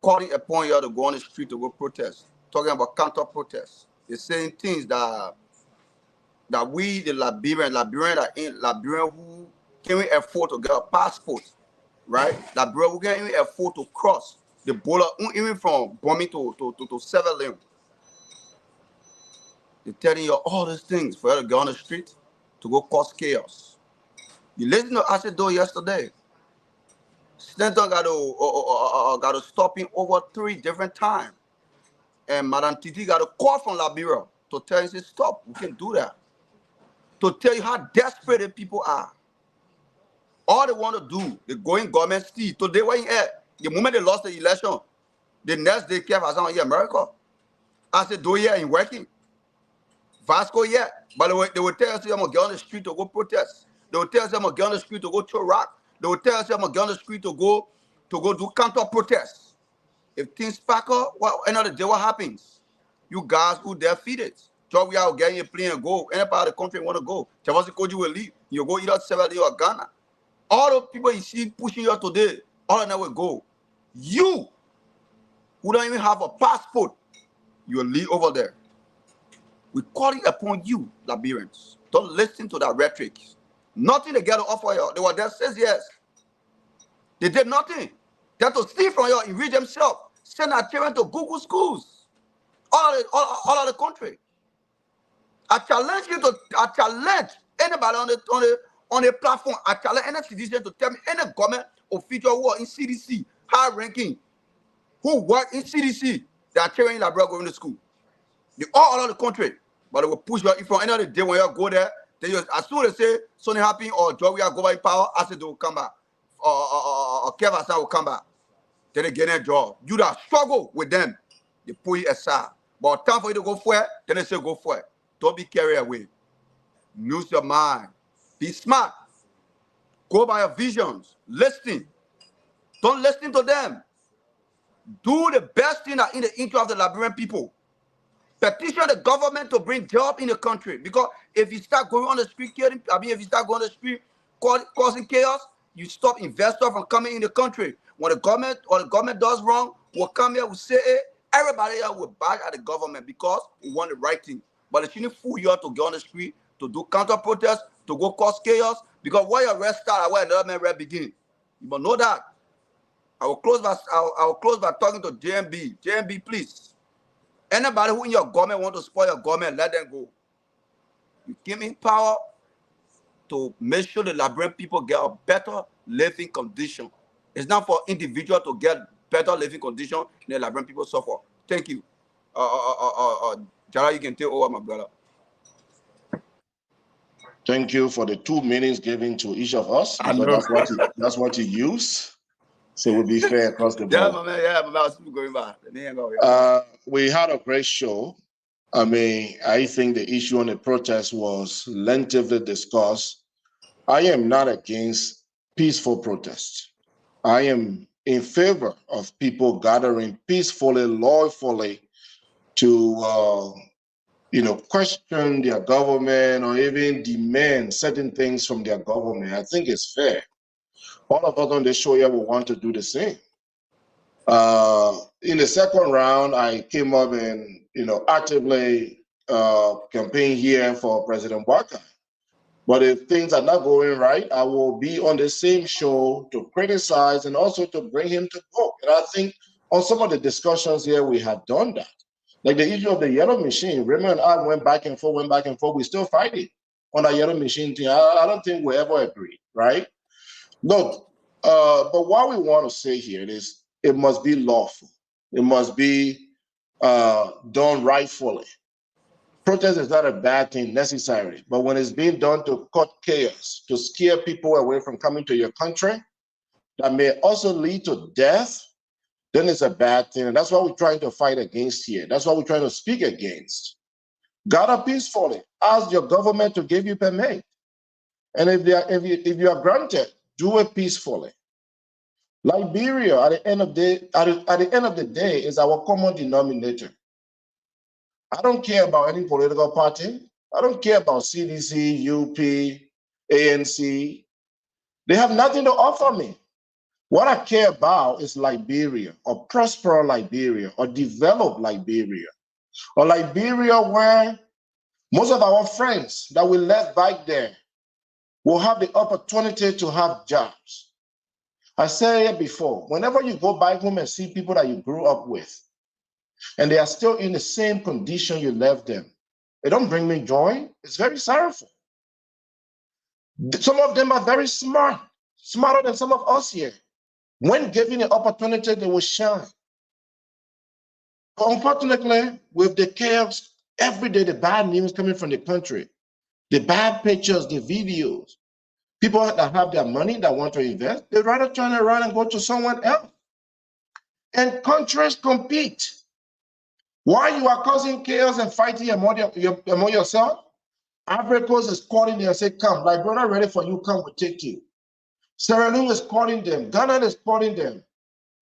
calling upon you to go on the street to go protest, talking about counter protests. They're saying things that we, the Liberian who can't afford to get a passport, right? Liberian who can't even afford to cross the border, even from Bombing to Sierra Leone. They're telling you all these things for you to go on the street to go cause chaos. You listened to Asido yesterday. Stanton got to stop him over 3 different times. And Madame Titi got a call from Liberia to tell him, stop, we can do that. To tell you how desperate the people are. All they want to do, they go in government steed. Today, when the moment they lost the election, the next day, Kev Hassan in America. Asido here ain't working. Vasco yet, but they will tell us I'm gonna get on the street to go protest. They will tell us I'm gonna get on the street to go throw rock. They will tell us I'm gonna get on the street to go do counter protests. If things back up, another day what happens? You guys who defeated. So we are getting a plane and go. Any part of the country want to go. Chavasi Koji will leave. You go either Sierra Leone or Ghana. All the people you see pushing you today, all of them will go. You who don't even have a passport, you will leave over there. We're calling upon you, Liberians. Don't listen to that rhetoric. Nothing they get to offer you. They were there 6 years. They did nothing. They had to steal from you, enrich themselves, send our children to Google schools, all of the country. I challenge you to, I challenge anybody on the platform, I challenge any citizen to tell me any government official who are in CDC, high ranking, who work in CDC, they are children in Liberia going to school. They all over the country. But they will push you if from any other day when you go there, they just, as soon as they say something happen or job we are going in power, I said they will come back. Or Kev Hassan will come back. Then they get their job. You that struggle with them, they put you aside. But time for you to go for it, then they say go for it. Don't be carried away. Use your mind. Be smart. Go by your visions. Listen. Don't listen to them. Do the best thing that in the interest of the Liberian people. Petition the government to bring jobs in the country. Because if you start going on the street, if you start going on the street causing chaos, you stop investors from coming in the country. When the government does wrong, we'll come here, we'll say, hey, everybody here will back at the government because we want the right thing. But it shouldn't fool you to get on the street, to do counter protests, to go cause chaos. Because where your rest start, where another man rest begin. You must know that. I will close by talking to JMB. JMB, please. Anybody who in your government want to spoil your government, let them go. You give me power to make sure the Liberian people get a better living condition. It's not for individual to get better living condition and the Liberian people suffer. Thank you. Jara, you can take over, my brother. Thank you for the 2 minutes given to each of us. That's what you use. So we'll be fair across the board. Yeah, my man, I was going back. We had a great show. I mean, I think the issue on the protest was lengthily discussed. I am not against peaceful protests. I am in favor of people gathering peacefully, lawfully to, question their government or even demand certain things from their government. I think it's fair. All of us on the show here will want to do the same. In the second round, I came up and, actively campaign here for President Waka. But if things are not going right, I will be on the same show to criticize and also to bring him to book. And I think on some of the discussions here, we have done that. Like the issue of the yellow machine, Raymond and I went back and forth, we're still fighting on that yellow machine thing. I don't think we ever agreed, right? Look, but what we want to say here is it must be lawful. It must be done rightfully. Protest is not a bad thing necessarily, but when it's being done to cut chaos, to scare people away from coming to your country, that may also lead to death, then it's a bad thing. And that's what we're trying to fight against here. That's what we're trying to speak against. Gather peacefully. Ask your government to give you permit. And if you are granted, do it peacefully. Liberia, at the end of the day, is our common denominator. I don't care about any political party. I don't care about CDC, UP, ANC. They have nothing to offer me. What I care about is Liberia, or prosperous Liberia, or developed Liberia, or Liberia where most of our friends that we left back there will have the opportunity to have jobs. I said it before, whenever you go back home and see people that you grew up with, and they are still in the same condition you left them, it don't bring me joy. It's very sorrowful. Some of them are very smart, smarter than some of us here. When given the opportunity, they will shine. But unfortunately, with the chaos, every day the bad news coming from the country, the bad pictures, the videos, people that have their money that want to invest, they rather turn around and go to someone else. And countries compete. While you are causing chaos and fighting among yourself, Ivory Coast is calling them and say, come, like brother, ready for you, come, we'll take you. Sierra Leone is calling them, Ghana is calling them.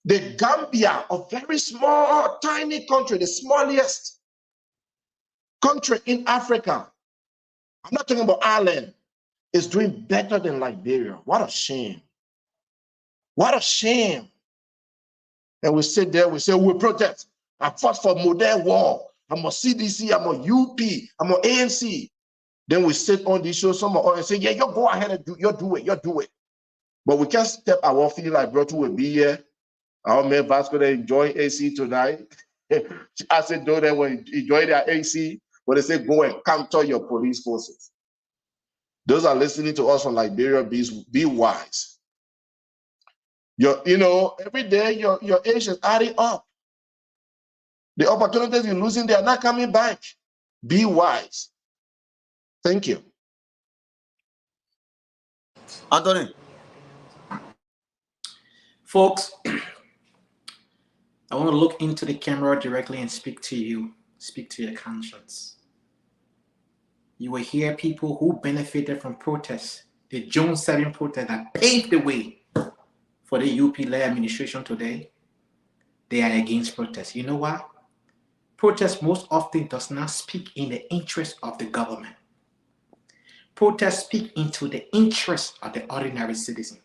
The Gambia, a very small, tiny country, the smallest country in Africa, I'm not talking about Ireland, is doing better than Liberia. What a shame. What a shame. And we sit there, we say, we protest. I fought for modern war. I'm a CDC, I'm a UP, I'm a ANC. Then we sit on these shows, some and say, yeah, you go ahead and do it. But we can't step our feet like brother will be here. Our man Vasco, they enjoy AC tonight. I said, though they will enjoy their AC, but they say go and counter your police forces. Those are listening to us from Liberia, be wise. Every day your age is adding up. The opportunities you're losing, they are not coming back. Be wise. Thank you. Anthony. Folks, I want to look into the camera directly and speak to you. Speak to your conscience. You will hear people who benefited from protests. The June 7 protest that paved the way for the UP-led administration today. They are against protests. You know why? Protest most often does not speak in the interest of the government. Protests speak into the interest of the ordinary citizen.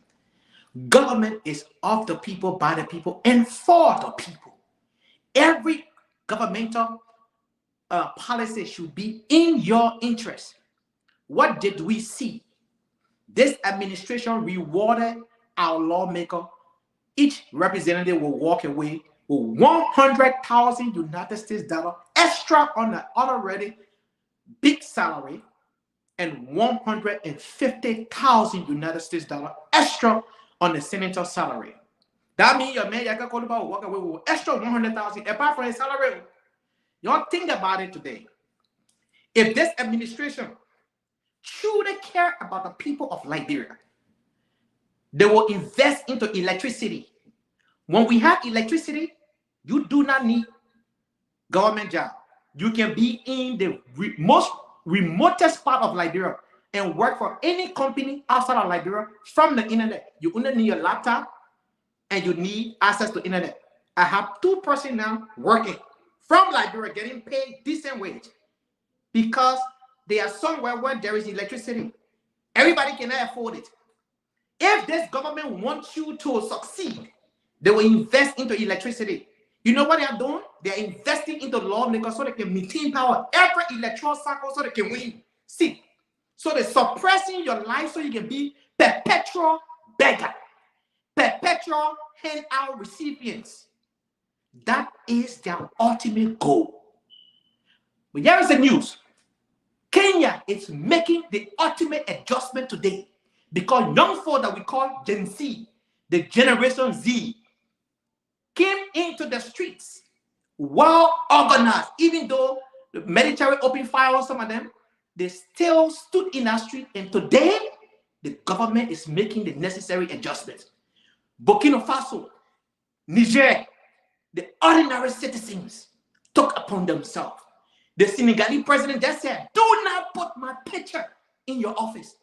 Government is of the people, by the people, and for the people. Every governmental policy should be in your interest. What did we see? This administration rewarded our lawmaker. Each representative will walk away with $100,000 United States extra on the already big salary and $150,000 United States extra on the senator's salary. That means your man will walk away with extra $100,000 apart from his salary. Y'all think about it today. If this administration truly care about the people of Liberia, they will invest into electricity. When we have electricity, you do not need government job. You can be in the most remotest part of Liberia and work for any company outside of Liberia from the internet. You only need your laptop and you need access to internet. I have 2 persons now working from Liberia getting paid decent wage because they are somewhere where there is electricity. Everybody cannot afford it. If this government wants you to succeed, they will invest into electricity. You know what they are doing? They are investing into lawmakers so they can maintain power every electoral cycle so they can win. See, so they're suppressing your life so you can be perpetual beggar, perpetual handout recipients. That is their ultimate goal. But here is the news. Kenya is making the ultimate adjustment today because young folk that we call Gen Z, the Generation Z, came into the streets well organized. Even though the military opened fire on some of them, they still stood in our street. And today, the government is making the necessary adjustments. Burkina Faso, Niger, the ordinary citizens took upon themselves. The Senegalese president just said, do not put my picture in your office.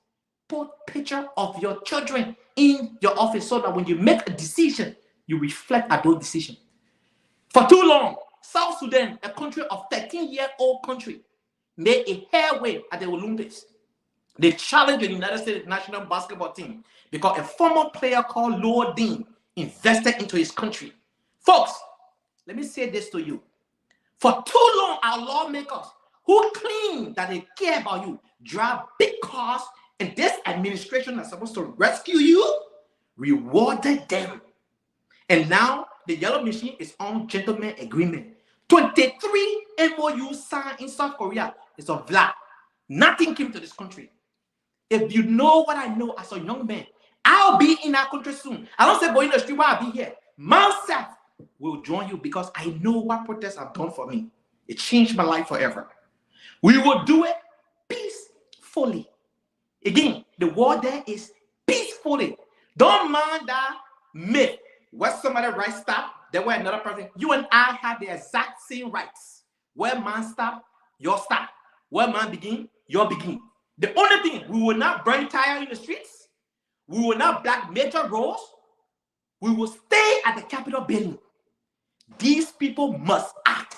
Put picture of your children in your office so that when you make a decision, you reflect at those decisions. For too long, South Sudan, a country of 13-year-old country, made a headway at the Olympics. They challenged the United States national basketball team because a former player called Lord Dean invested into his country. Folks, let me say this to you. For too long, our lawmakers who claim that they care about you drive big cars, and this administration that's supposed to rescue you rewarded them. And now the yellow machine is on gentleman agreement. 23 MOU signed in South Korea. It's a vlog. Nothing came to this country. If you know what I know as a young man, I'll be in our country soon. I don't say go in the street while I'll be here. Myself will join you because I know what protests have done for me. It changed my life forever. We will do it peacefully. Again, the word there is peacefully. Don't mind that myth. Where somebody right stop, there were another person. You and I have the exact same rights. Where man stop, your stop. Where man begin, your begin. The only thing, we will not burn tire in the streets. We will not block major roads. We will stay at the Capitol building. These people must act.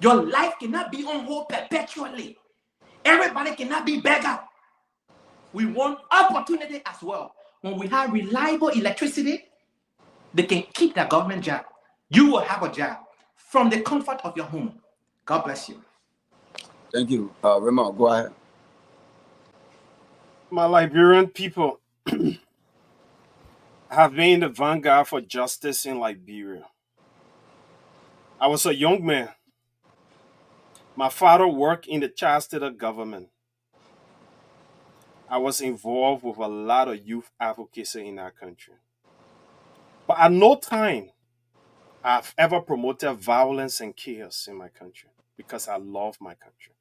Your life cannot be on hold perpetually. Everybody cannot be beggar. We want opportunity as well. When we have reliable electricity, they can keep their government job. You will have a job from the comfort of your home. God bless you. Thank you. Remo, go ahead. My Liberian people, I have been in the vanguard for justice in Liberia. I was a young man. My father worked in the child state government. I was involved with a lot of youth advocacy in our country. But at no time I've ever promoted violence and chaos in my country because I love my country.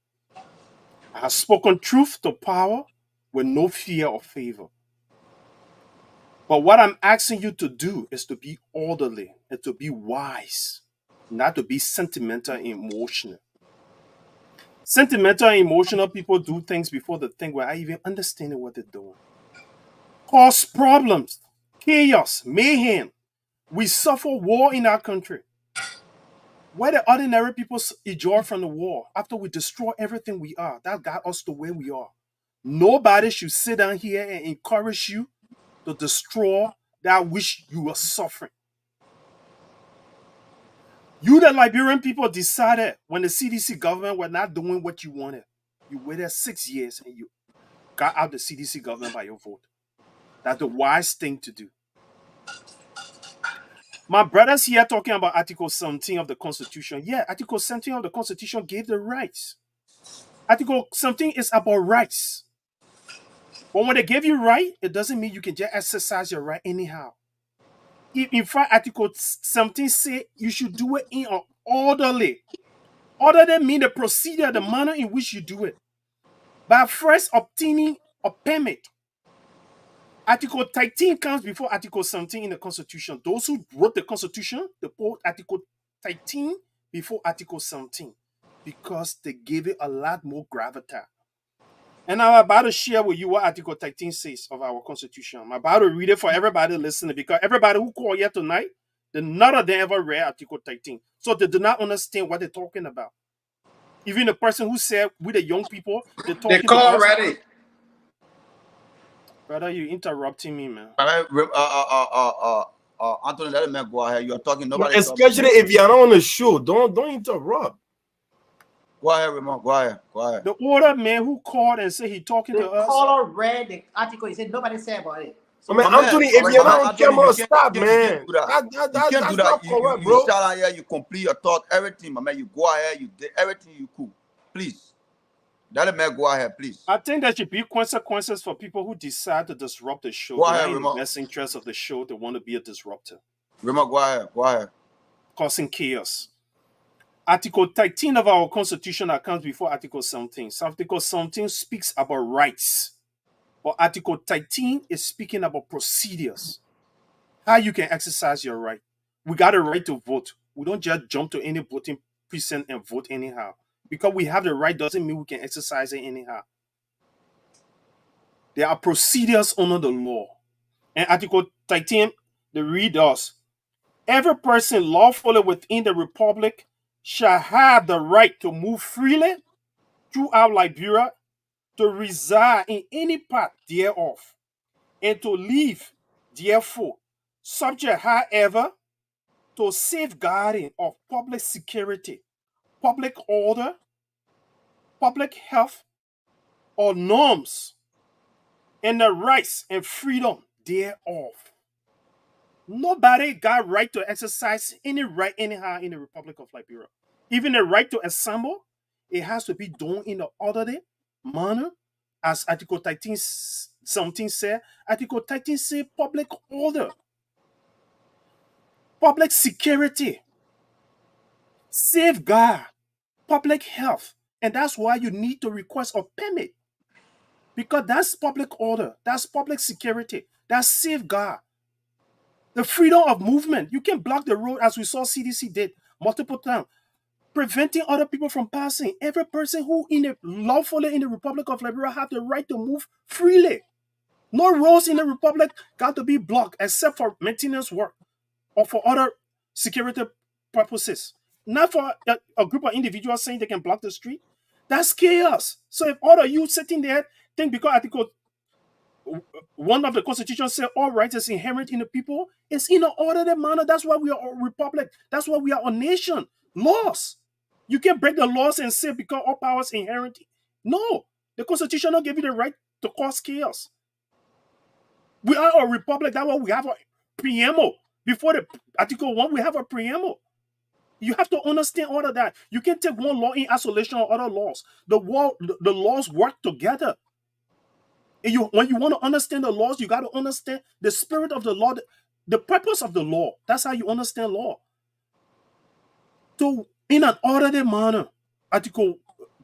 I have spoken truth to power with no fear or favor. But what I'm asking you to do is to be orderly and to be wise, not to be sentimental and emotional. Sentimental and emotional people do things before the thing without even understanding what they're doing. Cause problems, chaos, mayhem. We suffer war in our country. Where the ordinary people enjoy from the war after we destroy everything we are, that got us to where we are. Nobody should sit down here and encourage you to destroy that which you were suffering. You, the Liberian people, decided when the CDC government were not doing what you wanted. You waited 6 years and you got out the CDC government by your vote. That's the wise thing to do. My brothers here talking about Article 17 of the Constitution. Yeah, Article 17 of the Constitution gave the rights. Article 17 is about rights. But when they give you right, it doesn't mean you can just exercise your right anyhow. In fact, Article 17 say you should do it in an orderly. Orderly means the procedure, the manner in which you do it. By first obtaining a permit. Article 13 comes before Article 17 in the Constitution. Those who wrote the Constitution, they put Article 13 before Article 17 because they gave it a lot more gravitas. And I'm about to share with you what Article 13 says of our Constitution. I'm about to read it for everybody listening because everybody who called here tonight, none of them ever read Article 13. So they do not understand what they're talking about. Even the person who said with the young people, they're talking They call to us. already. Brother, you interrupting me, man. Anthony, let me go ahead. You are talking. Nobody. Especially if you're not on the show, don't interrupt. Go ahead, Ramon. Go ahead. Go ahead. The older man who called and said he talking to us. The caller read the article. He said nobody said about it. I mean, Anthony, if you're not on camera, stop, man. That's not correct, bro. You shout out here, you complete your thought, everything, my man. You go ahead, you did everything you could. Please. Let him go ahead, please. I think there should be consequences for people who decide to disrupt the show. Go ahead, in the Ramon. best interest of the show, they want to be a disruptor. Ramon, go ahead. Go ahead. Causing chaos. Article 13 of our Constitution comes before Article 17. So Article 17 speaks about rights. But Article 13 is speaking about procedures. How you can exercise your right. We got a right to vote. We don't just jump to any voting precinct and vote anyhow. Because we have the right doesn't mean we can exercise it anyhow. There are procedures under the law. And Article 13, they read us. Every person lawfully within the Republic shall have the right to move freely throughout Liberia, to reside in any part thereof, and to live therefore, subject, however, to safeguarding of public security, public order, public health, or norms, and the rights and freedom thereof. Nobody got right to exercise any right anyhow in the Republic of Liberia. Even the right to assemble, it has to be done in an orderly manner, as Article 13 something said. Article 13 says public order, public security, safeguard, public health. And that's why you need to request a permit. Because that's public order, that's public security, that's safeguard. The freedom of movement. You can block the road as we saw CDC did multiple times, preventing other people from passing. Every person who lawfully in the Republic of Liberia have the right to move freely. No roads in the Republic got to be blocked except for maintenance work or for other security purposes. Not for a group of individuals saying they can block the street. That's chaos. So if all of you sitting there think because Article 1 of the Constitution says all rights is inherent in the people, it's in an orderly manner. That's why we are a republic. That's why we are a nation. Laws. You can't break the laws and say because all powers inherent. No. The Constitution don't give you the right to cause chaos. We are a republic. That's why we have preamble. Before the Article 1, we have a preamble. You have to understand all of that. You can't take one law in isolation of other laws. The laws work together. And when you want to understand the laws, you got to understand the spirit of the law, the purpose of the law. That's how you understand law. So, in an orderly manner, Article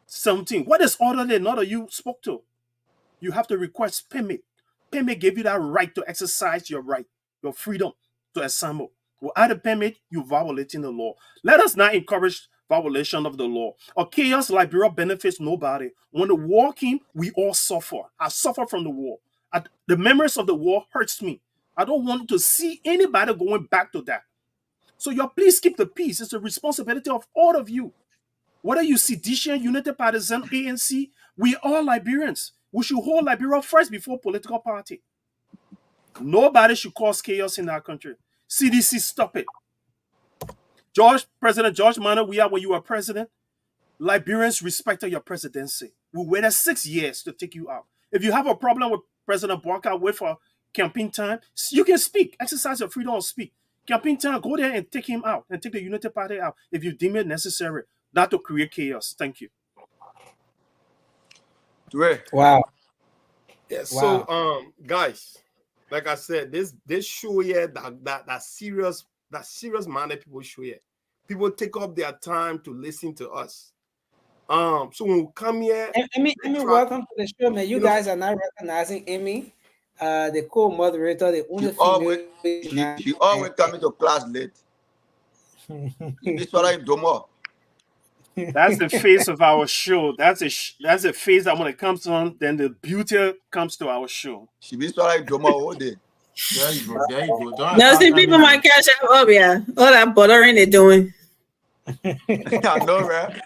17. What is orderly? None of you spoke to. You have to request permit. Permit gave you that right to exercise your right, your freedom to assemble. Without a permit, you're violating the law. Let us not encourage violation of the law. A chaos Liberia benefits nobody. When the war came, we all suffer. I suffer from the war. The memories of the war hurts me. I don't want to see anybody going back to that. So please keep the peace. It's the responsibility of all of you. Whether you sedition, United Partisan, ANC, we are Liberians. We should hold Liberia first before political party. Nobody should cause chaos in our country. CDC, stop it. President George Manneh, when you were president, Liberians respected your presidency. We waited 6 years to take you out. If you have a problem with President Bouaka, wait for campaign time. You can speak. Exercise your freedom to speak. Campaign time, go there and take him out and take the United Party out if you deem it necessary, not to create chaos. Thank you. Wow. Yeah. So, guys, like I said, this show here, that serious minded people show here. People take up their time to listen to us. So when we come here, Amy, welcome to the show, man. You guys are not recognizing Amy, the co-moderator, the only female. She always coming to class late. This what I do more. That's the face of our show. That's a face that when it comes on, then the beauty comes to our show. She be so like drama all day. There you go. There you go. No, see, people might catch up. Yeah, all that buttering they're doing. I know, right?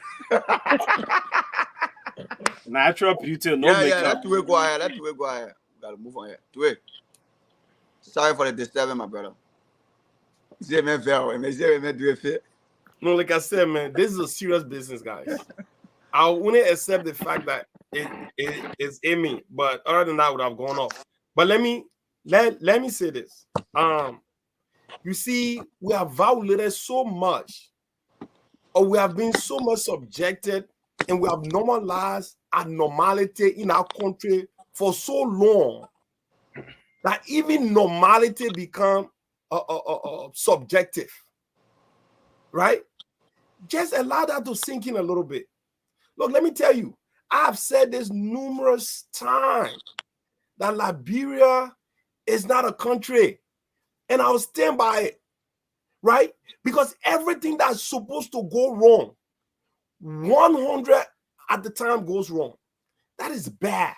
Natural beauty, no makeup. Let the way go ahead. Let the way go ahead. Gotta move on here. To it. Sorry for the disturbance, my brother. No, like I said, man, this is a serious business, guys. I wouldn't accept the fact that it is Amy, but other than that, would have gone off. But let me say this. You see, we have violated so much, or we have been so much subjected, and we have normalized abnormality in our country for so long that even normality become subjective. Right? Just allow that to sink in a little bit. Look, let me tell you, I've said this numerous times that Liberia is not a country, and I'll stand by it, right? Because everything that's supposed to go wrong, 100 at the time goes wrong. That is bad,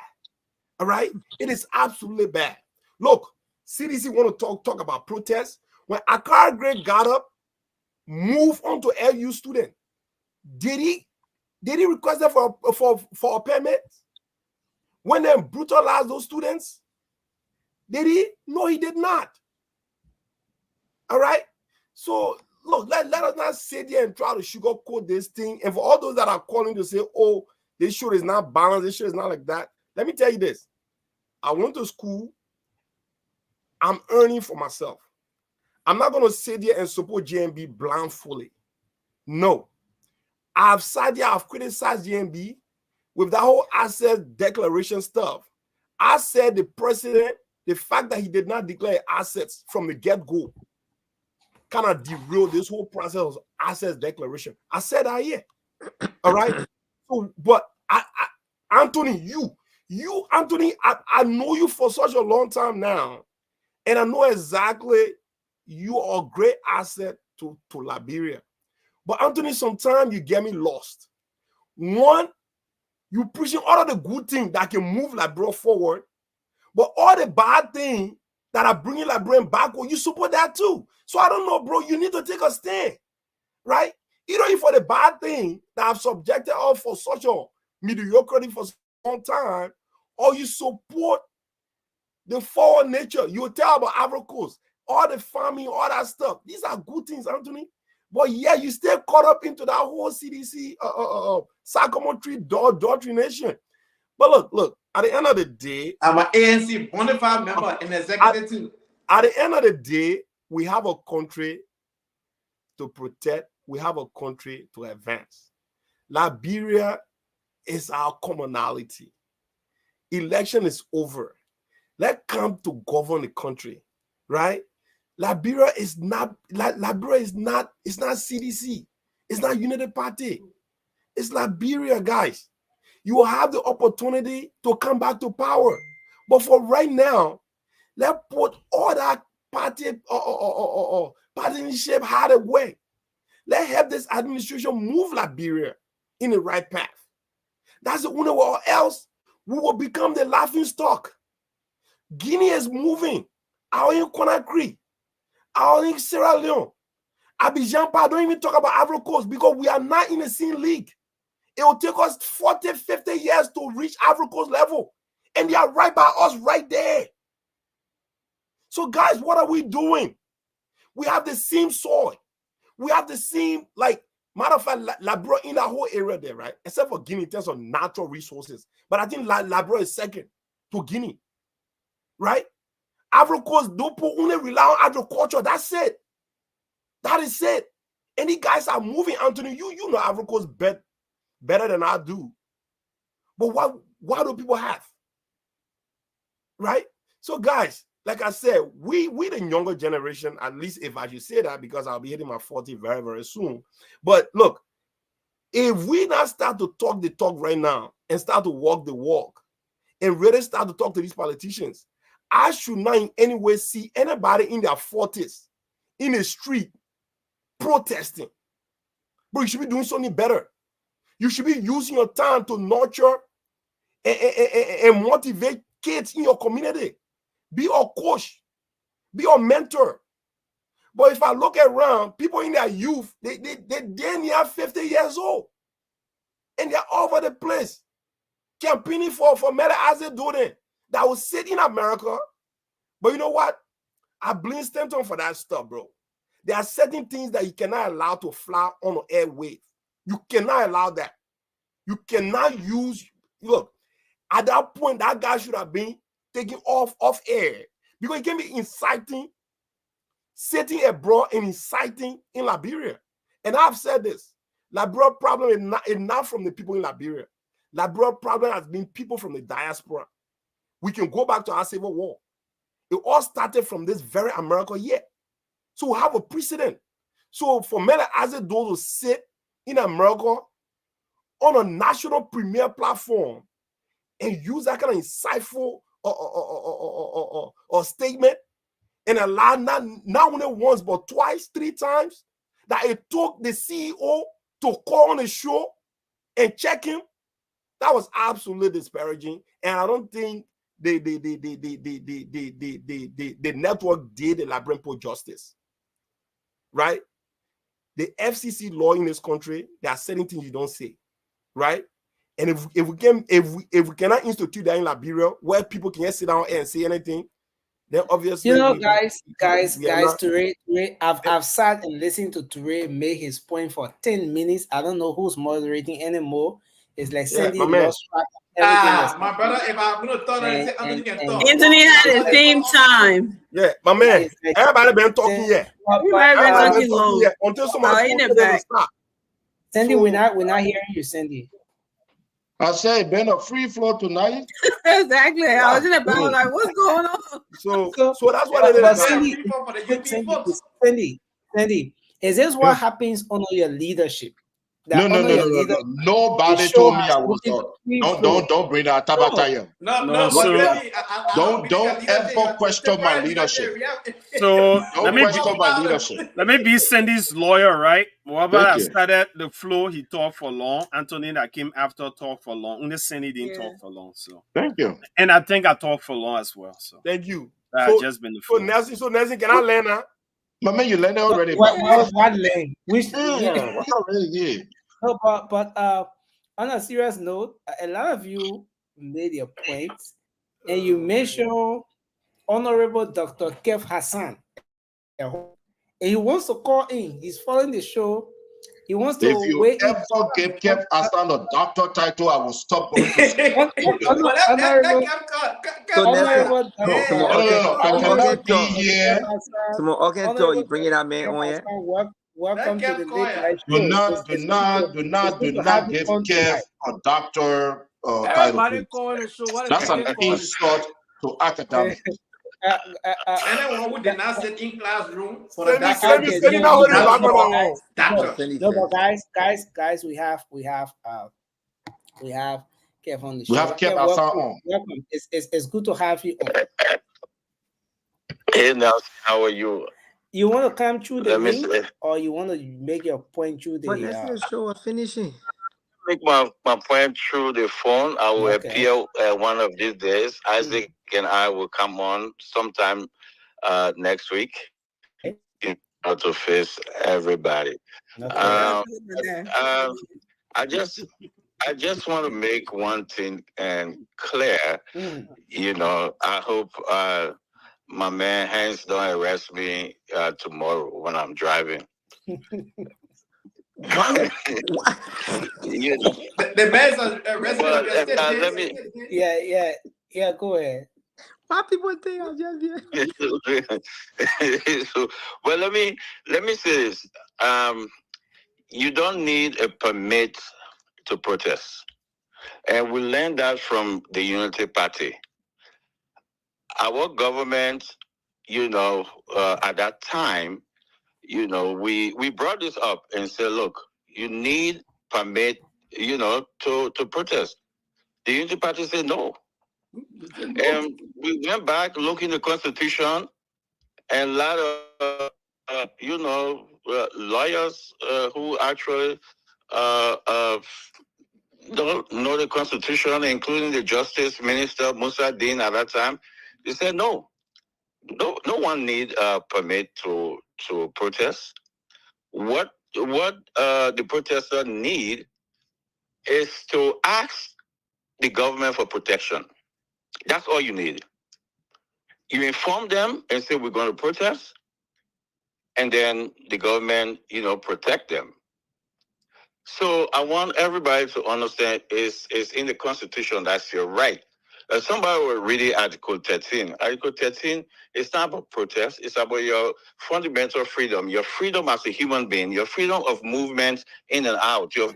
all right? It is absolutely bad. Look, CDC want to talk about protests. When Akar Gray got up, move on to LU student. Did he request for a permit? When they brutalized those students? Did he? No, he did not. All right? So, look, let us not sit here and try to sugarcoat this thing. And for all those that are calling to say, oh, this show is not balanced, this show is not like that. Let me tell you this. I went to school. I'm earning for myself. I'm not going to sit here and support GMB blindly. No. I've sat here, I've criticized GMB with that whole asset declaration stuff. I said the president, the fact that he did not declare assets from the get-go kind of derailed this whole process of assets declaration. I said that here. All right? So, but Anthony, Anthony, I know you for such a long time now, and I know exactly you are a great asset to Liberia. But Anthony, sometimes you get me lost. One, you pushing all of the good things that can move Liberia forward, but all the bad things that are bringing Liberia backward, you support that too. So I don't know, bro, you need to take a stand, right? Either for the bad thing that have subjected us for such a mediocrity for a long time, or you support the forward nature. You tell about Ivory Coast, all the farming, all that stuff. These are good things, Anthony. But yeah, you still caught up into that whole CDC psychometry doctrination. But look, at the end of the day, I'm an ANC bona fide member and executive too. At the end of the day, we have a country to protect. We have a country to advance. Liberia is our commonality. Election is over. Let's come to govern the country, right? Liberia is not it's not CDC. It's not United Party. It's Liberia, guys. You will have the opportunity to come back to power. But for right now, let's put all that party partnership hard away. Let's help this administration move Liberia in the right path. That's the only way, or else we will become the laughing stock. Guinea is moving. Out in Conakry, out in Sierra Leone, Abidjan, don't even talk about Ivory Coast because we are not in the same league. It will take us 40, 50 years to reach Ivory Coast level. And they are right by us right there. So guys, what are we doing? We have the same soil. We have the same, like, matter of fact, Liberia in that whole area there, right? Except for Guinea in terms of natural resources. But I think Liberia is second to Guinea, right? Ivory Coast, people only rely on agriculture. That's it. That is it. And these guys are moving. Anthony, you know Ivory Coast better than I do. But what do people have? Right? So guys, like I said, we the younger generation, at least if I should say that, because I'll be hitting my 40 very, very soon. But look, if we not start to talk the talk right now and start to walk the walk and really start to talk to these politicians, I should not in any way see anybody in their 40s in the street protesting. But you should be doing something better. You should be using your time to nurture and motivate kids in your community. Be a coach. Be a mentor. But if I look around, people in their youth, they're near 50 years old. And they're all over the place. Campaigning for Mele Azedune that will sit in America. But you know what? I blame Stanton for that stuff, bro. There are certain things that you cannot allow to fly on the airwave. You cannot allow that. You cannot use, look, at that point, that guy should have been taken off air because he can be inciting, sitting abroad and inciting in Liberia. And I've said this, Liberia problem is not from the people in Liberia. Liberia problem has been people from the diaspora. We can go back to our Civil War. It all started from this very America here. So we have a precedent. So for Mele Azedune to sit in America on a national premier platform and use that kind of insightful statement and allow not only once but twice, 3 times, that it took the CEO to call on the show and check him, that was absolutely disparaging. And I don't think the network did the Liberian Post justice. Right? The FCC law in this country, there are certain things you don't say. Right? And if we cannot institute that in Liberia where people can just sit down and say anything, then obviously, you know, guys, Toure, I've sat and listened to Toure make his point for 10 minutes. I don't know who's moderating anymore. It's like Sandy lost track of everything. My brother, if I'm gonna talk, Anthony can talk. Anthony had the same time. Yeah, my man. Everybody been talking yet. Everybody been talking yet until somebody stop. Sandy, we're not hearing you, Sandy. I say, been a free flow tonight. Exactly. I was in the back, like, what's going on? So that's what it is. Sandy, is this what happens under your leadership? No. Nobody told me I was don't bring that Tabata here. Don't ever question my leadership. So let me be Sandy's lawyer, right? Whoever started the flow, he talked for long. Anthony that came after talked for long. Only Sandy didn't talk for long. So thank you. And I think I talked for long as well. So thank you. That just been the flow. So Nelson, can I learn now? My man, you learned already. What learn? No, but on a serious note, a lot of you made your points, and you mentioned Honorable Dr. Kev Hassan. And he wants to call in. He's following the show. He wants to. If you ever give Kev Hassan a doctor title, I will stop going to school. So Nelson, Honorable I cannot be here. You bringing that man on here? Welcome to the late night Do show. not give Kev a doctor title, Everybody please. calling the show. Why That's they an get calling? insult to academics. Anyone who did not sit in classroom for the Sending out the background. No, but guys, we have Kev on the show. We have Kev Hassan on. Welcome. It's good to have you on. Hey Nelson, how are you? You want to come through the link, or you want to make your point through the? But let's show us finishing. Make my point through the phone. I will appear one of these days. Isaac and I will come on sometime next week. To face everybody. I just want to make one thing clear. You know, I hope my man Hans don't arrest me tomorrow when I'm driving. The man's arrested. Let me. Yeah. Go ahead. Why people think I'm just here? Well, let me say this. You don't need a permit to protest, and we learned that from the Unity Party. Our government, at that time, we brought this up and said, look, you need permit, to protest. The Unity Party said no. And we went back looking at the Constitution, and a lot of, lawyers who actually don't know the Constitution, including the Justice Minister, Musa Din at that time, they said no one need a permit to protest. What the protesters need is to ask the government for protection. That's all you need. You inform them and say we're going to protest, and then the government, protect them. So I want everybody to understand it's in the Constitution. That's your right. Somebody will read Article 13. Article 13 is not about protest. It's about your fundamental freedom, your freedom as a human being, your freedom of movement in and out, your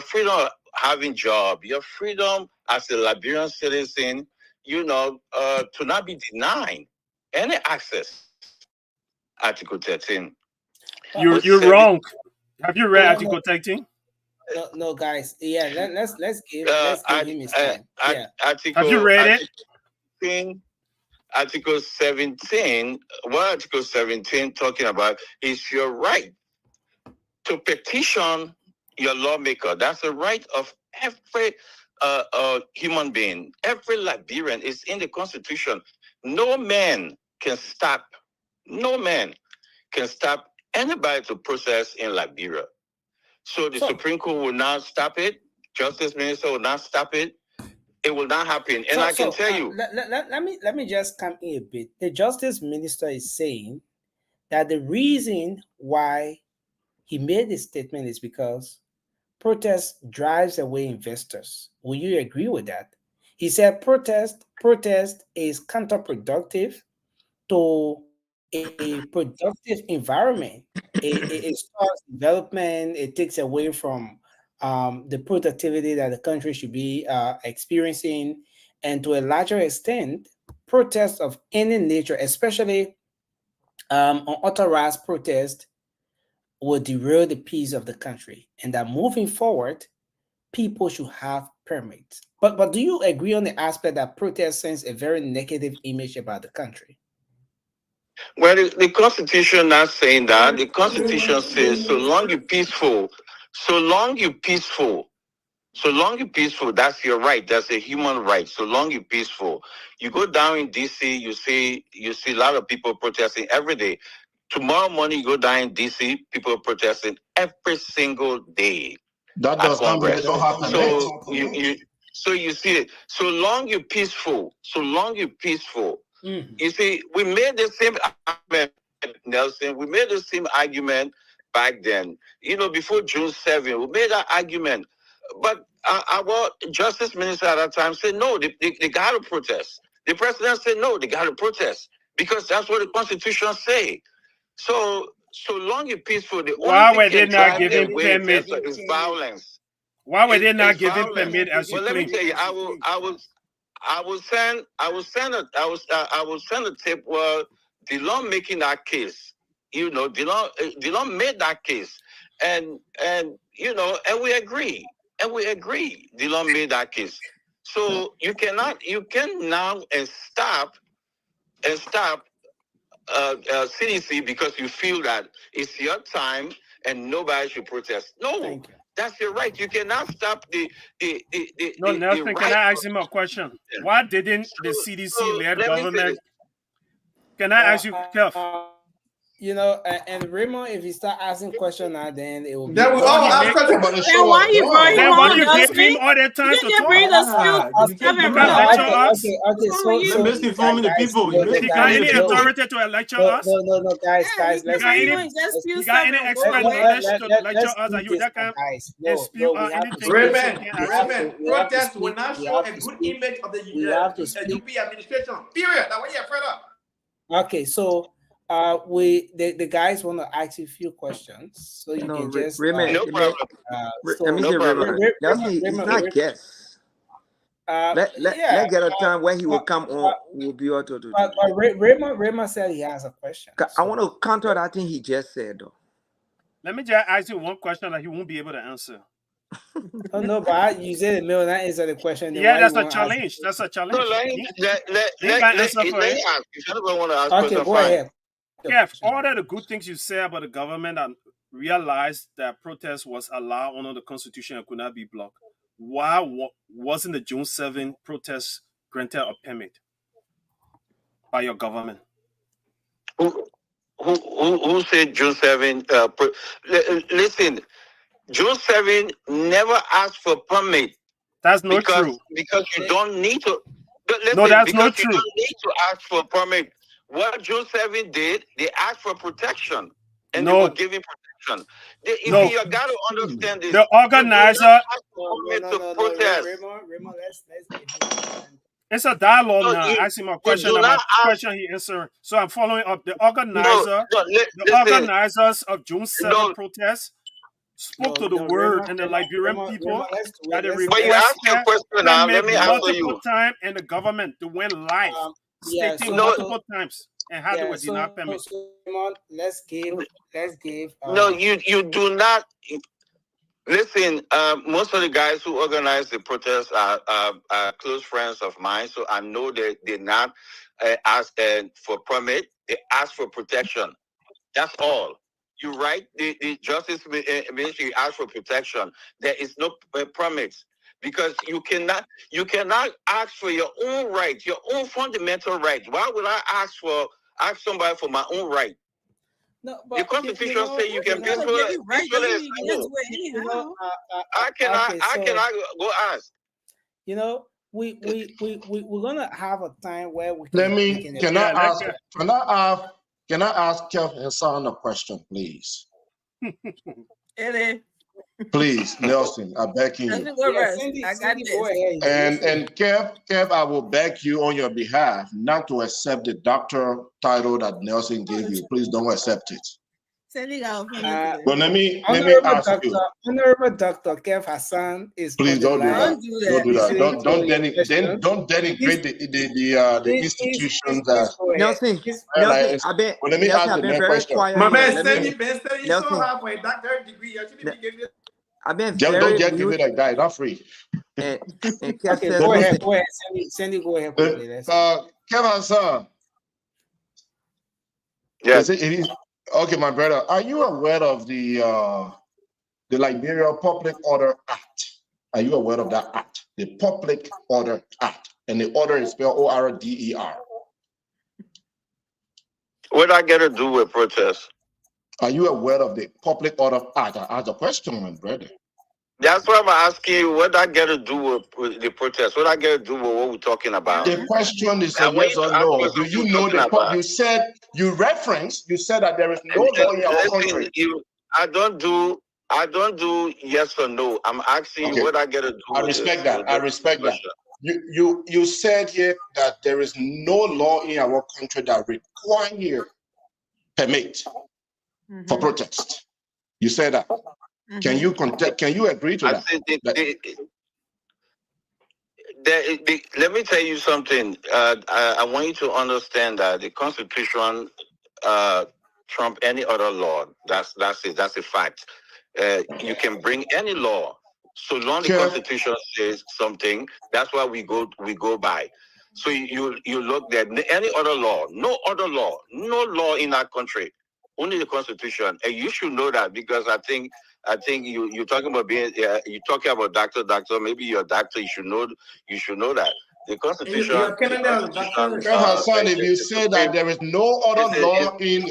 freedom of having job, your freedom as a Liberian citizen, to not be denied any access. Article 13. You're wrong. Have you read Article 13? No, guys. Yeah, let's give him his time. Article, have you read it? Article 17. What Article 17 talking about is your right to petition your lawmaker. That's the right of every human being. Every Liberian is in the Constitution. No man can stop anybody to protest in Liberia. So the Supreme Court will not stop it. Justice Minister will not stop it. It will not happen. And I can tell you. Let me just come in a bit. The Justice Minister is saying that the reason why he made this statement is because protest drives away investors. Will you agree with that? He said protest is counterproductive to a productive environment. It starts development. It takes away from the productivity that the country should be experiencing, and to a larger extent, protests of any nature, especially unauthorized protest, will derail the peace of the country. And that moving forward, people should have permits. But do you agree on the aspect that protest sends a very negative image about the country? Well, the Constitution not saying that. The Constitution says so long you're peaceful, that's your right. That's a human right. So long you're peaceful. You go down in DC, you see a lot of people protesting every day. Tomorrow morning you go down in DC, people are protesting every single day. That does not mean they don't have permits. So you see it. So long you're peaceful. You see, we made the same argument, Nelson. We made the same argument back then. Before June 7, we made that argument. But our justice minister at that time said no, they got to protest. The president said no, they got to protest because that's what the Constitution say. So long and peaceful, the Why only were thing they can not drive giving away permit? is violence. Why were they not It's giving violence. permit as you Well, let me claim? tell you, I will send a tape where DeLon making that case. You know, DeLon made that case, and you know, and we agree. DeLon made that case. So you can now stop CDC because you feel that it's your time and nobody should protest. No, that's your right. You cannot stop the No, Nelson, right. can I ask him a question? Why didn't the CDC-led government? Can I ask you, Kev? You know, and Raymond, if he start asking questions now, then it will be. Then we all ask questions. Then why you brought him Then on? why you gave him all that time You to can talk? bring the spill. You can't lecture us. Okay. So misinforming the people. You got any authority to lecture us? No, guys. You got any expert knowledge to lecture us? Are you that kind of spew out anything? Raymond, protest will not show a good image of the UP administration. Period. That's why you're afraid of. Okay, so the guys want to ask you a few questions, so you can just Raymond, no problem. He's not guest. Let get a time when he will come on. We'll be able to do. But Raymond said he has a question. I want to counter that thing he just said, though. Let me just ask you one question that he won't be able to answer. Oh no, but you said the middle not answer the question. Yeah, that's a challenge. That's a challenge. No, let ask. If anybody want to ask okay, go ahead. Kev, all of the good things you say about the government and realized that protest was allowed under the Constitution and could not be blocked. Why wasn't the June 7 protest granted a permit by your government? Who said June 7? Listen, June 7 never asked for permit. That's not true. Because you don't need to. Listen, no, that's not true. You don't need to ask for permit. What June 7 did, they asked for protection, and they were giving protection. You got to understand this. The organizer. It's a dialogue now. I ask him a question about question he answered. So I'm following up. The organizers of June 7 protests spoke to the world and the Liberian people that they requested multiple times and the government to win life, stating multiple times and how they were denied permit. Let's give. No, you do not. Listen, most of the guys who organize the protests are close friends of mine, so I know they did not ask for permit. They asked for protection. That's all. You're right. The Justice Ministry asked for protection. There is no permits because you cannot ask for your own right, your own fundamental right. Why would I ask somebody for my own right? No, but the Constitution says you can peacefully. I cannot go ask. You know, we're gonna have a time where we. Can I ask Kev Hassan a question, please? Please, Nelson, I beg you. I got this. And Kev, I will beg you on your behalf not to accept the doctor title that Nelson gave you. Please don't accept it. But let me ask you. Honorable Dr. Kev Hassan is. Please don't do that. Don't do that. Don't denigrate the institutions that. Nelson, let me ask the next question. My man, Sandy, you so hard for a doctorate degree. You should be giving. Don't just give it like that. Not free. Okay, go ahead. Sandy, go ahead. Kev Hassan. Yes. Okay, my brother. Are you aware of the Liberia Public Order Act? Are you aware of that act? The Public Order Act, and the order is spelled ORDER. What do I get to do with protests? Are you aware of the Public Order Act? I asked a question, my brother. That's what I'm asking you. What do I get to do with the protest? What do I get to do with what we're talking about? The question is a yes or no. Do you know you said that there is no law in our country. I don't do I don't do yes or no. I'm asking you what I get to do I with respect this. that. I respect that. You said here that there is no law in our country that require permit for protest. You said that. Can you agree to that? Let me tell you something. I want you to understand that the Constitution trump any other law. That's it. That's a fact. You can bring any law so long the Constitution says something. That's why we go by. So you look at any other law, no law in our country, only the Constitution, and you should know that because I think you're talking about being you're talking about doctor. Maybe you're a doctor. You should know that the Constitution. Kev Hassan, if you say that there is no other law in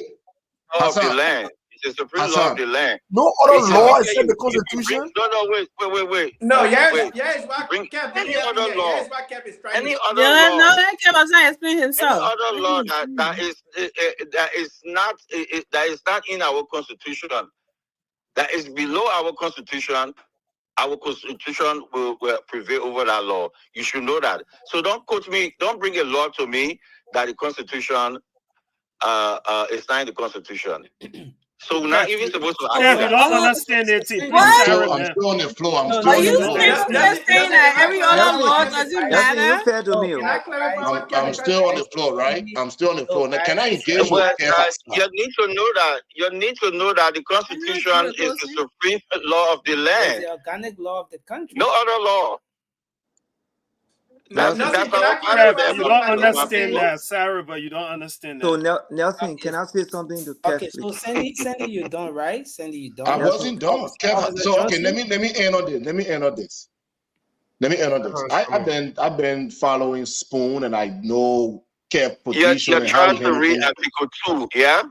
of the land. It's a supreme law of the land. No other law except the Constitution? Wait. No, wait. Bring any other law. Any other No, law. let Kev Hassan explain himself. Any other law that is not in our Constitution, that is below our Constitution. Our Constitution will prevail over that law. You should know that. So don't quote me. Don't bring a law to me that the Constitution is not in the Constitution. So we're not even supposed to. Yeah, you don't understand it. I'm still on the floor. Are you saying that every other law doesn't matter? I'm still on the floor, right? I'm still on the floor. Now, can I engage with Kev Hassan? You need to know that. You need to know that the Constitution is the supreme law of the land. The organic law of the country. No other law. That's you don't understand that, Sarah, but you don't understand that. So Nelson, can I say something to Kev? Okay, so Sandy, you done, right? Sandy, you done. I wasn't done. So okay, let me end on this. I've been following Spoon, and I know Kev position. You're trying to read Article 2, yeah?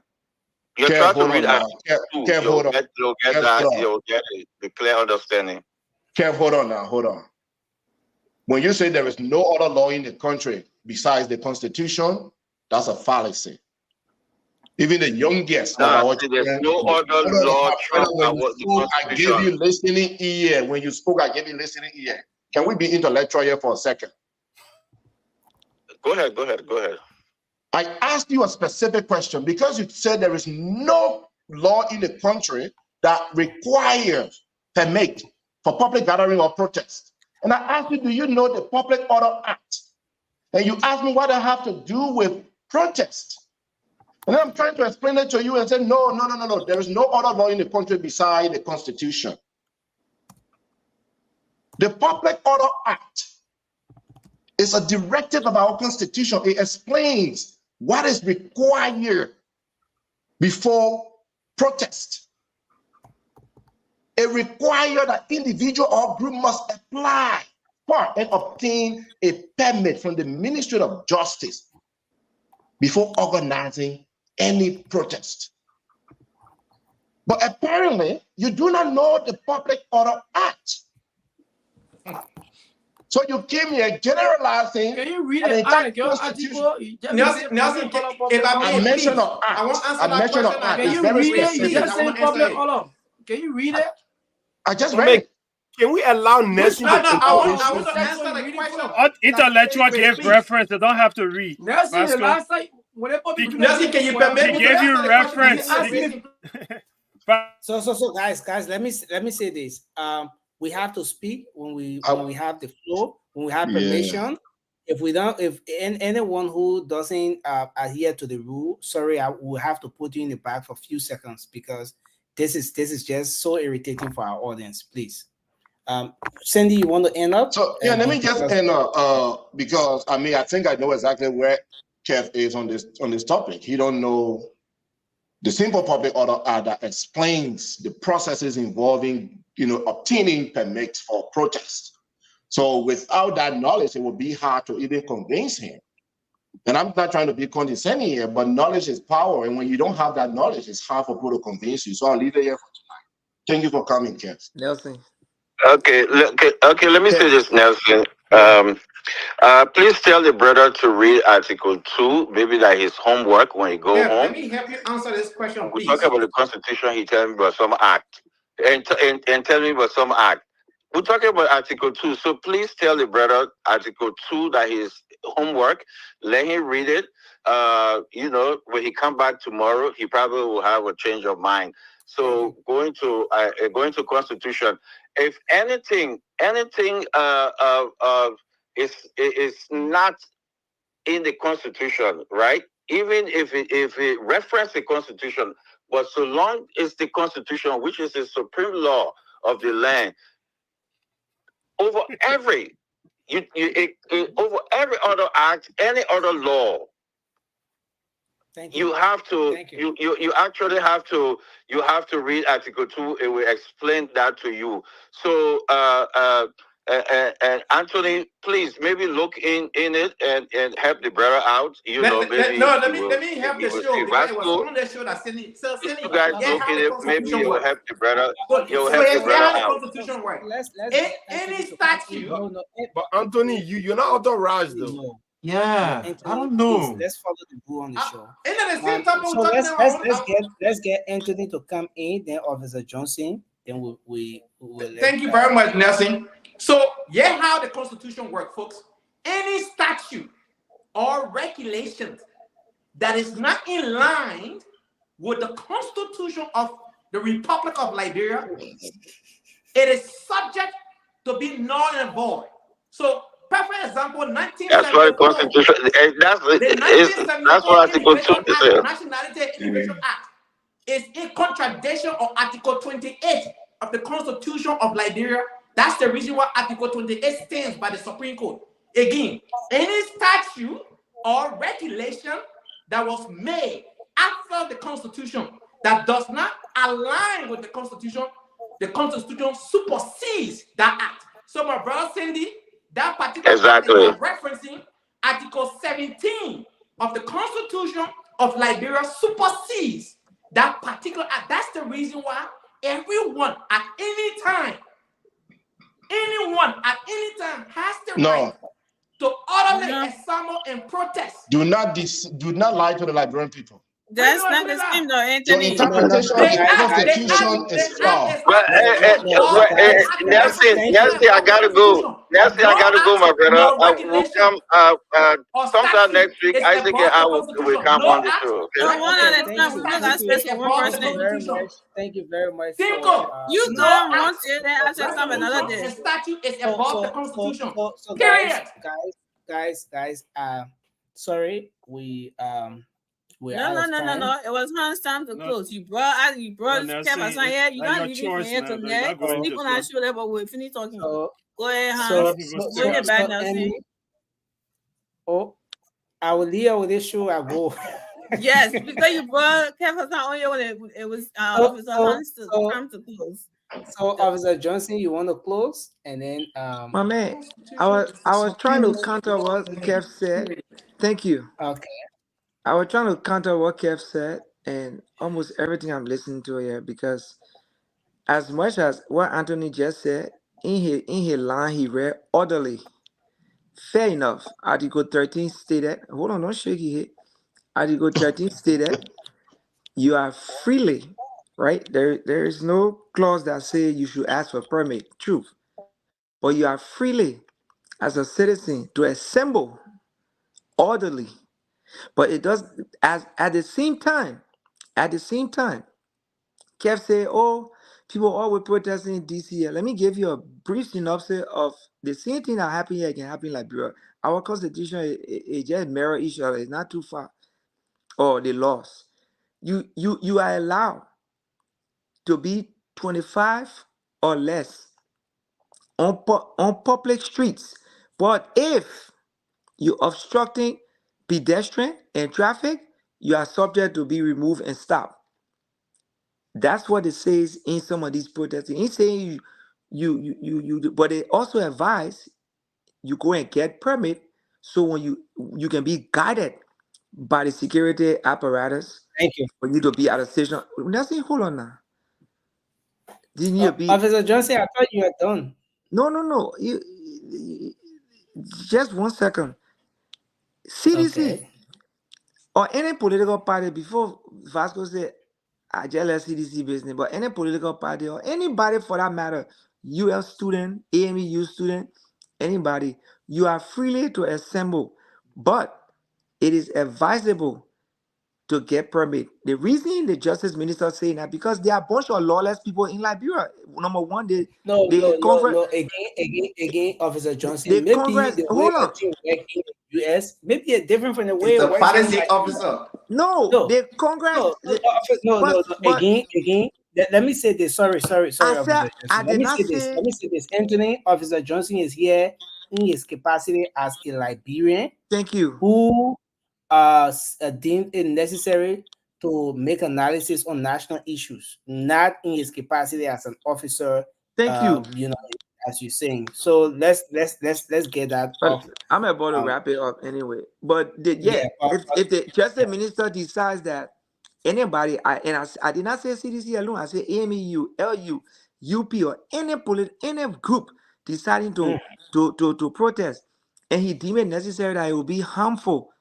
You're trying to read Article 2. You'll get the clear understanding. Kev, hold on. When you say there is no other law in the country besides the Constitution, that's a fallacy. Even the youngest of our there's no other law. I gave you listening ear. When you spoke, I gave you listening ear. Can we be intellectual here for a second? Go ahead. I asked you a specific question because you said there is no law in the country that requires permit for public gathering or protest. And I asked you, do you know the Public Order Act? And you asked me what I have to do with protest. And then I'm trying to explain it to you and say, no. There is no other law in the country beside the Constitution. The Public Order Act is a directive of our Constitution. It explains what is required before protest. It requires that individual or group must apply for and obtain a permit from the Ministry of Justice before organizing any protest. But apparently, you do not know the Public Order Act. So you came here generalizing. Can you read the article? Nelson, a mention of act. Can you read it? You just said public order. Can you read it? I just read it. Can we allow Nelson? I want to answer the question. Intellectual gave reference. They don't have to read. Nelson, the last time, Nelson, can you permit me? He gave you reference. So guys, let me say this. We have to speak when we have the floor, when we have permission. If anyone who doesn't adhere to the rule, sorry, I will have to put you in the back for a few seconds because this is just so irritating for our audience. Please, Sandy, you want to end up? So yeah, let me just end up because I think I know exactly where Kev is on this topic. He don't know the simple Public Order Act that explains the processes involving obtaining permits for protest. So without that knowledge, it would be hard to even convince him. And I'm not trying to be condescending here, but knowledge is power. And when you don't have that knowledge, it's hard for people to convince you. So I'll leave it here for tonight. Thank you for coming, Kev. Nelson. Okay. Let me say this, Nelson. Please tell the brother to read Article 2. Maybe that his homework when he go home. Let me help you answer this question, we please. talk about the Constitution. He tell me about some act. and tell me about some act. We're talking about Article 2, so please tell the brother Article 2 that his homework. Let him read it. When he come back tomorrow, he probably will have a change of mind. So going to Constitution, if anything is not in the Constitution, right? Even if it reference the Constitution, but so long as the Constitution, which is the supreme law of the land, over every over every other act, any other law, you have to you actually have to read Article 2. It will explain that to you. So and Anthony, please maybe look in it and help the brother out. Let me help the show because it was on the show that Cindy. So Cindy, you guys look in it, maybe you will help the brother. You'll help the brother how out. the Constitution works. Any But statute. but Anthony, you're not authorized though. Yeah, Anthony, I don't please, know. let's follow the rule on the show. And at the same time, So we're talking about. let's get Anthony to come in, then Officer Johnson, then we will. Thank you very much, Nelson. So how the Constitution works, folks. Any statute or regulations that is not in line with the Constitution of the Republic of Liberia, it is subject to be null and void. So, perfect example, 1974. That's what Constitution. That's what Article 2 says. Nationality and Immigration Act is in contradiction of Article 28 of the Constitution of Liberia. That's the reason why Article 28 stands by the Supreme Court. Again, any statute or regulation that was made after the Constitution that does not align with the Constitution supersedes that act. So, my brother Cindy, that particular act is referencing Article 17 of the Constitution of Liberia supersedes that particular act. That's the reason why anyone at any time has the right to orderly assemble and protest. Do not lie to the Liberian people. That's not the same, though, Your Anthony. interpretation of the Constitution is flawed. Nancy, I gotta go. Nancy, I gotta go, my brother. We'll come sometime next week. Isaac and I will come on the show. Thank you very much. You don't want to then I said something another day. The statute is above the Constitution. So Period. Guys. Sorry, No. It was not time to close. You brought Kev Hassan here. You don't leave him here to next. People not sure that, but we'll finish talking. Go ahead, Hans. Bring it back now. I will leave with this show. I go. Yes, because you brought Kev Hassan on here when it was Officer Hans to come to close. So, Officer Johnson, you want to close, and then my man, I was trying to counter what Kev said. Thank you. Okay. I was trying to counter what Kev said, and almost everything I'm listening to here, because as much as what Anthony just said, in his line he read orderly. Fair enough. Article 13 stated, hold on, don't shake your head. Article 13 stated, you are freely, right? There is no clause that says you should ask for permit. Truth. But you are freely, as a citizen, to assemble orderly. But it does, at the same time, Kev said, oh, people always protesting in DC. Let me give you a brief synopsis of the same thing that happened here can happen in Liberia. Our constitution is just mirror each other. It's not too far. Or the laws. You are allowed to be 25 or less on public streets. But if you're obstructing pedestrian and traffic, you are subject to be removed and stopped. That's what it says in some of these protests. It's saying you but they also advise you go and get permit so when you can be guided by the security apparatus. Thank you. For you to be at a station. Nothing, hold on now. Didn't you be Officer Johnson? I thought you were done. No. You just 1 second. CDC or any political party before Vasco said, I just let CDC business, but any political party or anybody for that matter, UL student, AMU student, anybody, you are freely to assemble, but it is advisable to get permit. The reason the justice minister saying that because there are a bunch of lawless people in Liberia. Number one, No. Again, Officer Johnson. Maybe Congress, the way hold on. the thing work in the US, maybe it's different from the way It's it the works policy in officer. No, the Congress. No. But Again. Let me say this. Sorry, Officer Johnson. I did not Let me say this. Anthony, Officer Johnson is here in his capacity as a Liberian. Thank you. Who deemed it necessary to make analysis on national issues, not in his capacity as an officer. Thank you. You know, as you're saying. So let's get that up. I'm about to wrap it up anyway. But if the justice minister decides that anybody, I did not say CDC alone, I say AMEU, LU, UP, or any group deciding to protest, and he deemed it necessary that it will be harmful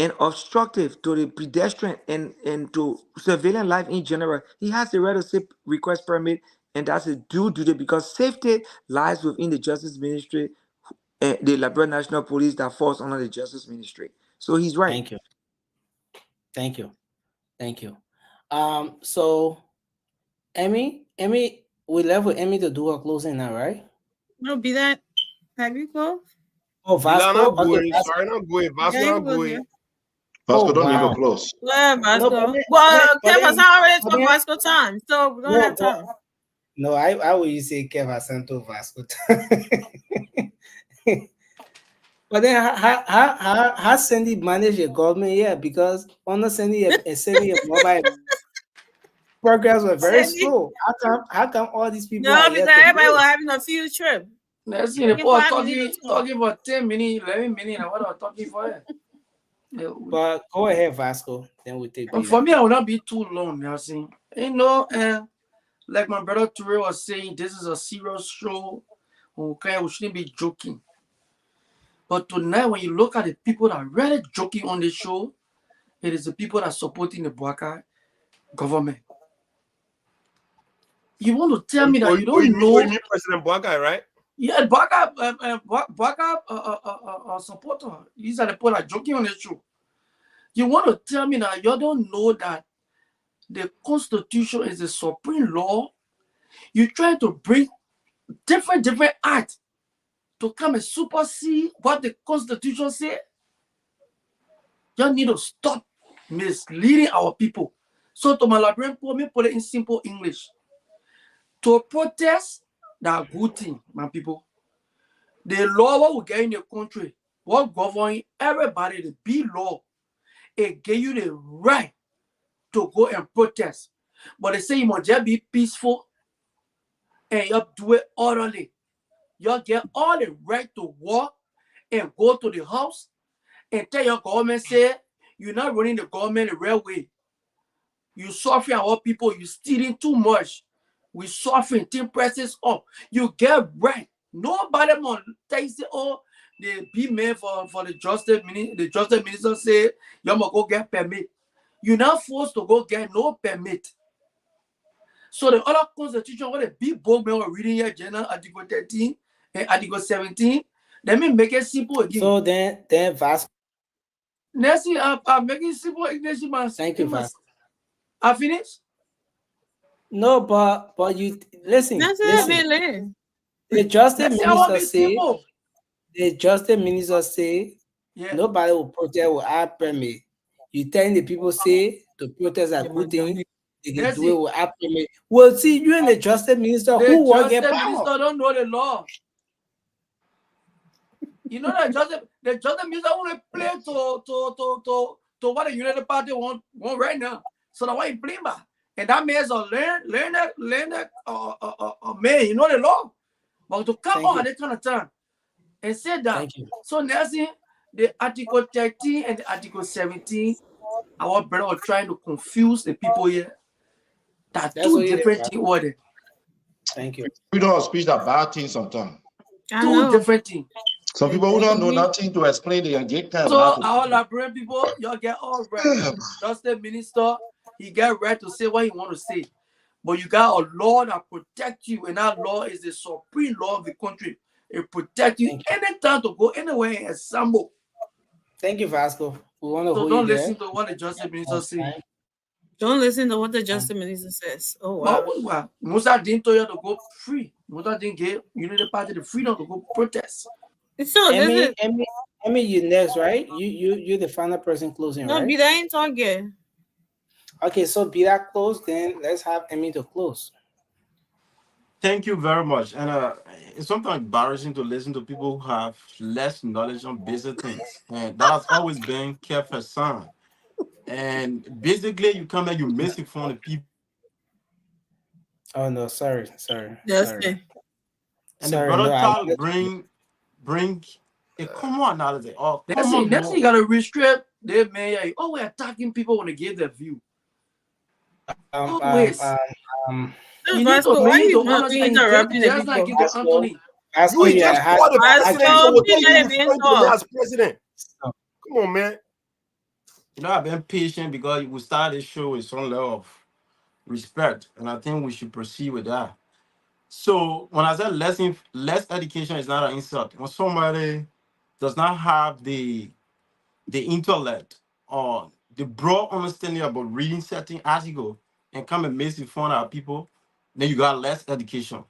and obstructive to the pedestrian and to civilian life in general, he has the right to request permit, and that's a due duty because safety lies within the justice ministry and the Liberia National Police that falls under the justice ministry. So he's right. Thank you. So Emmy, we left with Emmy to do our closing now, right? No, be that. Have you closed? Oh, Vasco. Sorry, not going. Vasco not going. Vasco don't need to close. Well, Vasco. Kev Hassan already took Vasco time, so we don't have time. No, I will you say Kev Hassan to Vasco. But then how Sandy manage your government? Yeah, because on the Sandy mobile programs were very slow. How come all these people? No, because everybody was having a field trip. Let's see the boy talking for 10 minutes, 11 minutes. What are talking for? But go ahead, Vasco. Then we take. For me, I will not be too long. You see, like my brother Toure was saying, this is a serious show. Okay, we shouldn't be joking. But tonight, when you look at the people that are really joking on the show, it is the people that are supporting the Bouaka government. You want to tell me that you don't know? You mean President Bouaka, right? Yeah, Bouaka supporter. These are the people that are joking on the show. You want to tell me that you don't know that the Constitution is the supreme law? You try to bring different acts to come and supersede what the Constitution says. You need to stop misleading our people. So to my Liberian people, me put it in simple English. To protest, that's a good thing, my people. The law what we get in the country, what governs everybody, the big law, it give you the right to go and protest. But they say you must just be peaceful and you do it orderly. You get all the right to walk and go to the house and tell your government, say, you're not running the government the right way. You suffering our people, you stealing too much. We suffering, team presses up. You get right. Nobody must tell you, say, oh, the be made for the justice minister. The justice minister say, you must go get permit. You're not forced to go get no permit. So the other constitution, what the big book we were reading here, General Article 13 and Article 17, let me make it simple again. So then Vasco. Nancy, I'm making simple English, man. Thank you, Vasco. I finished? No, but you listen. Listen. The justice minister say nobody will protest without permit. You telling the people say to protest a good thing, they can do it without permit. Well, see, you and the justice minister who will get power. The justice minister don't know the law. You know that the justice minister want to play to what the United Party want right now. So that's why he play back. And that means learn that man, you know the law. But to come on at that kind of time and say that. So Nancy, the Article 13 and the Article 17, our brother are trying to confuse the people here. That's two different things order. Thank you. Freedom of speech are bad things sometimes. Two different things. Some people who don't know nothing to explain, they can get kind of. So our Liberian people, y'all get all right. Justice minister, He got right to say what he want to say. But you got a law that protects you, and that law is the supreme law of the country. It protects you anytime to go anywhere and assemble. Thank you, Vasco. We want to So hold don't you there. listen to what the justice minister say. Don't listen to what the justice minister says. Oh wow. Well, Musa didn't tell you to go free. Musa didn't give Unity Party the freedom to go protest. So this is Emmy, you next, right? You're the final person closing, no, right? but I ain't talking. Okay, so be that close, then let's have Emmy to close. Thank you very much. And it's sometimes embarrassing to listen to people who have less knowledge on basic things. And that has always been Kev Hassan. And basically, you come here, you misinform the people. Oh no, sorry. Yes, Sorry. And the Sorry, brother no, I try to wanted bring a common analysis or That's common it. law. You gotta restrict the mayor. Oh, we're attacking people when they give their view. Always. You need to interrupting the just people? like give to Anthony. You is just called the president, so we'll tell you referring to me as president. Come on, man. You know, I've been patient because we started this show with some level of respect, and I think we should proceed with that. So when I said less education is not an insult. When somebody does not have the intellect or the broad understanding about reading certain article and come and make it fun of people, then you got less education.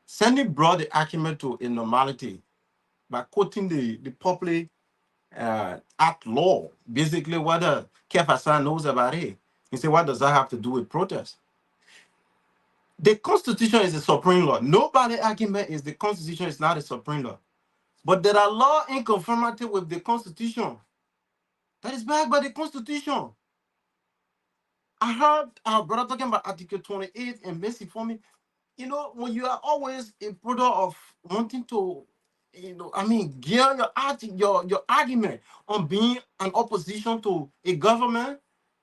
Sandy brought the argument to a normality by quoting the popular act law, basically what Kev Hassan knows about it. He said, what does that have to do with protest? The Constitution is a supreme law. Nobody argument is the Constitution is not a supreme law. But there are laws in conformity with the Constitution that is backed by the Constitution. I heard our brother talking about Article 28 and basic for me. You know, when you are always a product of wanting to, gear your argument on being an opposition to a government,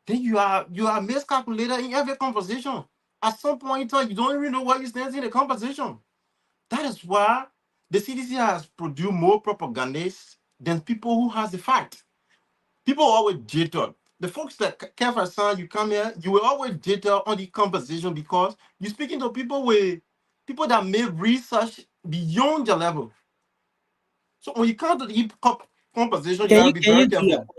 then you are miscalculated in every conversation. At some point in time, you don't even know where you stand in the conversation. That is why the CDC has produced more propagandists than people who has the fact. People always jitter. The folks that Kev Hassan, you come here, you will always jitter on the conversation because you're speaking to people that make research beyond your level. So when you come to the conversation, you gotta be very careful.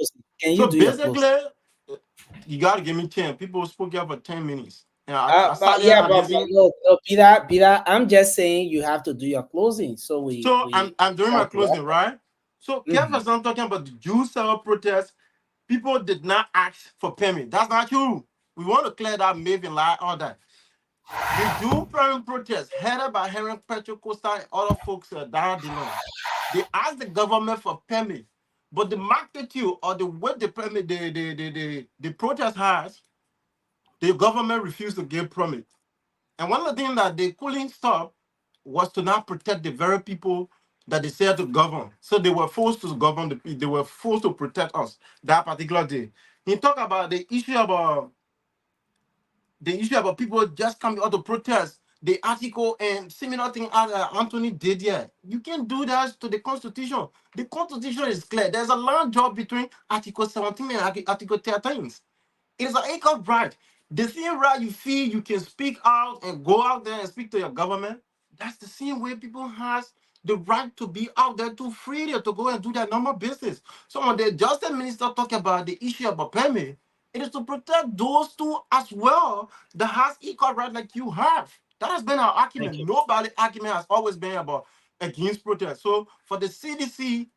So basically, you gotta give me 10. People spoke here for 10 minutes. And I sat there and listened. Peter, I'm just saying you have to do your closing. So I'm doing my closing, right? So Kev Hassan talking about the Jews protest. People did not ask for permit. That's not true. We want to clear that myth and lie, all that. The Jew permit protest headed by Henry Petrocosta and other folks down Dillon. They asked the government for permit, but the magnitude or the way the permit the protest has, the government refused to give permit. And one of the things that they couldn't stop was to not protect the very people that they said to govern. So they were forced to govern they were forced to protect us that particular day. He talked about the issue about people just coming out to protest the article and similar thing as Anthony did here. You can't do that to the Constitution. The Constitution is clear. There's a long job between Article 17 and Article 13. It is an equal right. The same right you feel you can speak out and go out there and speak to your government, that's the same way people has the right to be out there to freely to go and do their normal business. So when the justice minister talk about the issue about permit, it is to protect those two as well that has equal right like you have. That has been our argument. Nobody's argument has always been about against protest. So for the CDC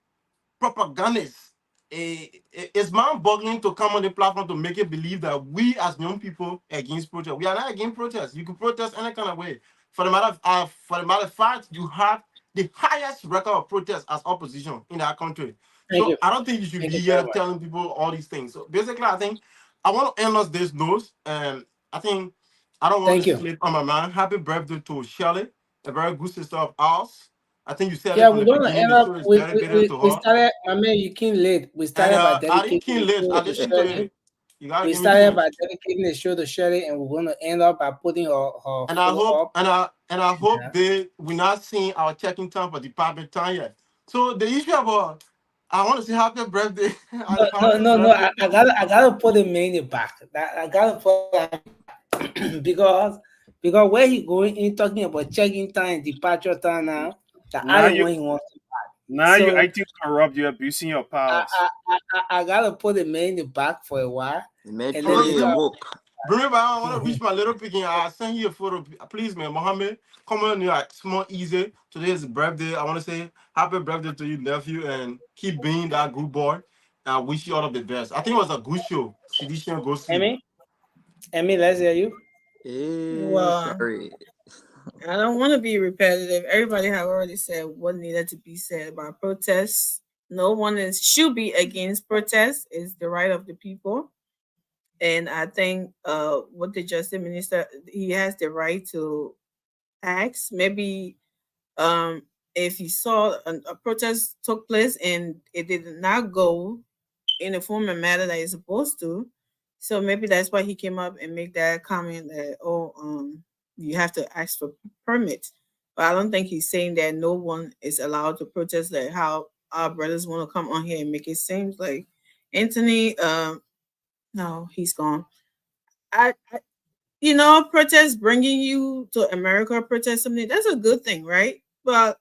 propagandists, it's mind-boggling to come on the platform to make it believe that we as young people are against protest. We are not against protest. You can protest any kind of way. For the matter of fact, you have the highest record of protest as opposition in our country. So I don't think you should be here telling people all these things. So basically, I think I want to end on this note. And I think I don't want to slip on my mind. Happy birthday to Shirley, a very good sister of ours. I think you said it from we're the gonna beginning. end The up. show is dedicated to We her. started. I mean, you came late. We started by dedicating the show to Shirley. We started by dedicating the show to Shirley, and we're gonna end up by putting her and I hope up. I hope we're not seeing our checking time for department time yet. So the issue about I want to say happy birthday. No. I gotta put the man in the back. I gotta put because where he going in talking about checking time, departure time now. That Now I the you, one he wants to back. now you So acting corrupt. You're abusing your powers. I gotta put the man in the back for a while. Made And Philly then woke. Bring me, I want to reach my little picking. I'll send you a photo. Please, man, Mohammed, come on, you like small, easy. Today is his birthday. I want to say happy birthday to you, nephew, and keep being that good boy. And I wish you all of the best. I think it was a good show. Sedition Go Sleep. Emmy, let's hear you. Well, Sorry. I don't want to be repetitive. Everybody have already said what needed to be said about protests. No one should be against protests. It's the right of the people. And I think what the justice minister, he has the right to ask. Maybe if he saw a protest took place and it did not go in the form and manner that it's supposed to, so maybe that's why he came up and make that comment that you have to ask for permits. But I don't think he's saying that no one is allowed to protest, like how our brothers want to come on here and make it seem like Anthony. No, he's gone. I protest bringing you to America, protest something, that's a good thing, right? But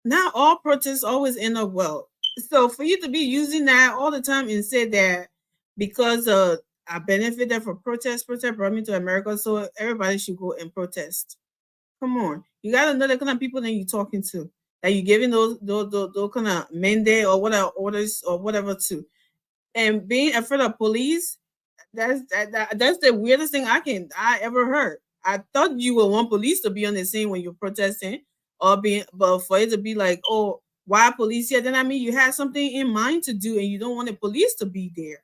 not all protests always end up well. So for you to be using that all the time and say that because I benefited from protest brought me to America, so everybody should go and protest. Come on. You gotta know the kind of people that you're talking to. That you're giving those kind of mandate or whatever orders or whatever to. And being afraid of police, that's the weirdest thing I ever heard. I thought you would want police to be on the scene when you're protesting, but for it to be like, oh, why police here? Then I mean you had something in mind to do, and you don't want the police to be there.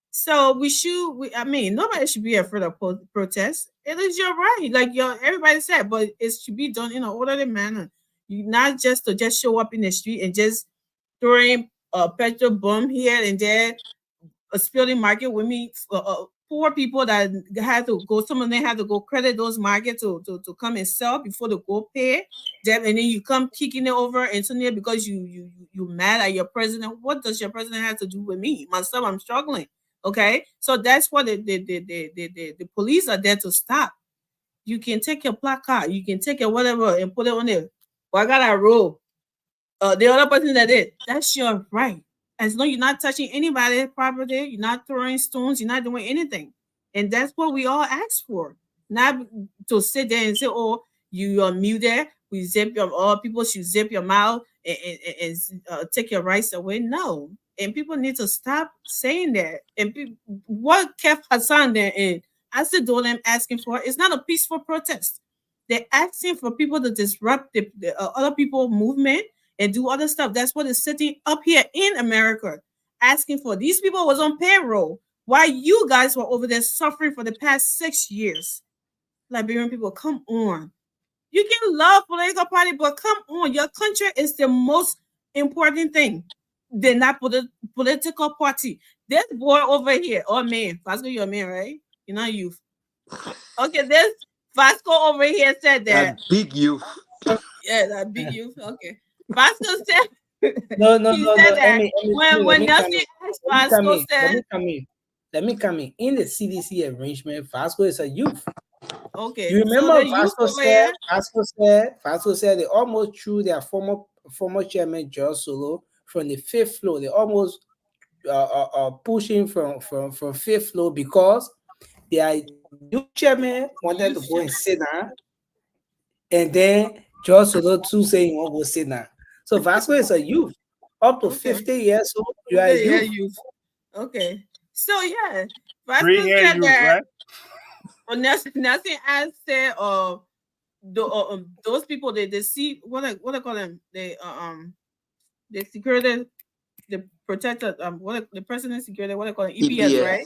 So nobody should be afraid of protest. It is your right, like everybody said, but it should be done in an orderly manner. You not just to just show up in the street and just throwing a petrol bomb here and there, a spilling market with me, poor people that had to go. Some of them had to go credit those markets to come and sell before they go pay them, and then you come kicking it over and so because you mad at your president. What does your president have to do with me? Myself, I'm struggling. Okay, so that's what the police are there to stop. You can take your placard, you can take your whatever and put it on there. Well, I got a roll. The other person that did, that's your right. As long as you're not touching anybody's property, you're not throwing stones, you're not doing anything. And that's what we all ask for. Not to sit there and say, oh, you are muted. We zip your, all people should zip your mouth and take your rights away. No. And people need to stop saying that. And what Kev Hassan there and I still do them asking for is not a peaceful protest. They're asking for people to disrupt the other people movement and do other stuff. That's what is sitting up here in America asking for. These people was on payroll while you guys were over there suffering for the past 6 years. Liberian people, come on. You can love political party, but come on. Your country is the most important thing. They're not political party. This boy over here, oh man, Vasco, you're a man, right? You're not youth. Okay, this Vasco over here said that big youth. Yeah, that big youth. Okay. Vasco said No. said that Emmy, when Nelson asked Vasco said, let me come in. In the CDC arrangement, Vasco is a youth. Okay. You remember so Vasco said they almost threw their former chairman George Solo from the 5th floor. They almost pushing from 5th floor because their new chairman wanted to go and sit down, and then George Solo too saying he won't go sit down. So Vasco is a youth. Up to 50 years old, you are a youth. Okay. So yeah, Vasco said that. Right? Well, Nelson asked said those people they see what I call them, the security, the protector, the president's security, what I call it, EPS, right?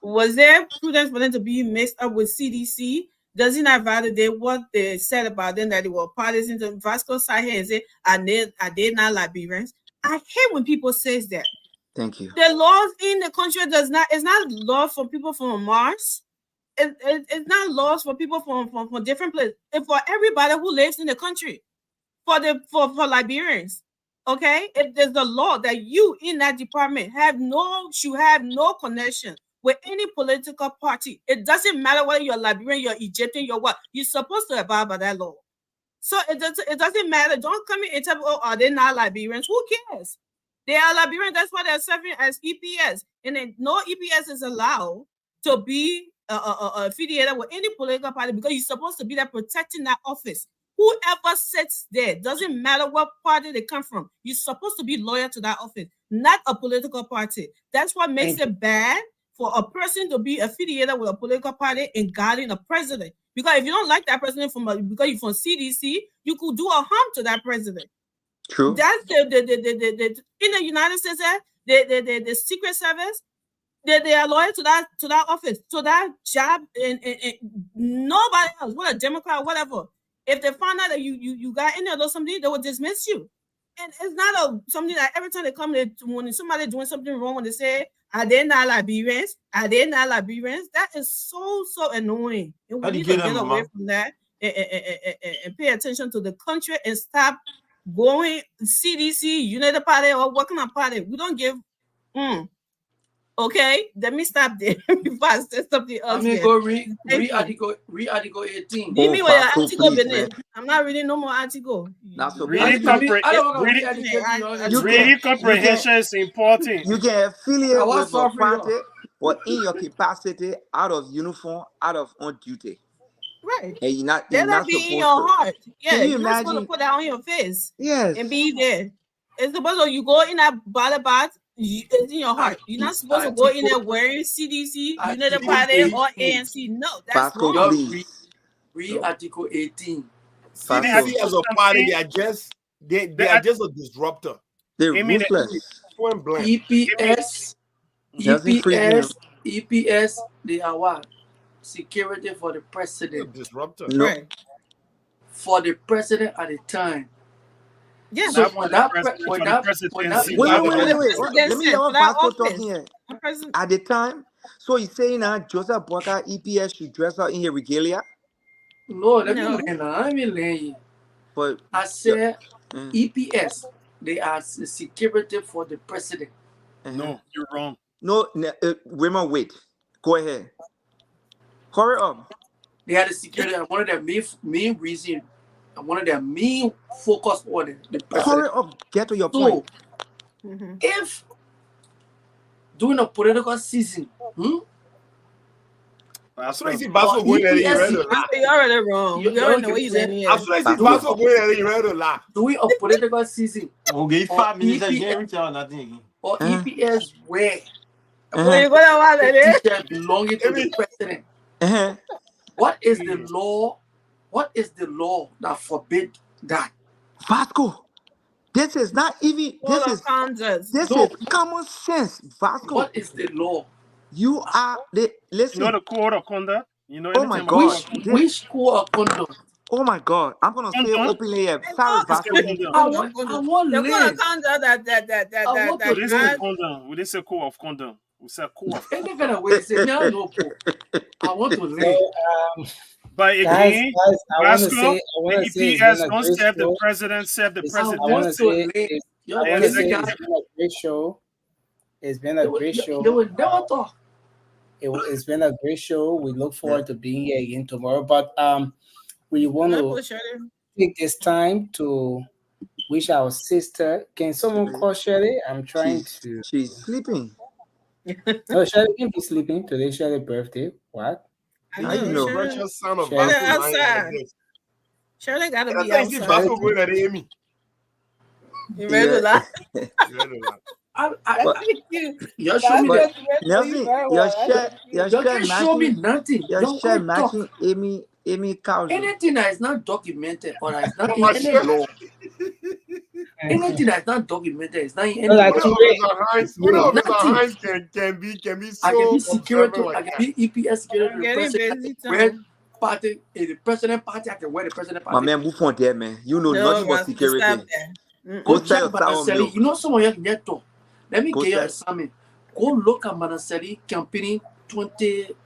Was there prudence for them to be mixed up with CDC? Does it not validate what they said about them, that they were partisan? Vasco sat here and say, I did not Liberians. I hate when people says that. Thank you. The laws in the country it's not law for people from Mars. It's not laws for people from different places. It's for everybody who lives in the country. For Liberians. Okay, if there's a law that you in that department should have no connection with any political party, it doesn't matter whether you're Liberian, you're Egyptian, you're what, you're supposed to abide by that law. So it doesn't matter. Don't come in and tell me, oh, are they not Liberians? Who cares? They are Liberians. That's why they're serving as EPS. And then no EPS is allowed to be affiliated with any political party because you're supposed to be there protecting that office. Whoever sits there, doesn't matter what party they come from, you're supposed to be loyal to that office, not a political party. That's what makes it bad for a person to be affiliated with a political party and guarding a president. Because if you don't like that president because you're from CDC, you could do a harm to that president. True. That's in the United States, the Secret Service, they are loyal to that office, to that job, and nobody else, whether Democrat or whatever. If they find out that you got any of those something, they will dismiss you. And it's not something that every time they come, when somebody doing something wrong, when they say, are they not Liberians? Are they not Liberians? That is so annoying. And we need to get away from that and pay attention to the country and stop going CDC, United Party, or working on party. We don't give. Okay, let me stop there before I say something else. I mean, go read Article 18. Give me what your article been. I'm not reading no more article. Reading comprehension is important. You can affiliate with a party or in your capacity out of uniform, out of on duty. Right. And you're not be in your heart. Yeah, Can you you're not supposed to imagine? put that on your face. Yes. And be there. It's supposed to, you go in that ballot box, it's in your heart. You're not supposed to go in there wearing CDC, United Party, or ANC. No, that's wrong. Read Article 18. CDC as a party, they are just a disruptor. They're ruthless. Point blank. EPS, they are what? Security for the president. Disruptor. No. Right. For the president at the time. Yeah. So Wait. Let me hear what Vasco talking here. At the time, so he's saying that Joseph Boyka EPS should dress up in his regalia? No, let me learn. But I said EPS, they are the security for the president. No, you're wrong. No, women, wait. Go ahead. Hurry up. They are the security, and one of their main reason, and one of their main focus on the president. Hurry up. Get to your point. If during a political season, as soon as you see Vasco going there, you ready to laugh. You're already wrong. You already know what you're saying here. As soon as you see Vasco going there, you ready to laugh. During a political season, or EPS where belonging to the president. What is the law? What is the law that forbids that? Vasco, this is not even. This is common sense, Vasco. What is the law? You are listen. You know the code of conduct? You know Oh my God. Which code of conduct? Oh my God. I'm gonna say openly here. Sorry, Vasco. I want the code of conduct we didn't say code of conduct. We said code of conduct. Any kind of way say no, I want to learn. But again, Vasco, the EPS don't serve the president, serve the president. I want to say it's been a great show. It's been a great show. They will never talk. It's been a great show. We look forward to being here again tomorrow. But we want to take this time to wish our sister. Can someone call Shirley? I'm trying to. She's sleeping. No, Shirley can't be sleeping. Today's Shirley's birthday. What? How you know? Shirley gotta be outside. Vasco going at Amy. You ready to laugh? You're showing me nothing. You're matching Amy couch. Anything that is not documented or that is not in any law. Anything that is not documented is not in any law. Can be so. I can be security. I can be EPS security. Where party, the president party, I can wear the president party. My man, move on there, man. You know nothing but security. Go check Manaseli. You know someone here can get to. Let me get you a summit. Go look at Manaseli campaigning 2012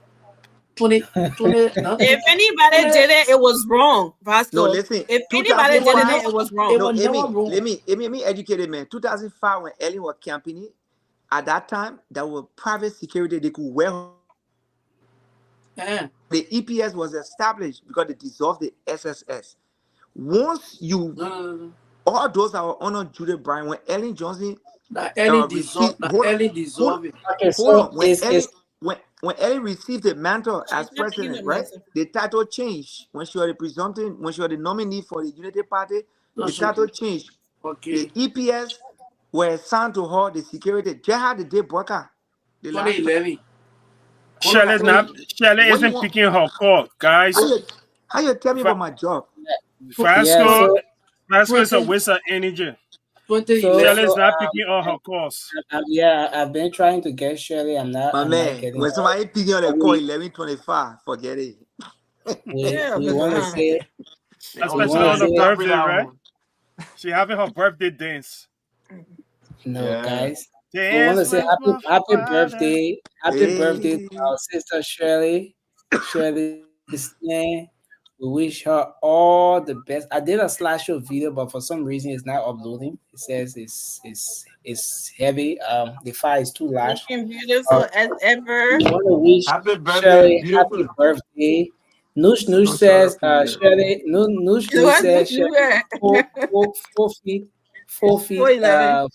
20, If anybody did it, it was wrong, Vasco. No, listen. If anybody did it, it was wrong. No, let me educate it, man. 2005, when Ellen was campaigning, at that time, there were private security. They could wear. The EPS was established because they dissolved the SSS. Once you, all those that were under Judith Bryan, when Ellen Johnson, Ellen dissolved it. Hold on. When Ellen received the mantle as president, right? The title changed when she was the presumptive, when she was the nominee for the Unity Party. The title changed. The EPS were assigned to her the security. Just had the day broker. 2011. Shirley isn't picking her call, guys. How you tell me about my job? Vasco is a waste of energy. Shirley's not picking all her calls. I've been trying to get Shirley. I'm not getting. When somebody picking on the call 11:25, forget it. We want to say, especially on the birthday, right? She having her birthday dance. No, guys. We want to say happy birthday to our sister Shirley. Shirley Stan. We wish her all the best. I did a slideshow video, but for some reason it's not uploading. It says it's heavy. The file is too large. Looking beautiful as ever. We want to wish Shirley happy birthday. Noosh says Shirley. Noosh says Shirley 4 feet. 4'11".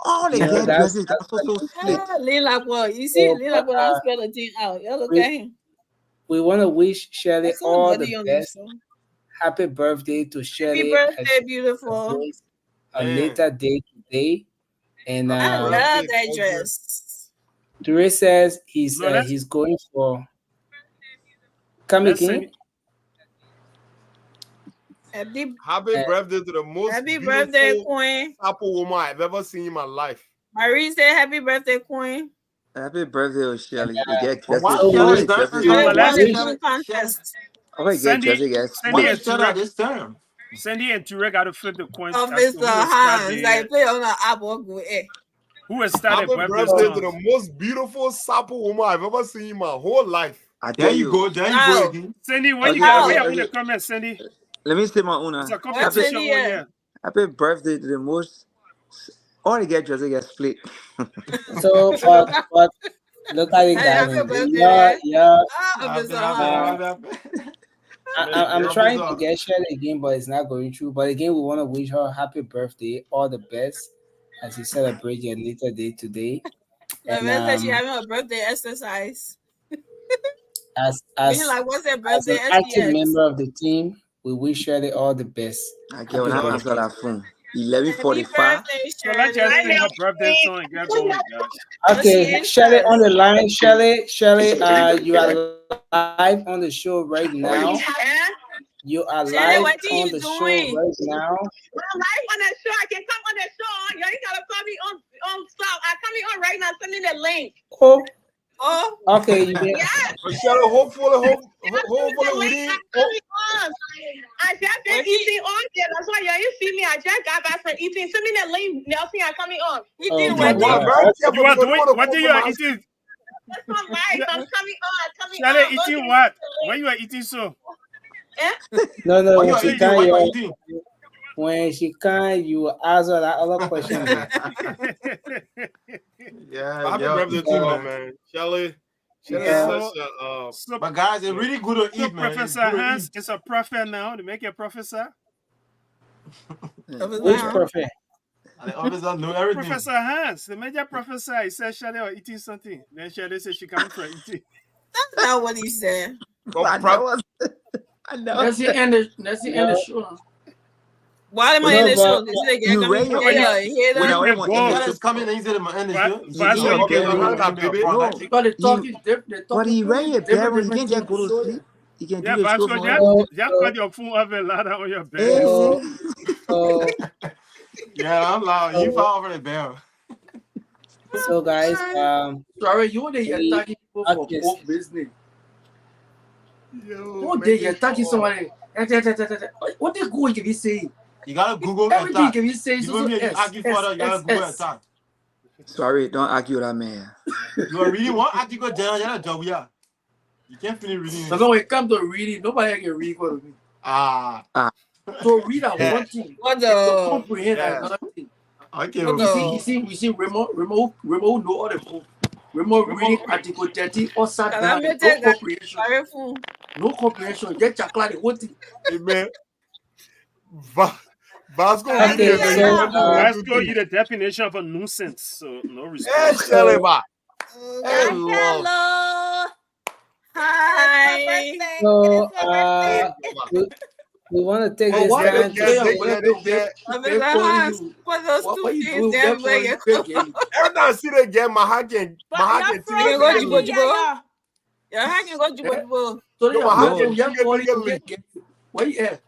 All the get dresses are so split. Lean like what? You see, lean like what I spell the thing out. You look at him. We want to wish Shirley all the best. Happy birthday to Shirley. Happy birthday, beautiful. A later day today. And I love that dress. Dre says he's going for. Come again. Happy birthday to the most birthday, Queen. Apple woman I've ever seen in my life. Marie said happy birthday, Queen. Happy birthday, Shirley. Sandy and Ture got to flip the coin. Mr. Hans, I play on an apple. Who has started happy birthday to the most beautiful Sapo woman I've ever seen in my whole life. There you go again. Sandy, when you got in the comments, Sandy. Let me say my own. Happy birthday to the most. All the get dresses get split. So, but look at it, guys. I'm trying to get Shirley again, but it's not going through. But again, we want to wish her happy birthday, all the best as you celebrate your later day today. And she's having a birthday exercise. As what's her birthday? As an active member of the team, we wish Shirley all the best. I can't answer that phone. 11:45. So let's just sing her birthday song and get going, guys. Okay, Shirley on the line. Shirley, you are live on the show right now. You are live on the show right now. I'm live on the show. I can come on the show. You ain't gotta put me on stop. I'm coming on right now. Send me the link. Oh, okay. You get hopefully we didn't. I just been eating on there. That's why you see me. I just got back from eating. Send me the link, Nelson. I'm coming on. What do you are eating? That's not right. I'm coming on. Shirley, eating what? When you are eating so? No. When she can't, you ask her that other question. Happy birthday to her, man. Shirley. But guys, it's really good to eat, man. Professor Hans is a prophet now. To make a professor. Which prophet? The officer know everything. Professor Hans, the major professor. He said Shirley was eating something. Then Shirley said she coming for eating. That's not what he said. I know. That's the end of the show. Why am I in the show? It's coming and he's in my end But he rang it, Barry. You can't just go to sleep. You can do the show. Just cut your phone off and lie down on your bed. Yeah, I'm loud. You fall over the barrel. So guys, sorry, you want to attacking people for both business. What day you attacking somebody? What they go if you say? You gotta Google everything. If you say you gotta Google attack. Sorry, don't argue with that man. You really want article general job, yeah. You can't finish reading So it. when it comes to reading, nobody can read what me. So read out one thing. What To the? comprehend another thing. Okay. You see, Remo know all the book. Remo reading Article 30 upside down. No comprehension. No comprehension. Get chocolate the whole thing. Amen. Vasco Okay, reading and then so, you want to read two Vasco, you things. the definition of a nuisance, so no Hey, respect. Shelley, ba. Hey, Yeah, love. hello. Hi. So, Hey, we want to take But this why time the to player say, where they Officer calling Hans, you? what those What two you things doing? there They calling you big game. every time I see they get my hack and You go jibo jibo. Your hack can go jibo jibo. So Yo, they my are hack and yeah, calling you link. big game. Where you at?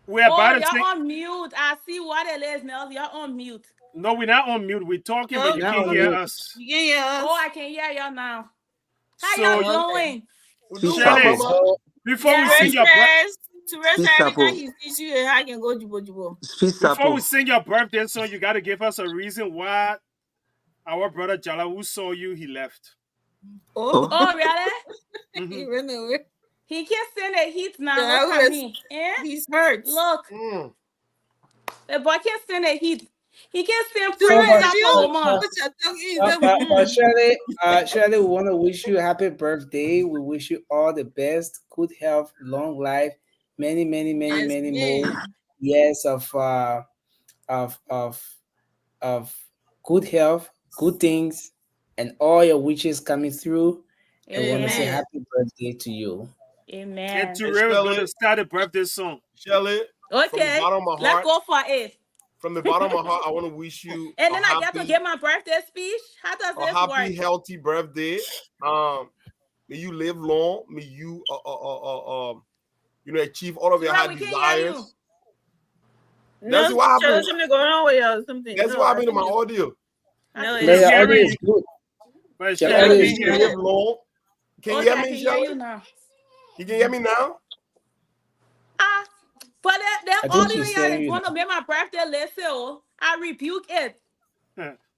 We're about to y'all sing. on mute. I see what it is, Nels. Y'all on mute. No, we're not on mute. We're talking, but you Not can't on hear mute. us. You can hear us. Oh, I can hear y'all now. How So, y'all doing? Shelley, before we sing your Anytime he sees you, your hack can go jibo jibo. before we sing your birthday song, you got to give us a reason why our brother Jala, who saw you, he left. Oh, really? He ran away. He can't send the heat now. Yeah, Look at me. He's hurt. Look. The boy can't send the heat. He can't send So, praise for woman. but Shirley, we want to wish you a happy birthday. We wish you all the best, good health, long life, many more years of good health, good things, and all your wishes coming through. And we want to say Amen. happy birthday to you. Amen. And Terrell is going to start a birthday song. Shelley, from the Okay. bottom of my Let's heart, go for it. from the bottom of my heart, I want to wish you And then I get to get my birthday speech. How does a this happy, work? healthy birthday. May you live long. May you achieve all of your heart desires. That's what happened. Something going on with you or something. That's what happened to my audio. No, But your audio is good. But Your Shelley audio can't is hear good. Live you. long. Can you Okay, hear I me, can hear Shelley? you now. You can hear me now? But that I think audio she's here hearing is you going to make my birthday less so I rebuke it.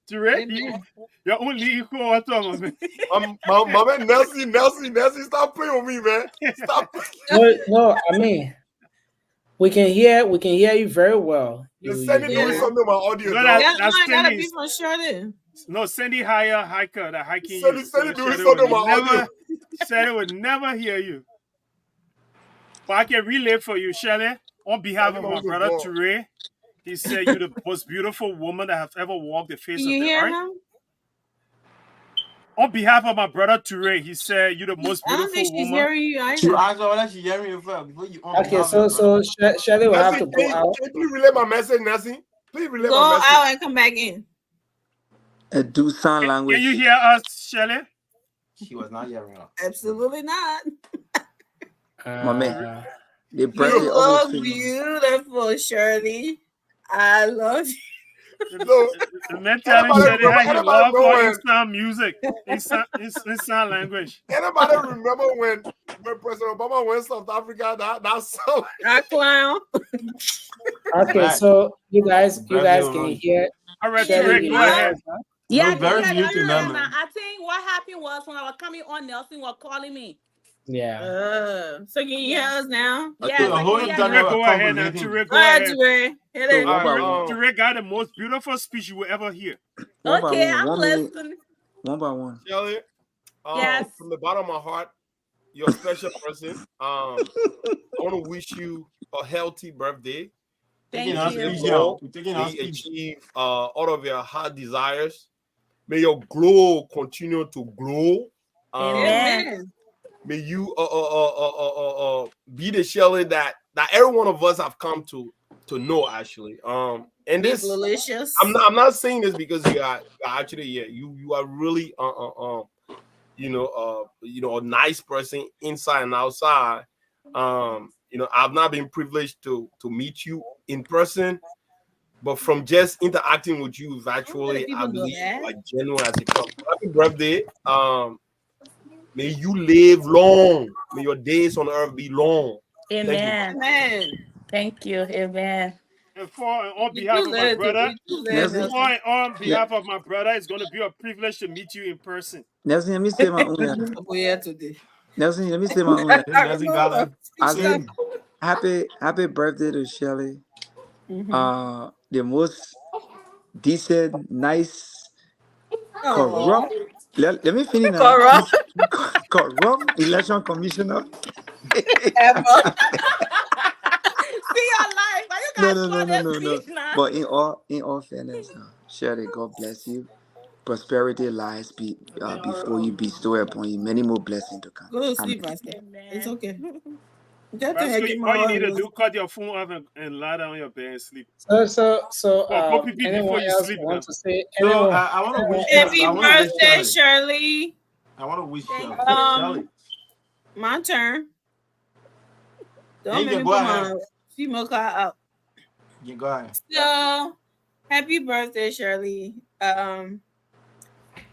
Terrell, you're only equal. What's wrong, man? My man Nelson, stop playing with me, man. Stop No, I mean, we can hear you very well. Send it doing something about audio, No, dog. that's gotta Cindy. be from Shirley. No, Cindy hiker, the hiking Send you. it doing Shelley something would about audio. never, Shelley would never hear you. But I can relay for you, Shelley, on behalf of my brother Toure. He said you're the most beautiful woman that have ever walked the face Can of you the hear earth. him? On behalf of my brother Toure, he said you're the most I don't think beautiful she's woman. hearing you You either. ask her whether she hearing you first before you on Okay, behalf of so Shelley will have to Nelson, go out. can you please relay my message, Nelson? Please relay Go my message. out and come back in. Do sign Can language. you hear us, Shelley? She was not hearing her. Absolutely not. My man, the You birthday look almost finished. beautiful, Shirley. I love you. So, The man telling Shelley how he love her instant music, instant language. Anybody remember when President Obama went to South Africa? That song. That clown. Okay, Right. so you guys can hear. All right, Shelley, Toure, go ahead. Yeah, I Look very can hear mute to you them, now. man. I think what happened was when I was coming on, Nelson was calling me. Yeah. So can you hear us now? Yes, The I whole can hear time you. Toure, go ahead now. conversating. Toure, Go go ahead, ahead. Toure. Hit So it. one by one, Toure got the most beautiful speech you will ever hear. one by Okay, one, I'm 1 minute, listening. one by one. Shelley, Yes. from the bottom of my heart, you're a special person. I want to wish you a healthy birthday. Thank May you. you live long. May you achieve all of your heart desires. May your glow continue to glow. Amen. May you be the Shelley that every one of us have come to know, actually. And Be this, delicious. I'm not saying this because you are actually you are really a nice person inside and outside. I've not been privileged to meet you in person, but from just interacting with you virtually, I believe you are genuine as it comes. Happy birthday. May you live long. May your days on earth be long. Amen. Amen. Thank you. Amen. And on behalf of my brother, it's going to be a privilege to meet you in person. Nelson, let me say my own. Today. Nelson, let me say my own. Nelson got like I say same. happy birthday to Shelly. Mhm. The most decent, nice, Oh, corrupt. Let me finish now. corrupt Corrupt election commissioner. ever. See your life. Why you No, got no, no, short no, this no, no. speech now? But in all fairness, Shirley, God bless you. Prosperity lies before you, bestow upon you many more blessings to come. Go to Amen. sleep, Vasco. It's Amen. okay. Just Vasco, keep my all you oil need to low. do cut your phone off and lie down on your bed and sleep. So, Or go pee pee before anyone you else sleep want now. to say? So Anyone? I want to wish Happy I want to wish birthday, Shelly. Shirley. I want to wish Thank Shelly. you. Shelly. My turn. Yeah, Don't you make can me go put ahead. my female car out. You can go ahead. So, happy birthday, Shirley.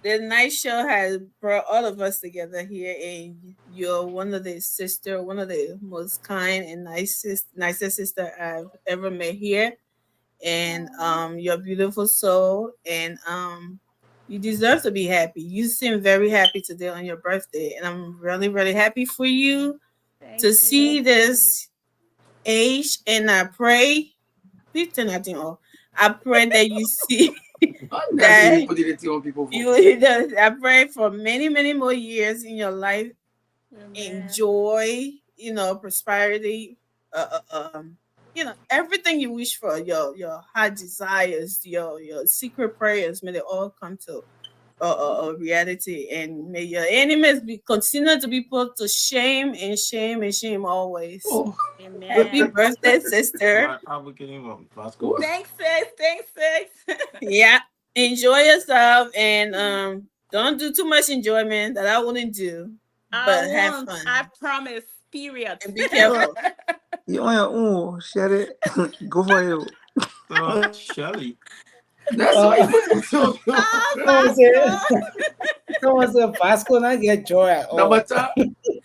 The night show has brought all of us together here, and you're one of the most kind and nicest sister I've ever met here. And you're a beautiful soul, and you deserve to be happy. You seem very happy today on your birthday, and I'm really, really happy for you to Thank see you. this age. And I pray, please turn that thing off. I pray that you see that Put it on people. I pray for many, many more years in your life. Amen. Enjoy, prosperity, everything you wish for, your heart desires, your secret prayers, may they all come to reality, and may your enemies be continue to be put to shame and shame and shame always. Happy Amen. birthday, sister. My advocating Vasco. Thanks, sis. Thanks, sis. Yeah. Enjoy yourself, and don't do too much enjoyment that I wouldn't do. I But have won't. fun I promise. Period. and be careful. You on your own, Shelly. Go for it. So Shelly. That's why you put it on. Someone say, someone say, Vasco not get joy at all. Number time.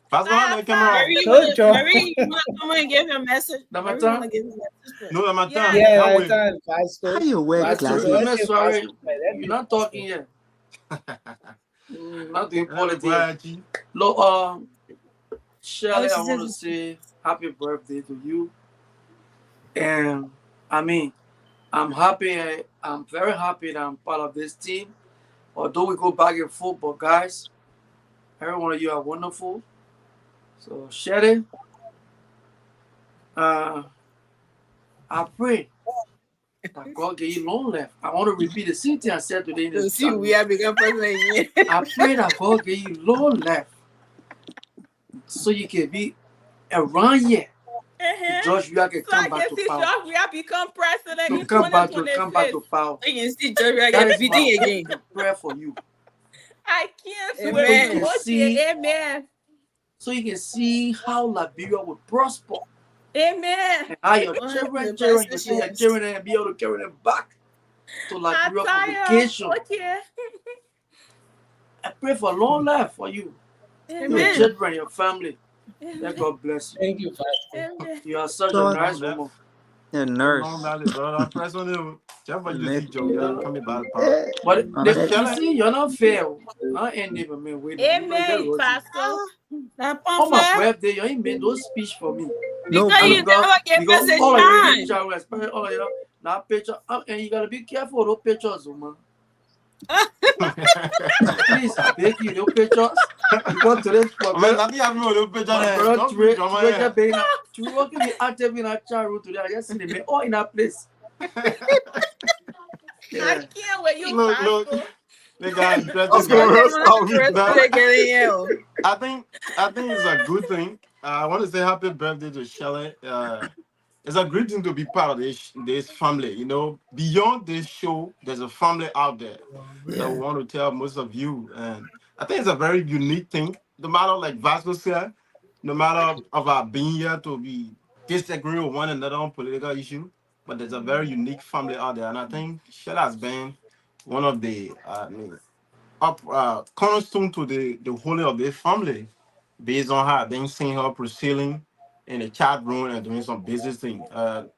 Vasco, how they come Marie, out? No joy. Marie, you want to come and give your message? Number Marie want to time. give you a message. No, my Yeah. time. Yeah, Can't I wait. thought Vasco. How you wear Vasco, glasses? I'm let's say sorry. Vasco. You're not talking yet. Not doing Go politics. ahead, G. Look, Shirley, she I want to says say happy birthday to you. And I mean, I'm happy. I'm very happy that I'm part of this team. Although we go back and forth, but guys, every one of you are wonderful. So, Shirley, I pray that God gave you long life. I want to repeat the same thing I said today in to this see we have become president. I pray that God gave you long life so you can be around here. George, we are going to So I come back can to see power. George we have become president To in come back 2026. to power. You can see George, we are That getting is my beating again. hope and prayer for you. I can't So wait. you can Okay, see, amen. so you can see how Liberia will prosper. Amen. And how your 100% children, you see your yes. children and be able to carry them back to Liberia for Attire. vacation. Okay. I pray for long life for you. Your Amen. children, your family. Let Amen. God bless you. Thank you, Vasco. Amen. You are such a So, nice Long woman. a So nurse. long valley, brother. Press on you. Just for you to see Joe, Yeah. coming by the power. But But you Shelly, see, you're not fair. I ain't never man waiting. Amen, Pastor. That On my pamphlet, birthday, you ain't made no speech for me. No, because you but never gave us a All of you in the chance. chat room, especially all of you, that picture, and you gotta be careful of those pictures, man. Please, I beg you, those pictures. Because today's I mean, I think I'm going to picture there. Don't be drama here. You work in the active in a chat room today. I just see them all in a place. I can't wait, you Look, Pastor. they got interesting. Of course, I think it's a good thing. I want to say happy birthday to Shelley. It's a great thing to be part of this family. You know, beyond this show, there's a family out there that we want to tell most of you. And I think it's a very unique thing. No matter, like Vasco said, no matter of our being here to be disagreeing with one another on political issue, but there's a very unique family out there. And I think Shelley has been one of the cornerstone to the whole of this family, based on her being seeing her proceeding in the chat room and doing some business thing.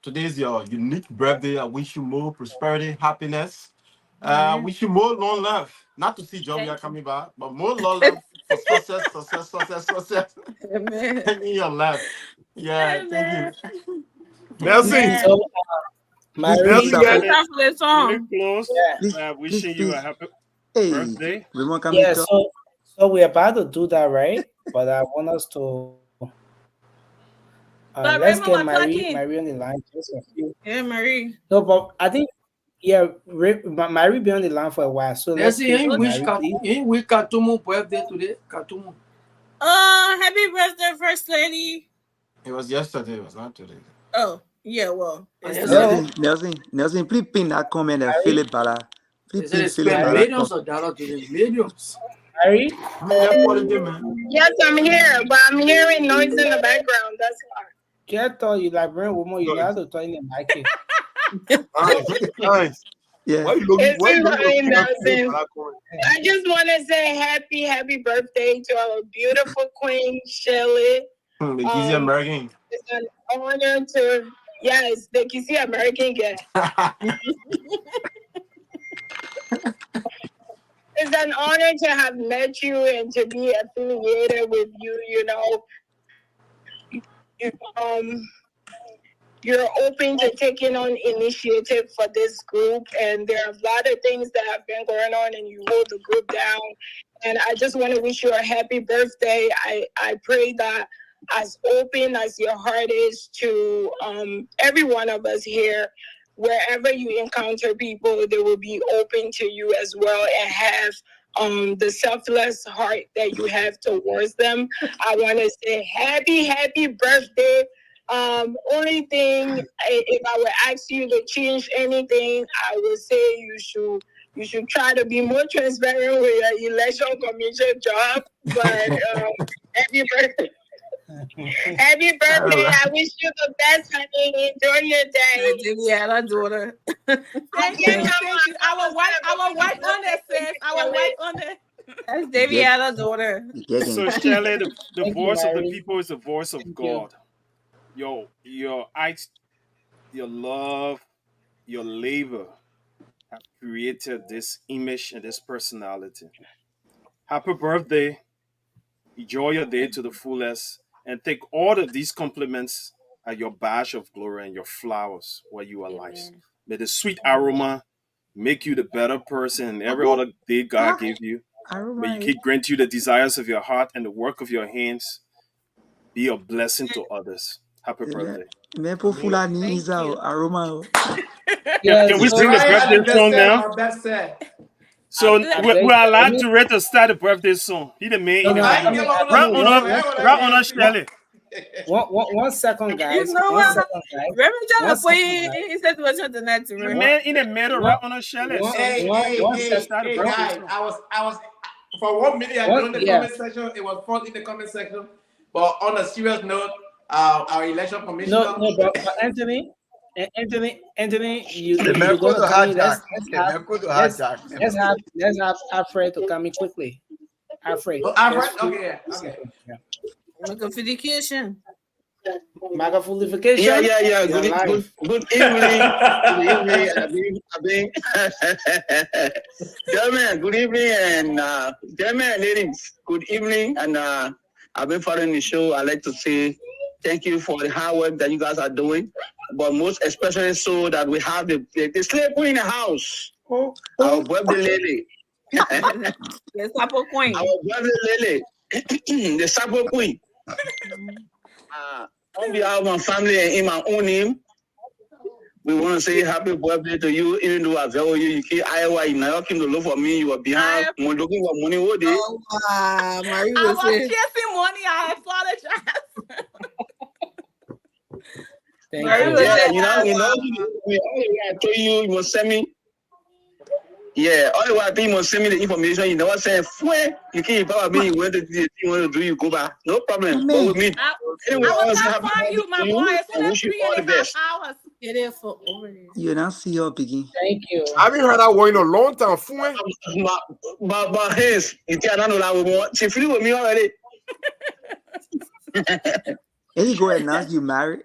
Today is your unique birthday. I wish you more prosperity, happiness. Wish you more long life. Not to see Jovia coming back, but more long life Success. Amen. And in your lap. Yeah, thank Amen. you. Nelson. So, Nelson, Marie, man. It's time for the When we song. close, yeah, wishing you a happy birthday. yeah. So we're about to do that, right? But I want us to But let's Raymond get was talking. Marie on the line just a few. Yeah, Marie. No, but I think Marie be on the line for a while. So let's Nancy, get ain't Marie, please. Katumu birthday today? Katumu. Happy birthday, First Lady. It was yesterday, it was not today. Oh, yeah, well. Nelson, please pin that comment and fill it, Bala. They said they spend millions of dollars today. Millions. Marie? Yes, I'm here, but I'm hearing noise in the background. That's why. Can't tell you like brain woman, you know how to talk in the mic. Nice. Yeah. I just want to say happy birthday to our beautiful queen, Shelley. The Kizzy American. It's an honor to, it's the Kizzy American guy. It's an honor to have met you and to be affiliated with you, you're open to taking on initiative for this group, and there are a lot of things that have been going on, and you hold the group down. And I just want to wish you a happy birthday. I pray that as open as your heart is to every one of us here, wherever you encounter people, they will be open to you as well and have the selfless heart that you have towards them. I want to say happy birthday. Only thing, if I would ask you to change anything, I would say you should try to be more transparent with your election commission job. But happy birthday. Happy birthday. I wish you the best, honey. Enjoy your day. Yeah, that's daughter. Thank you. I will work on it, sis. I will work on it. That's Daviada's daughter. So Shelley, the Thank you, voice of the Marie. people is the voice of God. Your acts, your love, your labor have created this image and this personality. Happy birthday. Enjoy your day to the fullest and take all of these compliments as your badge of glory and your flowers where you are alive. May the sweet aroma make you the better person and every other day God gave you. May He grant you the desires of your heart and the work of your hands. Be a blessing to others. Happy birthday. Can Can we sing the birthday song now? So we're allowed to rate to start the birthday song. He the man. Right on us, Shelley. One second, guys. You know One what? second, guys. Reverend John, One second, guys. he said was something that to The man in the middle, right on us, Shelley. Hey, guys, I was for 1 minute I joined the comment section. It was fun in the comment section. But on a serious note, our election commissioner. No, but Anthony, you gonna come in. Let's have Alfred to come in quickly. Alfred. Okay. Magnification. Magnification. Yeah. Good evening. Good evening. Gentlemen, good evening, and gentlemen, ladies, good evening, and I've been following the show. I'd like to say thank you for the hard work that you guys are doing, but most especially so that we have the slave queen in the house. Our birthday lady. The Sapo Queen. Our birthday lady. The Sapo Queen. On behalf of my family and in my own name, we want to say happy birthday to you. Even though I tell you, you came Iowa, you never came to look for me. You were behind. We're looking for money all day. Oh, wow. Marie was chasing money. I apologize. Thank you. I told you, you must send me. Yeah, all the while you must send me the information. You never say, you can't power me. You went to the thing you want to do, you go back. No problem. Go with me. I was not for you, my boy. It's only 3.5 hours. Get it for over there. You don't see your picking. Thank you. I haven't heard that word in a long time. But his, you can't know that we want. She flew with me already. And you go and now you married.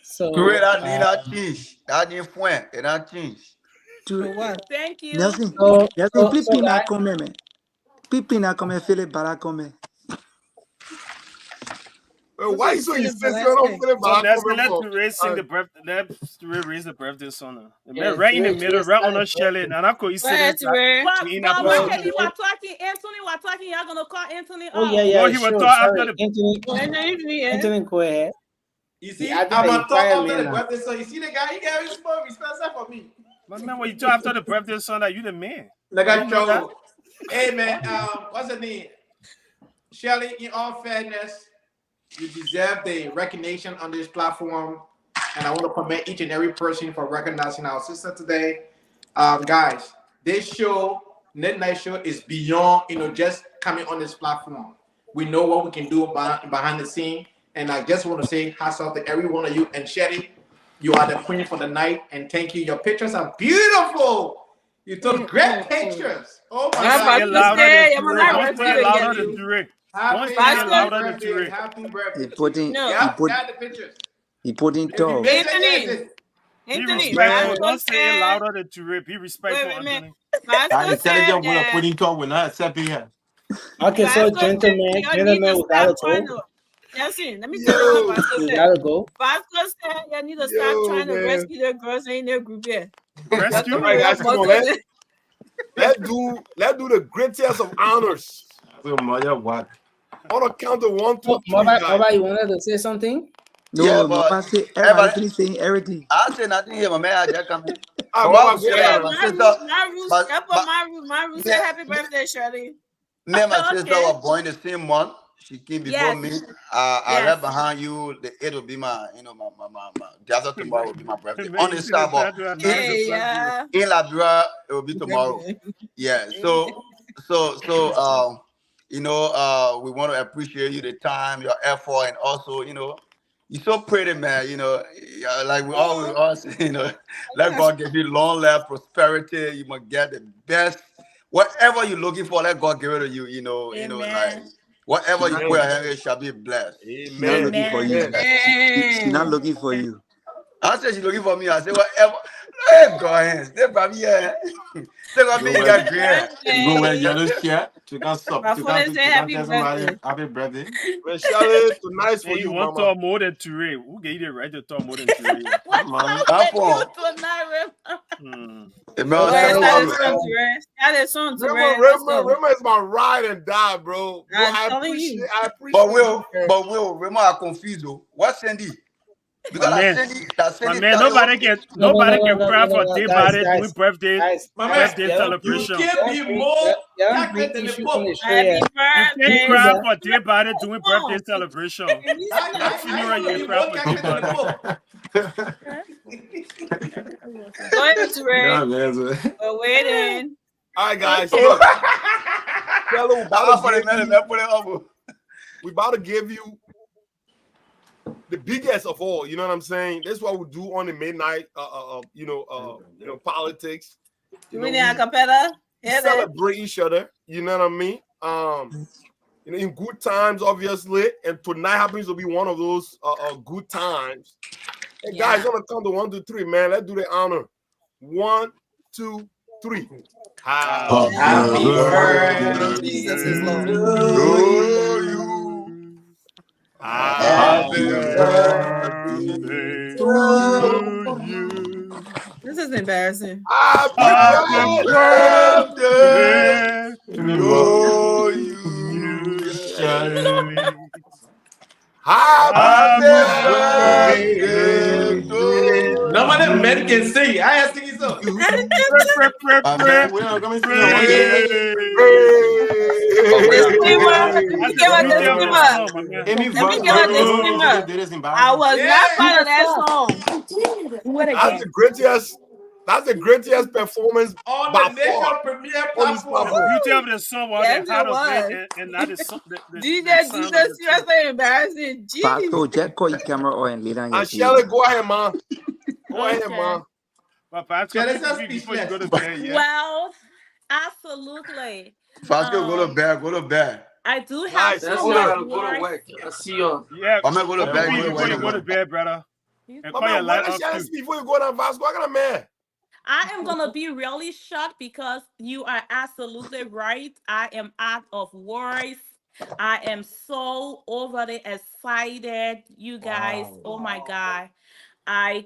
So that need change. That need point. It not change. Thank you. Nelson, so please pin that comment, man. Pipina come Philip Barakome. Why you so insistent on Philip So let's Barakome let for? Touré sing the birthday. Let's Touré raise the birthday song. Yeah, Right in the Touré middle, right on the started Shelley, and I could sit Right, Touré. But in when Kelly was talking, y'all gonna call Anthony Oh off. yeah, yeah, No, he sure. will talk after Sorry, the. Anthony, go ahead. You see, I I'm think gonna talk after the now. birthday, so you see the guy, he got his phone, respect for me. But man, when you talk after the birthday song, that you the man. Like You I don't know that? Joe. Hey man, what's the name? Shelly, in all fairness, you deserve the recognition on this platform. And I want to commend each and every person for recognizing our sister today. Guys, this show, Midnight Show, is beyond, just coming on this platform. We know what we can do behind the scene. And I just want to say hats off to every one of you. And Shelly, you are the queen for the night. And thank you. Your pictures are beautiful. You took great pictures. Oh my God. Say it louder than Touré. Don't say it louder than Touré. Don't say it louder than Touré. Happy birthday. He put in Got the pictures. he put in If you top. miss it, Be respectful. Don't say it louder than Touré. Be respectful, Anthony. That intelligent way of putting talk will not accept it here. Okay, so gentlemen, we gotta go. Listen, let me tell you what Vasco We said. gotta go. Vasco said you need to stop trying to rescue the girls in their group here. Rescue? All right, guys, come on, let's do the greatest of honors. On a count of 1, 2, 3. Mama, you wanted to say something? No, but Mama say everybody finish saying everything. I say nothing here, my man. I just come in. My Ruth said happy birthday, Shirley. Me and my sister Okay. were born the same month. She came before me. I right behind you. The 8th will be my, my the after tomorrow will be my birthday. On the side, but in Liberia, it will be tomorrow. Yeah. So, we want to appreciate you, the time, your effort, and also, you're so pretty, man. Like we always say, let God give you long life, prosperity. You must get the best. Whatever you're looking for, let God give it to you. Like whatever you put your hand in shall be blessed. She's not looking for you. She's not looking for you. I said she's looking for me. I said whatever. Hey, go ahead. Stay by me. Stay by me. You got great. You go wear yellow shirt. You can stop. My phone say happy birthday. Happy birthday. Well, Charlotte, too nice for you you, want to Mama. talk more than Touré. Who gave you the right to talk more than Touré? Rema is my ride and die, bro. I appreciate But Rema are confused. What's Sandy? Because my man, nobody can cry for day by day doing birthday celebration. You can't be more chocolate than the Pope. You can't cry for day by day doing birthday celebration. That funeral you cry for day by day. Go ahead, Touré. We're waiting. All right, guys. Look. We about to give you the biggest of all. You know what I'm saying? This is what we do on the midnight. Politics. Celebrate each other. You know what I mean? In good times, obviously, and tonight happens to be one of those good times. Hey, guys, gonna come to 1, 2, 3, man. Let's do the honor. 1, 2, 3. Happy birthday to you. Happy birthday to you. This is embarrassing. Happy birthday to you. Happy birthday. None of them men can sing. I ask you so. I was not part of that song. That's the greatest performance on by the nation far premiere on this platform. platform. The beauty of the song was the heart of it, and not the song. Jesus, seriously embarrassing. Pastor, just call your camera on and lay down your Shelly, go ahead, man. Go ahead, man. Well, absolutely. Pastor, go to bed. Go to bed. I do have Go to work. I see you. Yeah, I'm gonna go to bed. Before you go to bed, brother. And call your light off too. Before you go down, Vasco, I got a man. I am gonna be really shocked because you are absolutely right. I am out of words. I am so overly excited, you guys. Wow. Oh my God. I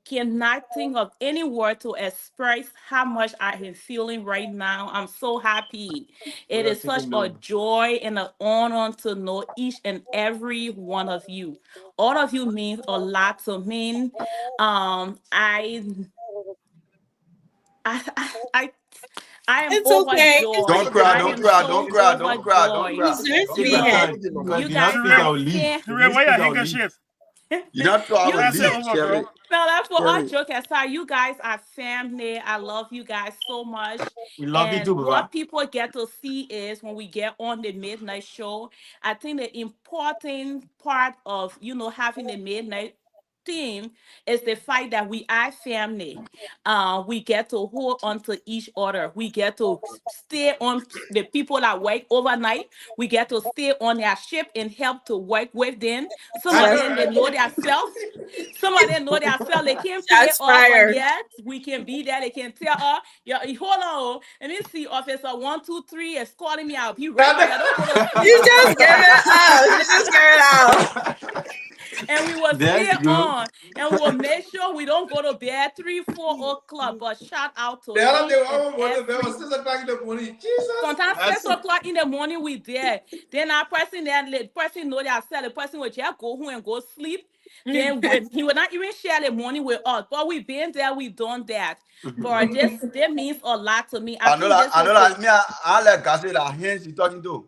cannot think of any word to express how much I am feeling right now. I'm so happy. We It are is such taking a note. joy and an honor to know each and every one of you. All of you means a lot to me. I, I, I I am It's okay. It's Don't overjoyed. cry, I okay. don't am cry, don't so cry, don't cry, don't You overjoyed. cry. deserve to Don't Take be your cry. happy. time. Put your Because You if mouth. you not guys, speak, I I will leave. stand. If you Where speak, your I will leave. handkerchief? You not to I will You Pass it leave, over, girl. Sherry. now that's for all Sherry. joke aside. You guys are family. I love you guys so much. We love you And too, Baba. what people get to see is when we get on the midnight show. I think the important part of having a midnight team is the fact that we are family. We get to hold on to each other. We get to stay on the people that work overnight. We get to stay on their ship and help to work with them. Some I of know, them they right? know themselves. Some of them know themselves. They can't pay Shots off, but fired. yet we can be there. They can tell us, yeah, hold on. Let me see, Officer 123 is calling me out. He right by you. Don't go to sleep. You just gave it out. You just gave it out. And we will stay That's good. on, and we will make sure we don't go to bed 3, 4 o'clock. But shout out to The other day, each and there was every. 6 o'clock in the morning. Jesus. Sometimes six That's o'clock in the morning we there. Then our person then the person know that the person will just go home and go sleep. Then when he will not even share the morning with us. But we been there, we done that. But this that means a lot to me. I know that, me, I like Gassi, that hands he talking to.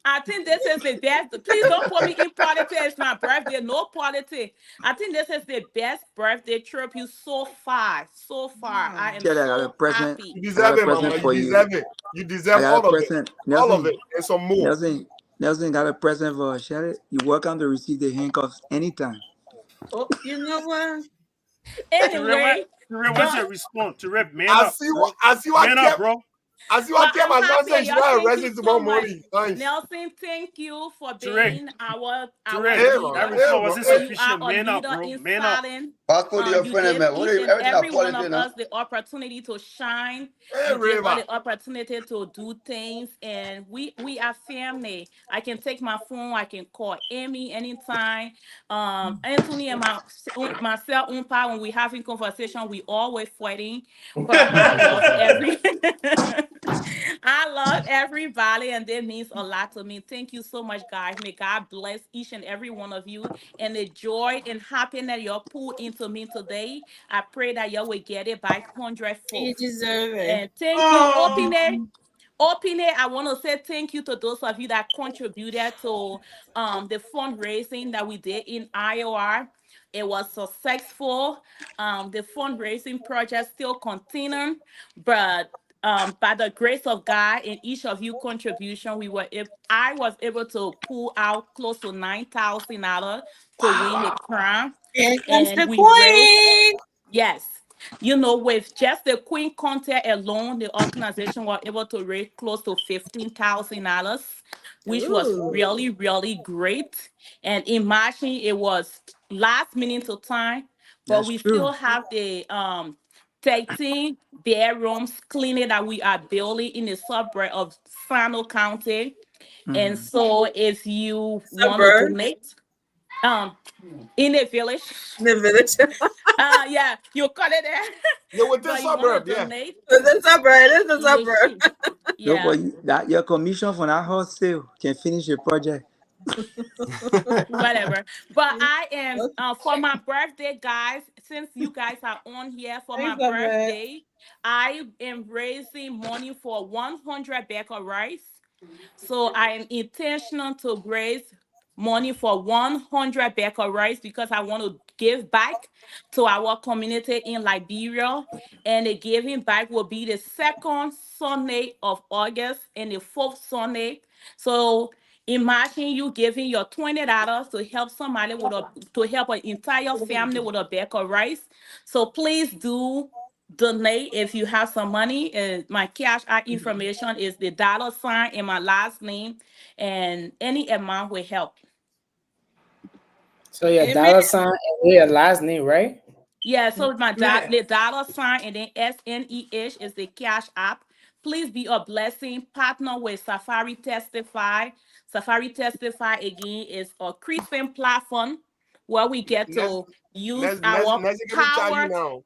I think this is the best. Please don't put me in politics. It's my birthday. No politics. I think this is the best birthday tribute so far. So far. I am Shelly, I got a so present. happy. You I got deserve a it, Mama. present You for you. deserve it. You I deserve got a all of it. present. All of Nelson, it. And some more. Nelson got a present for Shelly. You're welcome to receive the handcuffs anytime. Oh, you know what? Anyway, What's but your response? Rip, man I up, see bro. what I see what Man up, kept bro. I see But what kept I'm Hassan happy said and she y'all got thank you arrested so tomorrow much. morning. Nice. Nelson, thank you for Tarek, being our Tarek, Aaron, that leader. response Aaron, was You are insufficient. a Man up, leader bro. in Man up. silence. Passport your You friend, give man. What each do you, and everything every one apology of now? us the opportunity to shine. You give us Aaron. the opportunity to do things, and we are family. I can take my phone. I can call Amy anytime. Anthony and myself, Umpa, when we having conversation, we always fighting. But I love every. I love everybody, and that means a lot to me. Thank you so much, guys. May God bless each and every one of you, and the joy and happiness you poured into me today. I pray that you will get it back You hundredfold. deserve it. And thank you, Opine. Opine, I want to say thank you to those of you that contributed to the fundraising that we did in Iowa. It was successful. The fundraising project still continuing, but by the grace of God and each of you contribution, I was able to pull out close to $9,000 to win the crown, Here comes and the we raised. queen. Yes. With just the Queen content alone, the organization was able to raise close to $15,000, which was Ooh. really, really great. And imagine it was last minute to time, but That's we true. still have the 13 bedrooms clinic that we are building in the suburb of Sano County. And Mm. so if you want to Suburb. donate, um, in a village. The village. Yeah, you call it there. Yeah, with this But you want suburb, to yeah. donate, The suburb. It is the you suburb. should. No, Yeah, but that your commission for that house sale can finish the project. whatever. But I am for my birthday, guys. Since you guys are on here for my Thanks, suburb. birthday, I am raising money for 100 bag of rice. So I am intentional to raise money for 100 bag of rice because I want to give back to our community in Liberia. And the giving back will be the second Sunday of August and the fourth Sunday. So imagine you giving your $20 to help somebody to help an entire family with a bag of rice. So please do donate if you have some money. And my cash out information is the $ and my last name, and any amount will help. So your Amen. $ and your last name, right? Yeah, so my Yeah. the dollar sign and then SNEH is the cash app. Please be a blessing. Partner with Safari Testify. Safari Testify again is a Christian platform where we get to use our Nancy, can me charge you power. now?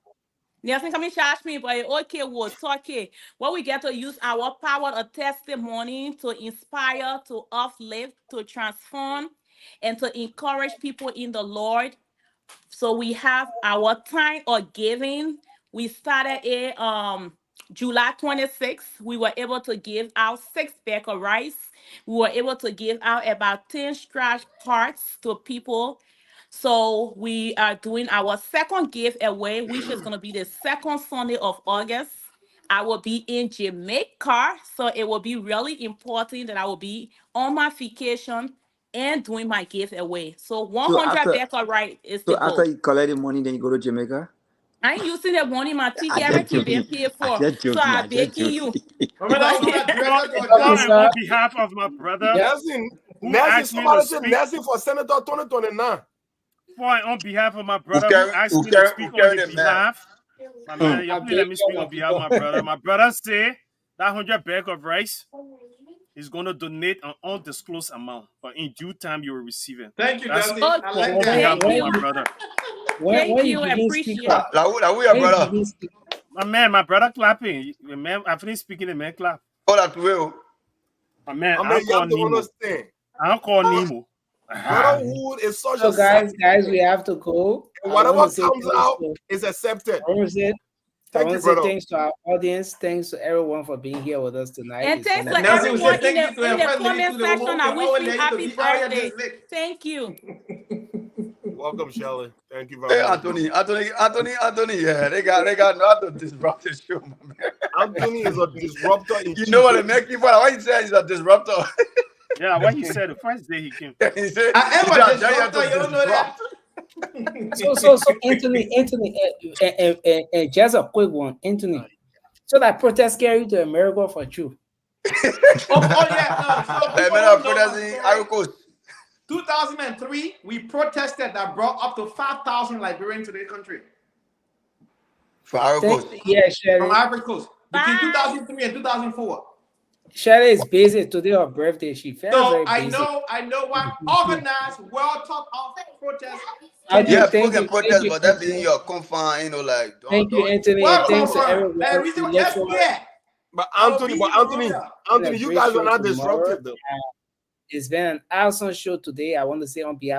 Nothing come and charge me, but okay, we'll talk it. Where we get to use our power of testimony to inspire, to uplift, to transform, and to encourage people in the Lord. So we have our time of giving. We started it July 26th. We were able to give out 6 bags of rice. We were able to give out about 10 scratch cards to people. So we are doing our second giveaway, which is going to be the second Sunday of August. I will be in Jamaica, so it will be really important that I will be on my vacation and doing my giveaway. So 100 back right is the So after goal. you collect the money, then you go to Jamaica. I ain't using the money, my I ticket, just everything being joking. paid I for. just So joking. I I just begging joking. you. And on behalf of my brother, Nelson, who Nelson, asked me to somebody said speak, Nelson for Senator 2029. on behalf of my Who brother who carry asked me to speak on his the man? behalf, my man, you please let me speak on behalf of my brother. My brother say that 100 bag of rice is going to donate an undisclosed amount, but in due time you will receive it. Thank you, That's Nelson. Oh, I for like on that. behalf thank of you. my brother. Thank When you you. I begin speak appreciate it. up, Who your brother? My man, my brother clapping. The man, I finished speaking, the man clap. Oh, that will. My man, I mean, I'll you call have to Nemo. understand. I'll call Nemo. Brotherhood is such so a guys, sacrament. we have to go. And I want whatever to say comes thanks out to, is accepted. I want to say Thank you, brother. thanks to our audience. Thanks to everyone for being here with us tonight. And It's thanks been to a Nelson will pleasure. say everyone thank you to in your the first lady, comment to the woman section. who I can wish always you let you to happy be out here birthday. this late. Thank you. Welcome, Shelley. Thank you Hey, very much. Anthony. Yeah, they got not to disrupt the show, man. Anthony is a disruptor in You chief. know what I make you for? Why you say he's a disruptor? Yeah, what he said the first day he came. He said, I am a disruptor, you don't know that? So Anthony, just a quick one, Anthony. So that protest carry you to America for true. Oh yeah, no. So people don't know my story. 2003, we protested that brought up to 5,000 Liberians to the country. From Ivory Coast. Yeah, Shelly. From Ivory Coast. Between 2003 and 2004. Shelly is busy today, her birthday. She very, So very I busy. know what organized World Talk of protest. Yeah, Thank people can you, protest, but that Anthony. being your confine, you know, like Thank you, Anthony, and Welcome thanks to for everyone. and reason We guess look forward where? But Anthony, to a you great guys show are not tomorrow. disruptive though. It's been an awesome show today. I want to say on behalf